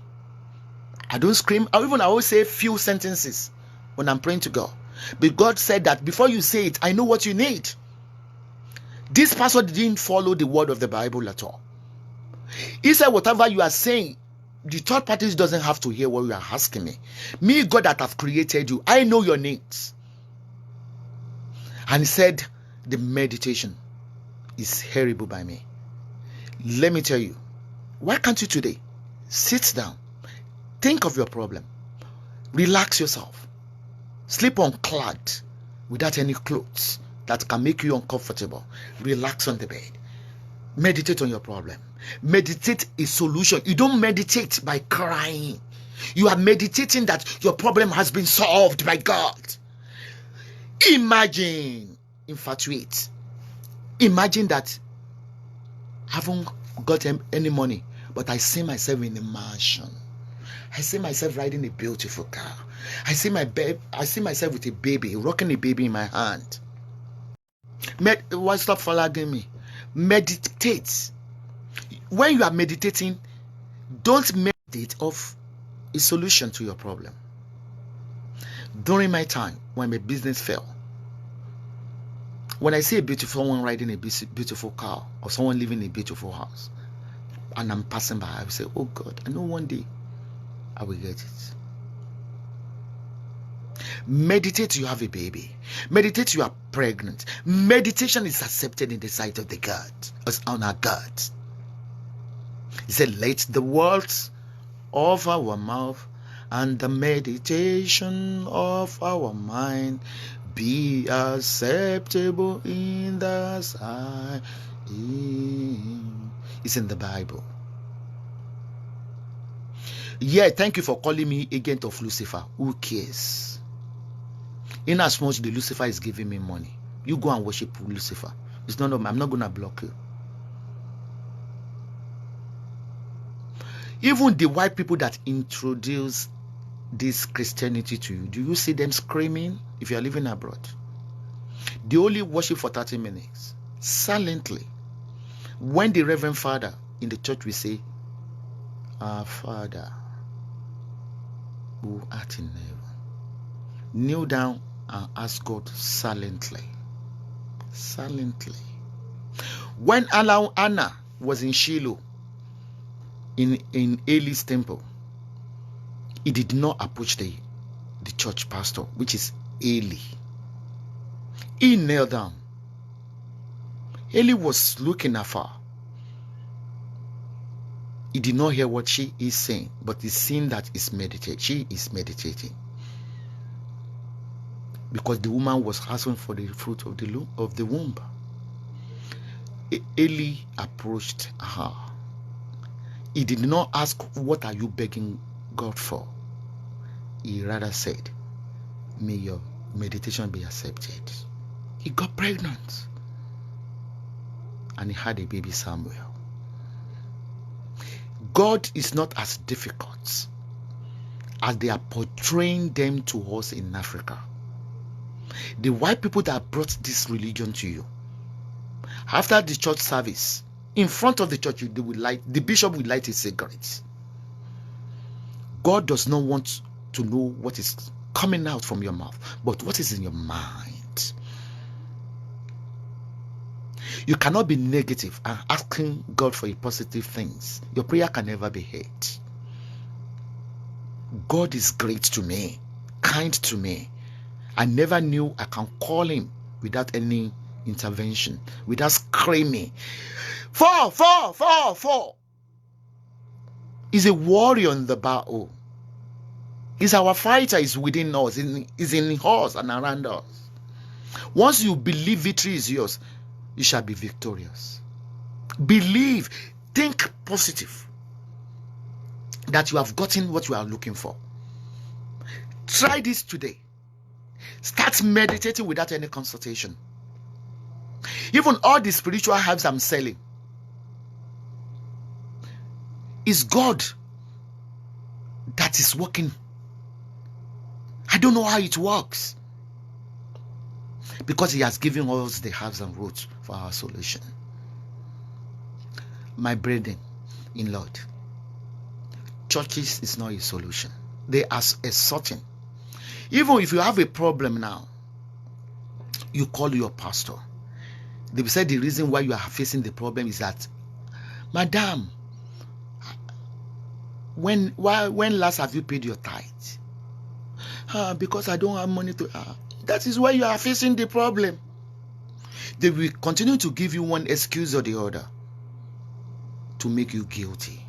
I don't scream. I always say few sentences when I'm praying to God. But God said that before you say it, I know what you need. This pastor didn't follow the word of the Bible at all. He said, whatever you are saying, the third party doesn't have to hear what you are asking me. Me, God that have created you, I know your needs. And he said, the meditation is hearable by me. Let me tell you, why can't you today sit down, think of your problem, relax yourself, sleep unclad without any clothes that can make you uncomfortable, relax on the bed, Meditate on your problem. Meditate a solution. You don't meditate by crying. You are meditating that your problem has been solved by God. Imagine, infatuate. Imagine that I haven't got any money, but I see myself in a mansion. I see myself riding a beautiful car. I see myself with a baby, rocking a baby in my hand. Why stop following me? Meditate. When you are meditating, don't meditate of a solution to your problem. During my time, when my business fell, when I see a beautiful one riding a beautiful car or someone living in a beautiful house, and I'm passing by, I will say, oh God, I know one day I will get it. Meditate, you have a baby. Meditate, you are pregnant. Meditation is accepted in the sight of the God, as on our God. He said, let the words of our mouth and the meditation of our mind be acceptable in the sight. It's in the Bible. Yeah, thank you for calling me agent of Lucifer. Who cares? In as much the Lucifer is giving me money, you go and worship Lucifer. It's none of me. I'm not going to block you. Even the white people that introduce this Christianity to you, do you see them screaming if you are living abroad? They only worship for 30 minutes, silently. When the Reverend Father in the church will say, our Father who art in heaven, kneel down and ask God silently. Silently. When Anna was in Shiloh, in Eli's temple, he did not approach the church pastor, which is Eli. He knelt down. Eli was looking afar. He did not hear what she is saying, but he's seeing that she is meditating. Because the woman was asking for the fruit of the womb. Eli approached her. He did not ask, what are you begging God for? He rather said, may your meditation be accepted. He got pregnant. And he had a baby Samuel. God is not as difficult as they are portraying them to us in Africa. The white people that brought this religion to you, after the church service, in front of the church, the bishop will light a cigarette. God does not want to know what is coming out from your mouth, but what is in your mind. You cannot be negative and asking God for positive things. Your prayer can never be heard. God is great to me, kind to me. I never knew I can call him without any intervention, without screaming, fall, fall, fall, fall. He's a warrior in the battle. He's our fighter, is within us, is in us and around us. Once you believe victory is yours, you shall be victorious. Believe, think positive that you have gotten what you are looking for. Try this today. Start meditating without any consultation. Even all the spiritual herbs I'm selling, is God that is working. I don't know how it works, because he has given us the herbs and roots for our solution. My brethren in Lord, churches is not a solution. They are a certain. Even if you have a problem now, you call your pastor. They said the reason why you are facing the problem is that, Madam, when last have you paid your tithe? Because I don't have money to. That is why you are facing the problem. They will continue to give you one excuse or the other to make you guilty.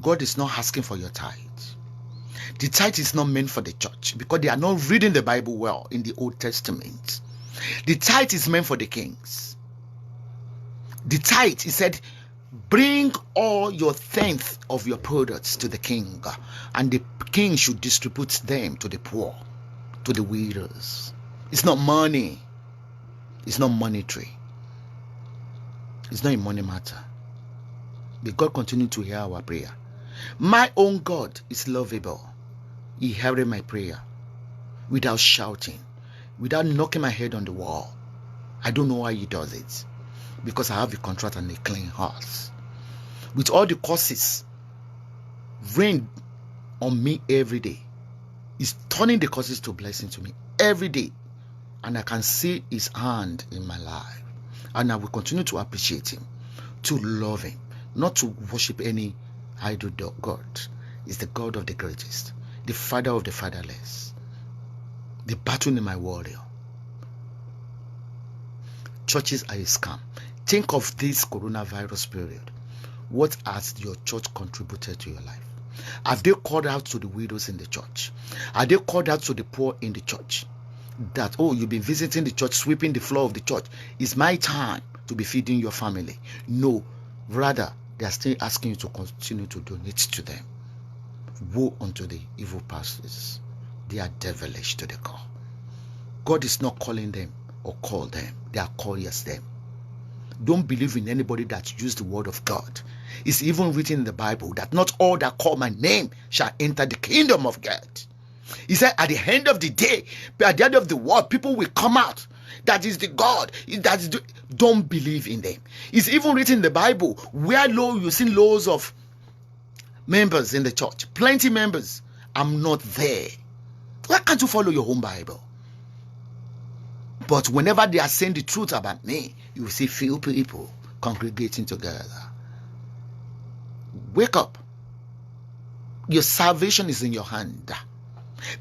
God is not asking for your tithe. The tithe is not meant for the church, because they are not reading the Bible well in the Old Testament. The tithe is meant for the kings. The tithe, he said, bring all your tenth of your products to the king, and the king should distribute them to the poor, to the widows. It's not money. It's not monetary. It's not a money matter. May God continue to hear our prayer. My own God is lovable. He heard my prayer without shouting, without knocking my head on the wall. I don't know why he does it. Because I have a contract and a clean heart. With all the curses rain on me every day, he's turning the curses to blessing to me every day. And I can see his hand in my life. And I will continue to appreciate him, to love him, not to worship any idol God. He's the God of the greatest, the Father of the fatherless, the battle in my warrior. Churches are a scam. Think of this coronavirus period. What has your church contributed to your life? Have they called out to the widows in the church? Are they called out to the poor in the church? That, oh, you've been visiting the church, sweeping the floor of the church. It's my time to be feeding your family. No, rather, they are still asking you to continue to donate to them. Woe unto the evil pastors. They are devilish to the core. God is not calling them or call them. They are callers them. Don't believe in anybody that used the word of God. It's even written in the Bible that not all that call my name shall enter the kingdom of God. He said at the end of the day, at the end of the world, people will come out. That is the God. Don't believe in them. It's even written in the Bible where you see loads of members in the church. Plenty members. I'm not there. Why can't you follow your own Bible? But whenever they are saying the truth about me, you will see few people congregating together. Wake up. Your salvation is in your hand.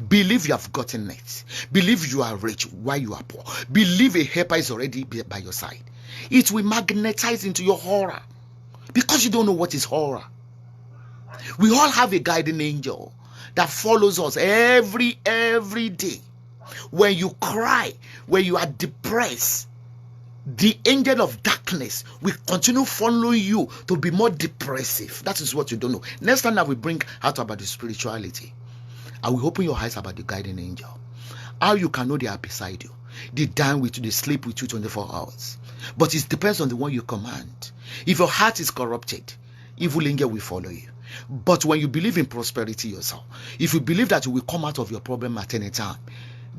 Believe you have gotten it. Believe you are rich while you are poor. Believe a helper is already by your side. It will magnetize into your horror because you don't know what is horror. We all have a guiding angel that follows us every day. When you cry, when you are depressed, the angel of darkness will continue following you to be more depressive. That is what you don't know. Next time I will bring out about the spirituality. I will open your eyes about the guiding angel. How you can know they are beside you. They dine with you, they sleep with you 24 hours. But it depends on the one you command. If your heart is corrupted, evil angel will follow you. But when you believe in prosperity yourself, if you believe that you will come out of your problem at any time,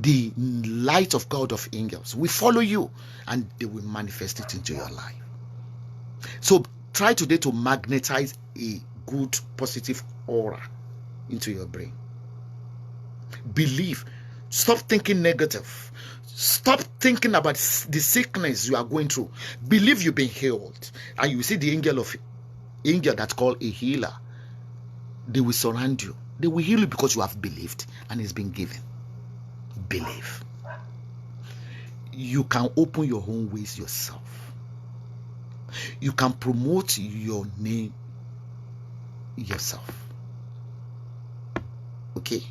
the light of God of angels will follow you and they will manifest it into your life. So try today to magnetize a good, positive aura into your brain. Believe. Stop thinking negative. Stop thinking about the sickness you are going through. Believe you've been healed. And you see the angel that's called a healer. They will surround you. They will heal you because you have believed and it's been given. Believe. You can open your own ways yourself. You can promote your name yourself. Okay?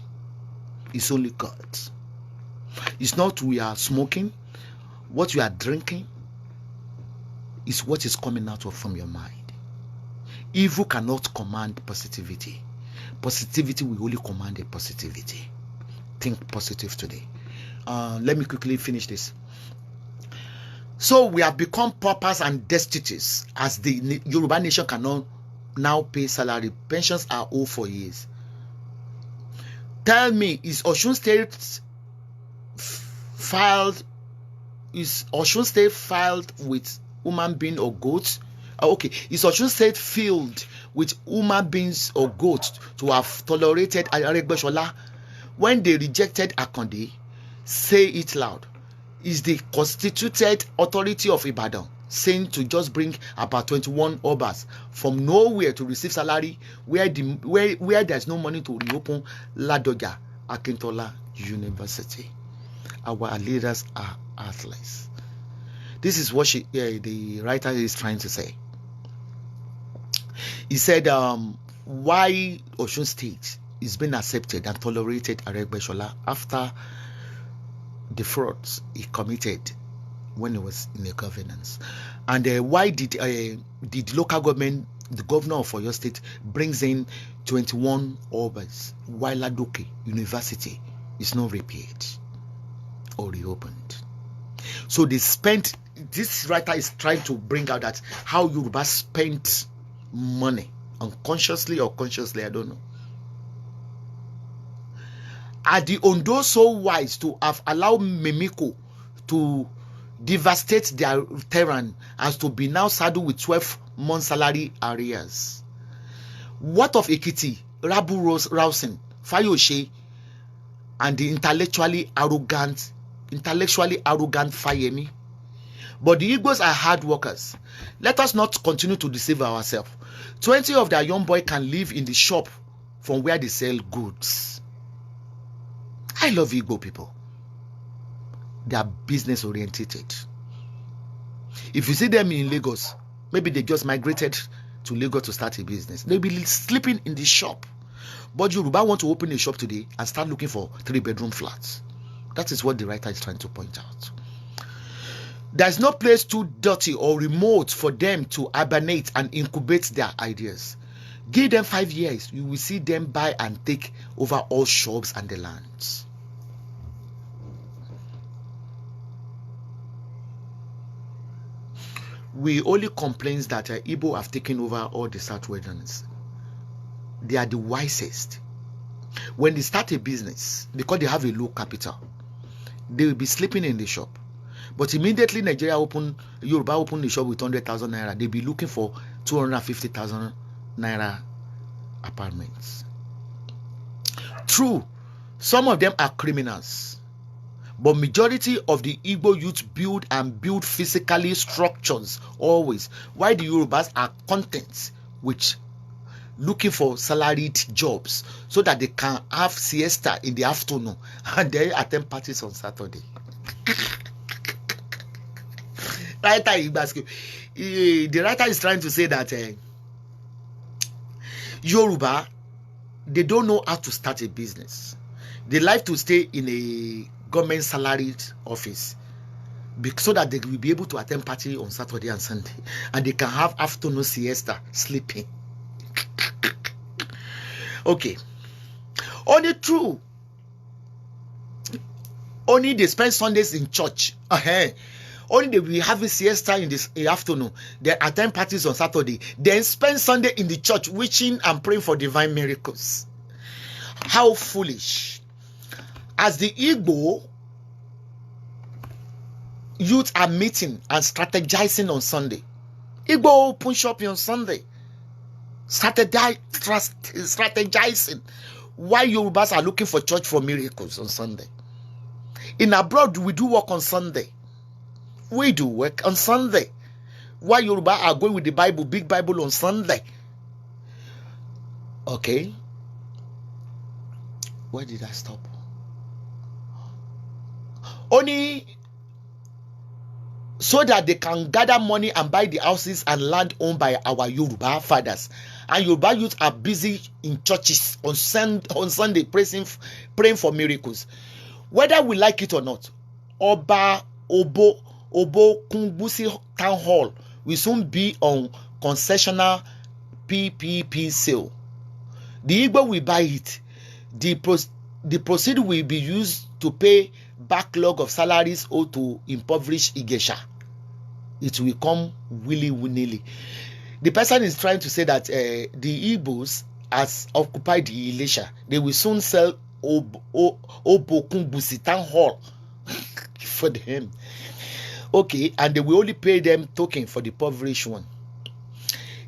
It's only God. It's not we are smoking. What you are drinking is what is coming out from your mind. Evil cannot command positivity. Positivity will only command a positivity. Think positive today. Let me quickly finish this. So we have become paupers and destitute as the Yoruba nation cannot now pay salary. Pensions are old for years. Tell me, is Osun State filed with human being or goats? Okay, is Osun State filled with human beings or goats to have tolerated Aregbesola? When they rejected Akande, say it loud. Is the constituted authority of Ibadan saying to just bring about 21 obas from nowhere to receive salary where there's no money to reopen Ladoja Akintola University? Our leaders are heartless. This is what the writer is trying to say. He said, why Osun State is being accepted and tolerated Aregbesola after the frauds he committed when it was in a governance. And why did local government, the governor of Oyo State, brings in 21 orbits while Ladoke University is not repaired or reopened? So they spent, this writer is trying to bring out that how Yoruba spent money, unconsciously or consciously, I don't know. Are the Ondo so wise to have allowed Mimiko to devastate their terrain as to be now saddled with 12-month salary arrears? What of Ekiti, Rabu Rousen, Fayoshe, and the intellectually arrogant Fayemi? But the Igbos are hard workers. Let us not continue to deceive ourselves. 20 of their young boys can live in the shop from where they sell goods. I love Igbo people. They are business oriented. If you see them in Lagos, maybe they just migrated to Lagos to start a business. They'll be sleeping in the shop. But Yoruba want to open a shop today and start looking for 3-bedroom flats. That is what the writer is trying to point out. There's no place too dirty or remote for them to hibernate and incubate their ideas. Give them 5 years, you will see them buy and take over all shops and the lands. We only complain that Igbo have taken over all the Southwesterners. They are the wisest. When they start a business, because they have a low capital, they will be sleeping in the shop. But immediately Yoruba open the shop with 100,000 naira, they'll be looking for 250,000 naira apartments. True, some of them are criminals. But majority of the Igbo youth build physically structures always. While the Yorubas are content with looking for salaried jobs so that they can have siesta in the afternoon and then attend parties on Saturday. The writer is trying to say that Yoruba, they don't know how to start a business. They like to stay in a government salaried office so that they will be able to attend party on Saturday and Sunday, and they can have afternoon siesta sleeping. Okay. Only true. Only they spend Sundays in church. Only they will have a siesta in the afternoon. They attend parties on Saturday. Then spend Sunday in the church wishing and praying for divine miracles. How foolish. As the Igbo youth are meeting and strategizing on Sunday. Igbo open shop on Sunday. Strategizing. Why Yorubas are looking for church for miracles on Sunday. In abroad, we do work on Sunday. We do work on Sunday. Why Yoruba are going with the Bible, big Bible on Sunday. Okay. Where did I stop? Only so that they can gather money and buy the houses and land owned by our Yoruba fathers. And Yoruba youth are busy in churches on Sunday praying for miracles. Whether we like it or not, Obo Ogunwusi Town Hall will soon be on concessional PPP sale. The Igbo will buy it. The proceeds will be used to pay backlog of salaries owed to impoverished Igesha. It will come willy-nilly. The person is trying to say that the Igbos has occupied the Ilesha. They will soon sell Ogunwusi Town Hall for them. Okay, and they will only pay them token for the impoverished one.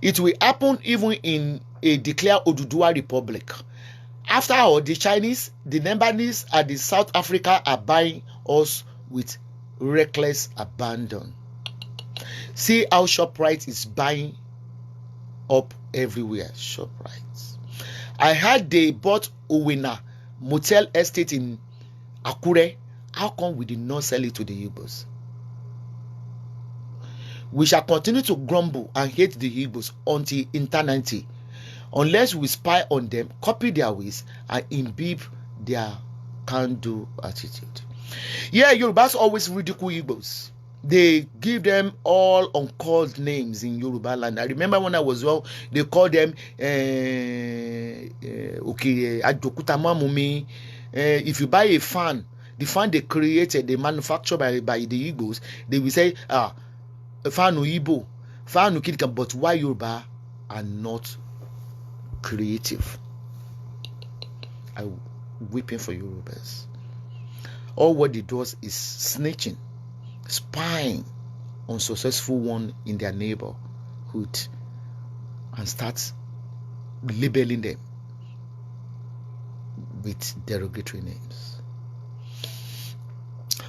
It will happen even in a declared Oduduwa Republic. After all, the Chinese, the Lebanese, and the South Africa are buying us with reckless abandon. See how ShopRite is buying up everywhere. ShopRite. I heard they bought Owena Motel Estate in Akure. How come we did not sell it to the Igbos? We shall continue to grumble and hate the Igbos until eternity, unless we spy on them, copy their ways, and imbibe their can-do attitude. Yeah, Yorubas always ridicule Igbos. They give them all uncalled names in Yoruba land. I remember when I was young, they called them Ajokuta Mamumi. If you buy a fan, the fan they created, they manufactured by the Igbos, they will say, a fan Igbo, fan Ukidika, but why Yoruba are not creative? I'm weeping for Yorubas. All what it does is snitching, spying on successful one in their neighborhood and start labeling them with derogatory names.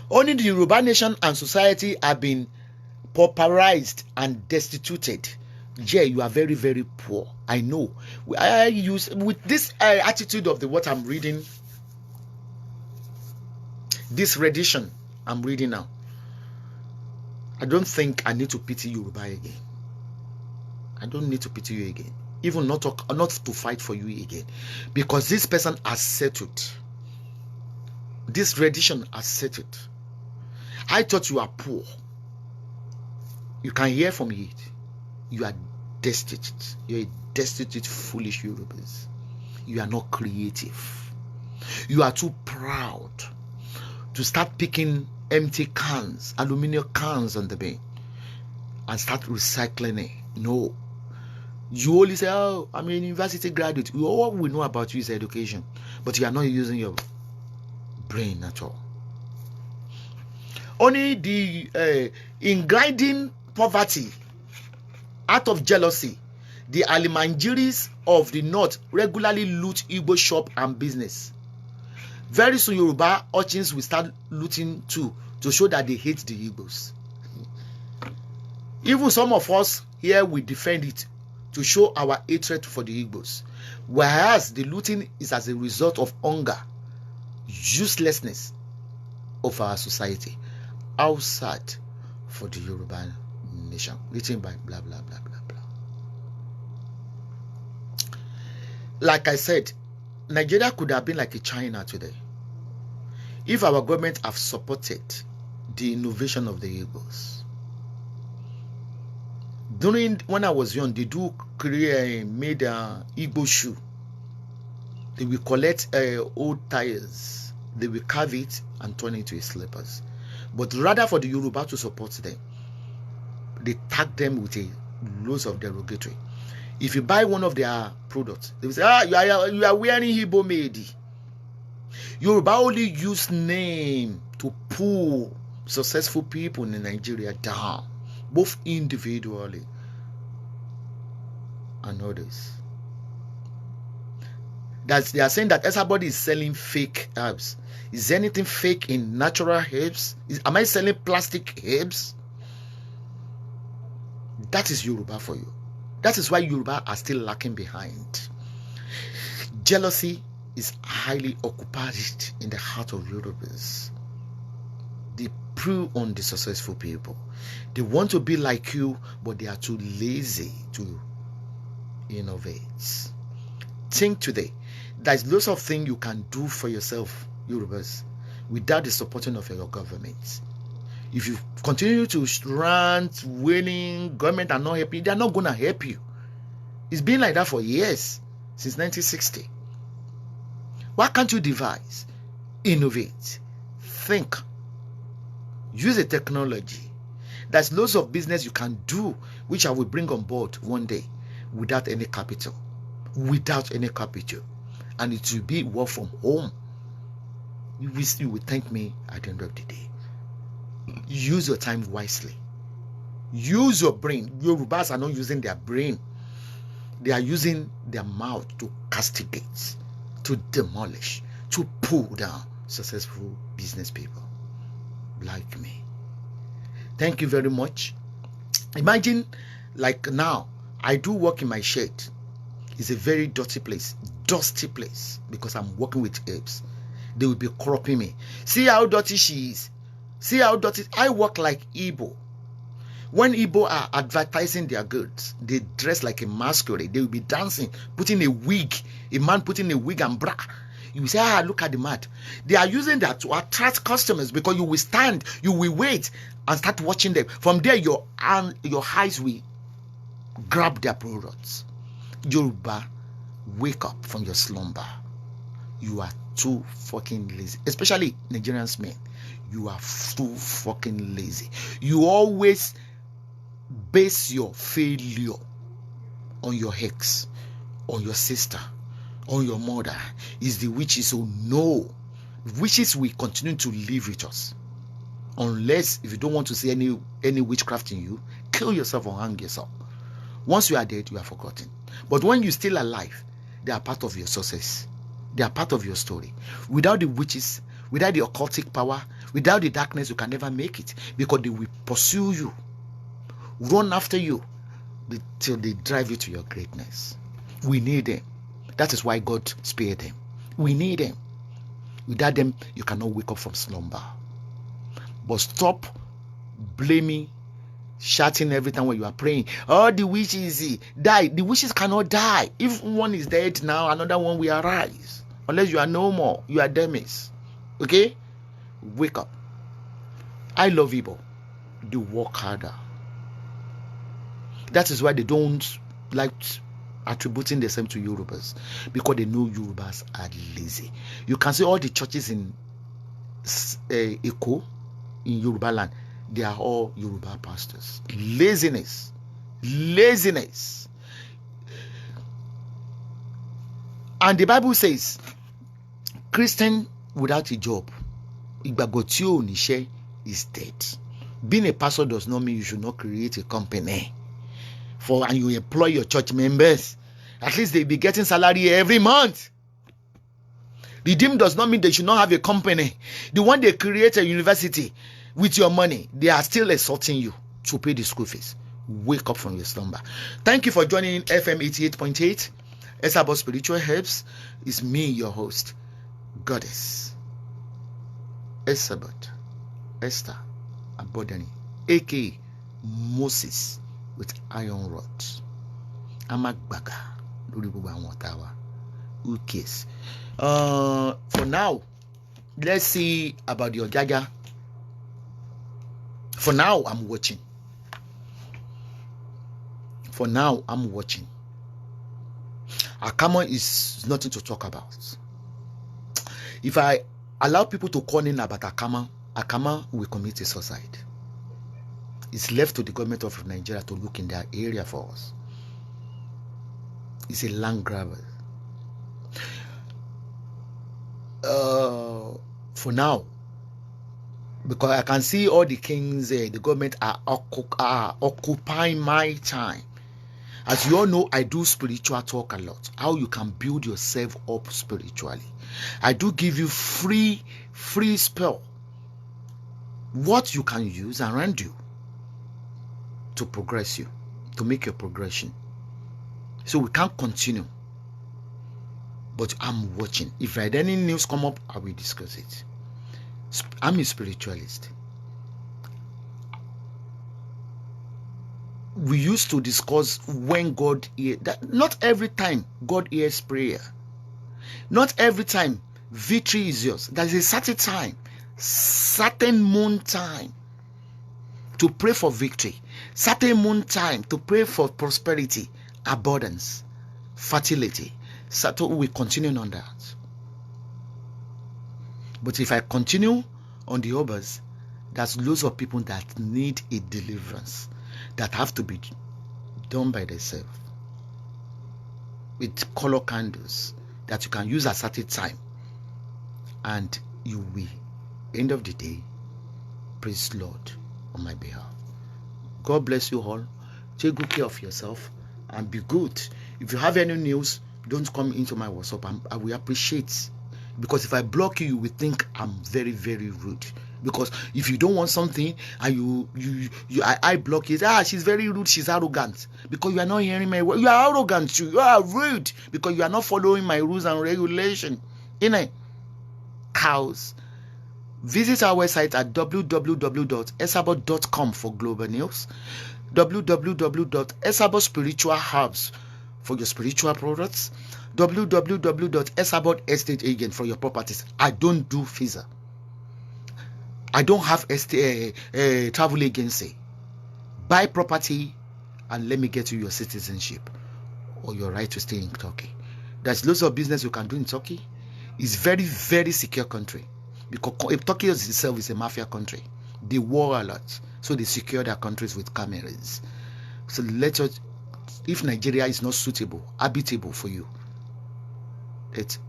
Only the Yoruba nation and society have been pauperized and destituted. Yeah, you are very, very poor. I know. I use with this attitude of what I'm reading, this rendition I'm reading now. I don't think I need to pity Yoruba again. I don't need to pity you again. Even not to fight for you again. Because this person has settled. This rendition has settled. I thought you are poor. You can hear from it. You are destitute. You're a destitute, foolish Yorubas. You are not creative. You are too proud to start picking empty cans, aluminum cans on the bin and start recycling it. No. You only say, oh, I'm a university graduate. All we know about you is education. But you are not using your brain at all. Only the in grinding poverty, out of jealousy, the Alimanjiris of the north regularly loot Igbo shop and business. Very soon Yoruba urchins will start looting too to show that they hate the Igbos. Even some of us here will defend it to show our hatred for the Igbos. Whereas the looting is as a result of hunger, uselessness of our society. How sad for the Yoruba nation. Written by blah blah blah blah blah. Like I said, Nigeria could have been like a China today if our government have supported the innovation of the Igbos. When I was young, they do made Igbo shoe. They will collect old tires, they will carve it and turn it into slippers. But rather for the Yoruba to support them, they tag them with a loads of derogatory. If you buy one of their products, they will say, you are wearing Igbo made. Yoruba only use name to pull successful people in Nigeria down, both individually and others. They are saying that Esabod is selling fake herbs. Is there anything fake in natural herbs? Am I selling plastic herbs? That is Yoruba for you. That is why Yoruba are still lacking behind. Jealousy is highly occupied in the heart of Yorubas. They prey on the successful people. They want to be like you, but they are too lazy to innovate. Think today. There's lots of things you can do for yourself, Yorubas, without the supporting of your government. If you continue to rant, winning, government are not helping, they're not going to help you. It's been like that for years, since 1960. Why can't you devise, innovate, think, use a technology? There's lots of business you can do, which I will bring on board one day, without any capital. Without any capital. And it will be work from home. You will thank me at the end of the day. Use your time wisely. Use your brain. Yorubas are not using their brain. They are using their mouth to castigate, to demolish, to pull down successful business people like me. Thank you very much. Imagine, like now, I do work in my shed. It's a very dirty place, dusty place, because I'm working with herbs. They will be cropping me. See how dirty she is. See how dirty. I work like Igbo. When Igbo are advertising their goods, they dress like a masquerade. They will be dancing, putting a wig. A man putting a wig and bra. You will say, look at the mat. They are using that to attract customers because you will stand, you will wait and start watching them. From there, your eyes will grab their products. Yoruba, wake up from your slumber. You are too fucking lazy. Especially Nigerians men. You are too fucking lazy. You always base your failure on your ex, on your sister, on your mother. Is the witches. So no, witches will continue to live with us. Unless, if you don't want to see any witchcraft in you, kill yourself or hang yourself. Once you are dead, you are forgotten. But when you're still alive, they are part of your success. They are part of your story. Without the witches, without the occultic power, without the darkness, you can never make it. Because they will pursue you, run after you, till they drive you to your greatness. We need them. That is why God spared them. We need them. Without them, you cannot wake up from slumber. But stop blaming, shouting every time when you are praying. Oh, the witches die. The witches cannot die. If one is dead now, another one will arise. Unless you are no more, you are demis. Okay? Wake up. I love Igbo. They work harder. That is why they don't like attributing the same to Yorubas, because they know Yorubas are lazy. You can see all the churches in Eko, in Yoruba land, they are all Yoruba pastors. Laziness. And the Bible says, Christian without a job, Igbagotio Nishe, is dead. Being a pastor does not mean you should not create a company and you employ your church members. At least they be getting salary every month. Redeem does not mean they should not have a company. The one they create a university with your money, they are still assaulting you to pay the school fees. Wake up from your slumber. Thank you for joining FM 88.8. Esabod Spiritual Herbs. It's me, your host, Goddess Esabod Esther Abodani, aka Moses with iron rods. Amagbaga lórí gbogbo àwọn ọ̀tá wa. Who cares? For now, let's see about your Jaja. For now, I'm watching. Akama is nothing to talk about. If I allow people to call in about Akama will commit a suicide. It's left to the government of Nigeria to look in their area for us. It's a land grabber. For now, because I can see all the kings, the government are occupying my time. As you all know, I do spiritual talk a lot. How you can build yourself up spiritually. I do give you free spell. What you can use around you to progress you, to make your progression. So we can't continue. But I'm watching. If any news come up, I will discuss it. I'm a spiritualist. We used to discuss when God hears. Not every time God hears prayer. Not every time victory is yours. There's a certain time, certain moon time to pray for victory. Certain moon time to pray for prosperity, abundance, fertility. So we continue on that. But if I continue on the others, there's loads of people that need a deliverance that have to be done by themselves with color candles that you can use at certain time, and you will, end of the day, praise Lord on my behalf. God bless you all. Take good care of yourself and be good. If you have any news, don't come into my WhatsApp. I will appreciate, because if I block you, you will think I'm very, very rude. Because if you don't want something and I block you, she's very rude, she's arrogant. Because you are not hearing my word. You are arrogant too. You are rude because you are not following my rules and regulations. Cows. Visit our website at www.esabod.com for global news. www.esabodspiritualherbs for your spiritual products. www.Esabod Estate Agent for your properties. I don't do visa. I don't have travel agency. Buy property and let me get you your citizenship or your right to stay in Turkey. There's lots of business you can do in Turkey. It's very, very secure country, because Turkey itself is a mafia country. They war a lot, so they secure their countries with cameras. So if Nigeria is not suitable, habitable for you,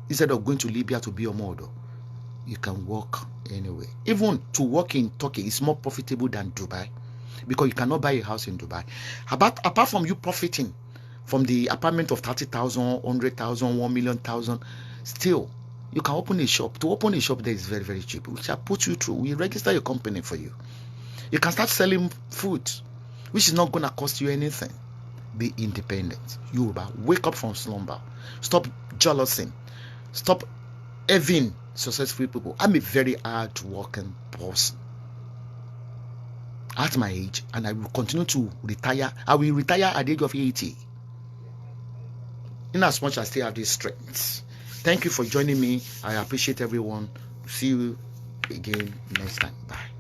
instead of going to Libya to be a model, you can work anyway. Even to work in Turkey is more profitable than Dubai, because you cannot buy a house in Dubai. Apart from you profiting from the apartment of 30,000, 100,000, 1 million, still you can open a shop. To open a shop there is very, very cheap. We shall put you through. We register your company for you. You can start selling food, which is not going to cost you anything. Be independent. Yoruba, wake up from slumber. Stop jealousy. Stop having successful people. I'm a very hard working person at my age, and I will continue to retire. I will retire at the age of 80, in as much as I still have this strength. Thank you for joining me. I appreciate everyone. See you again next time. Bye.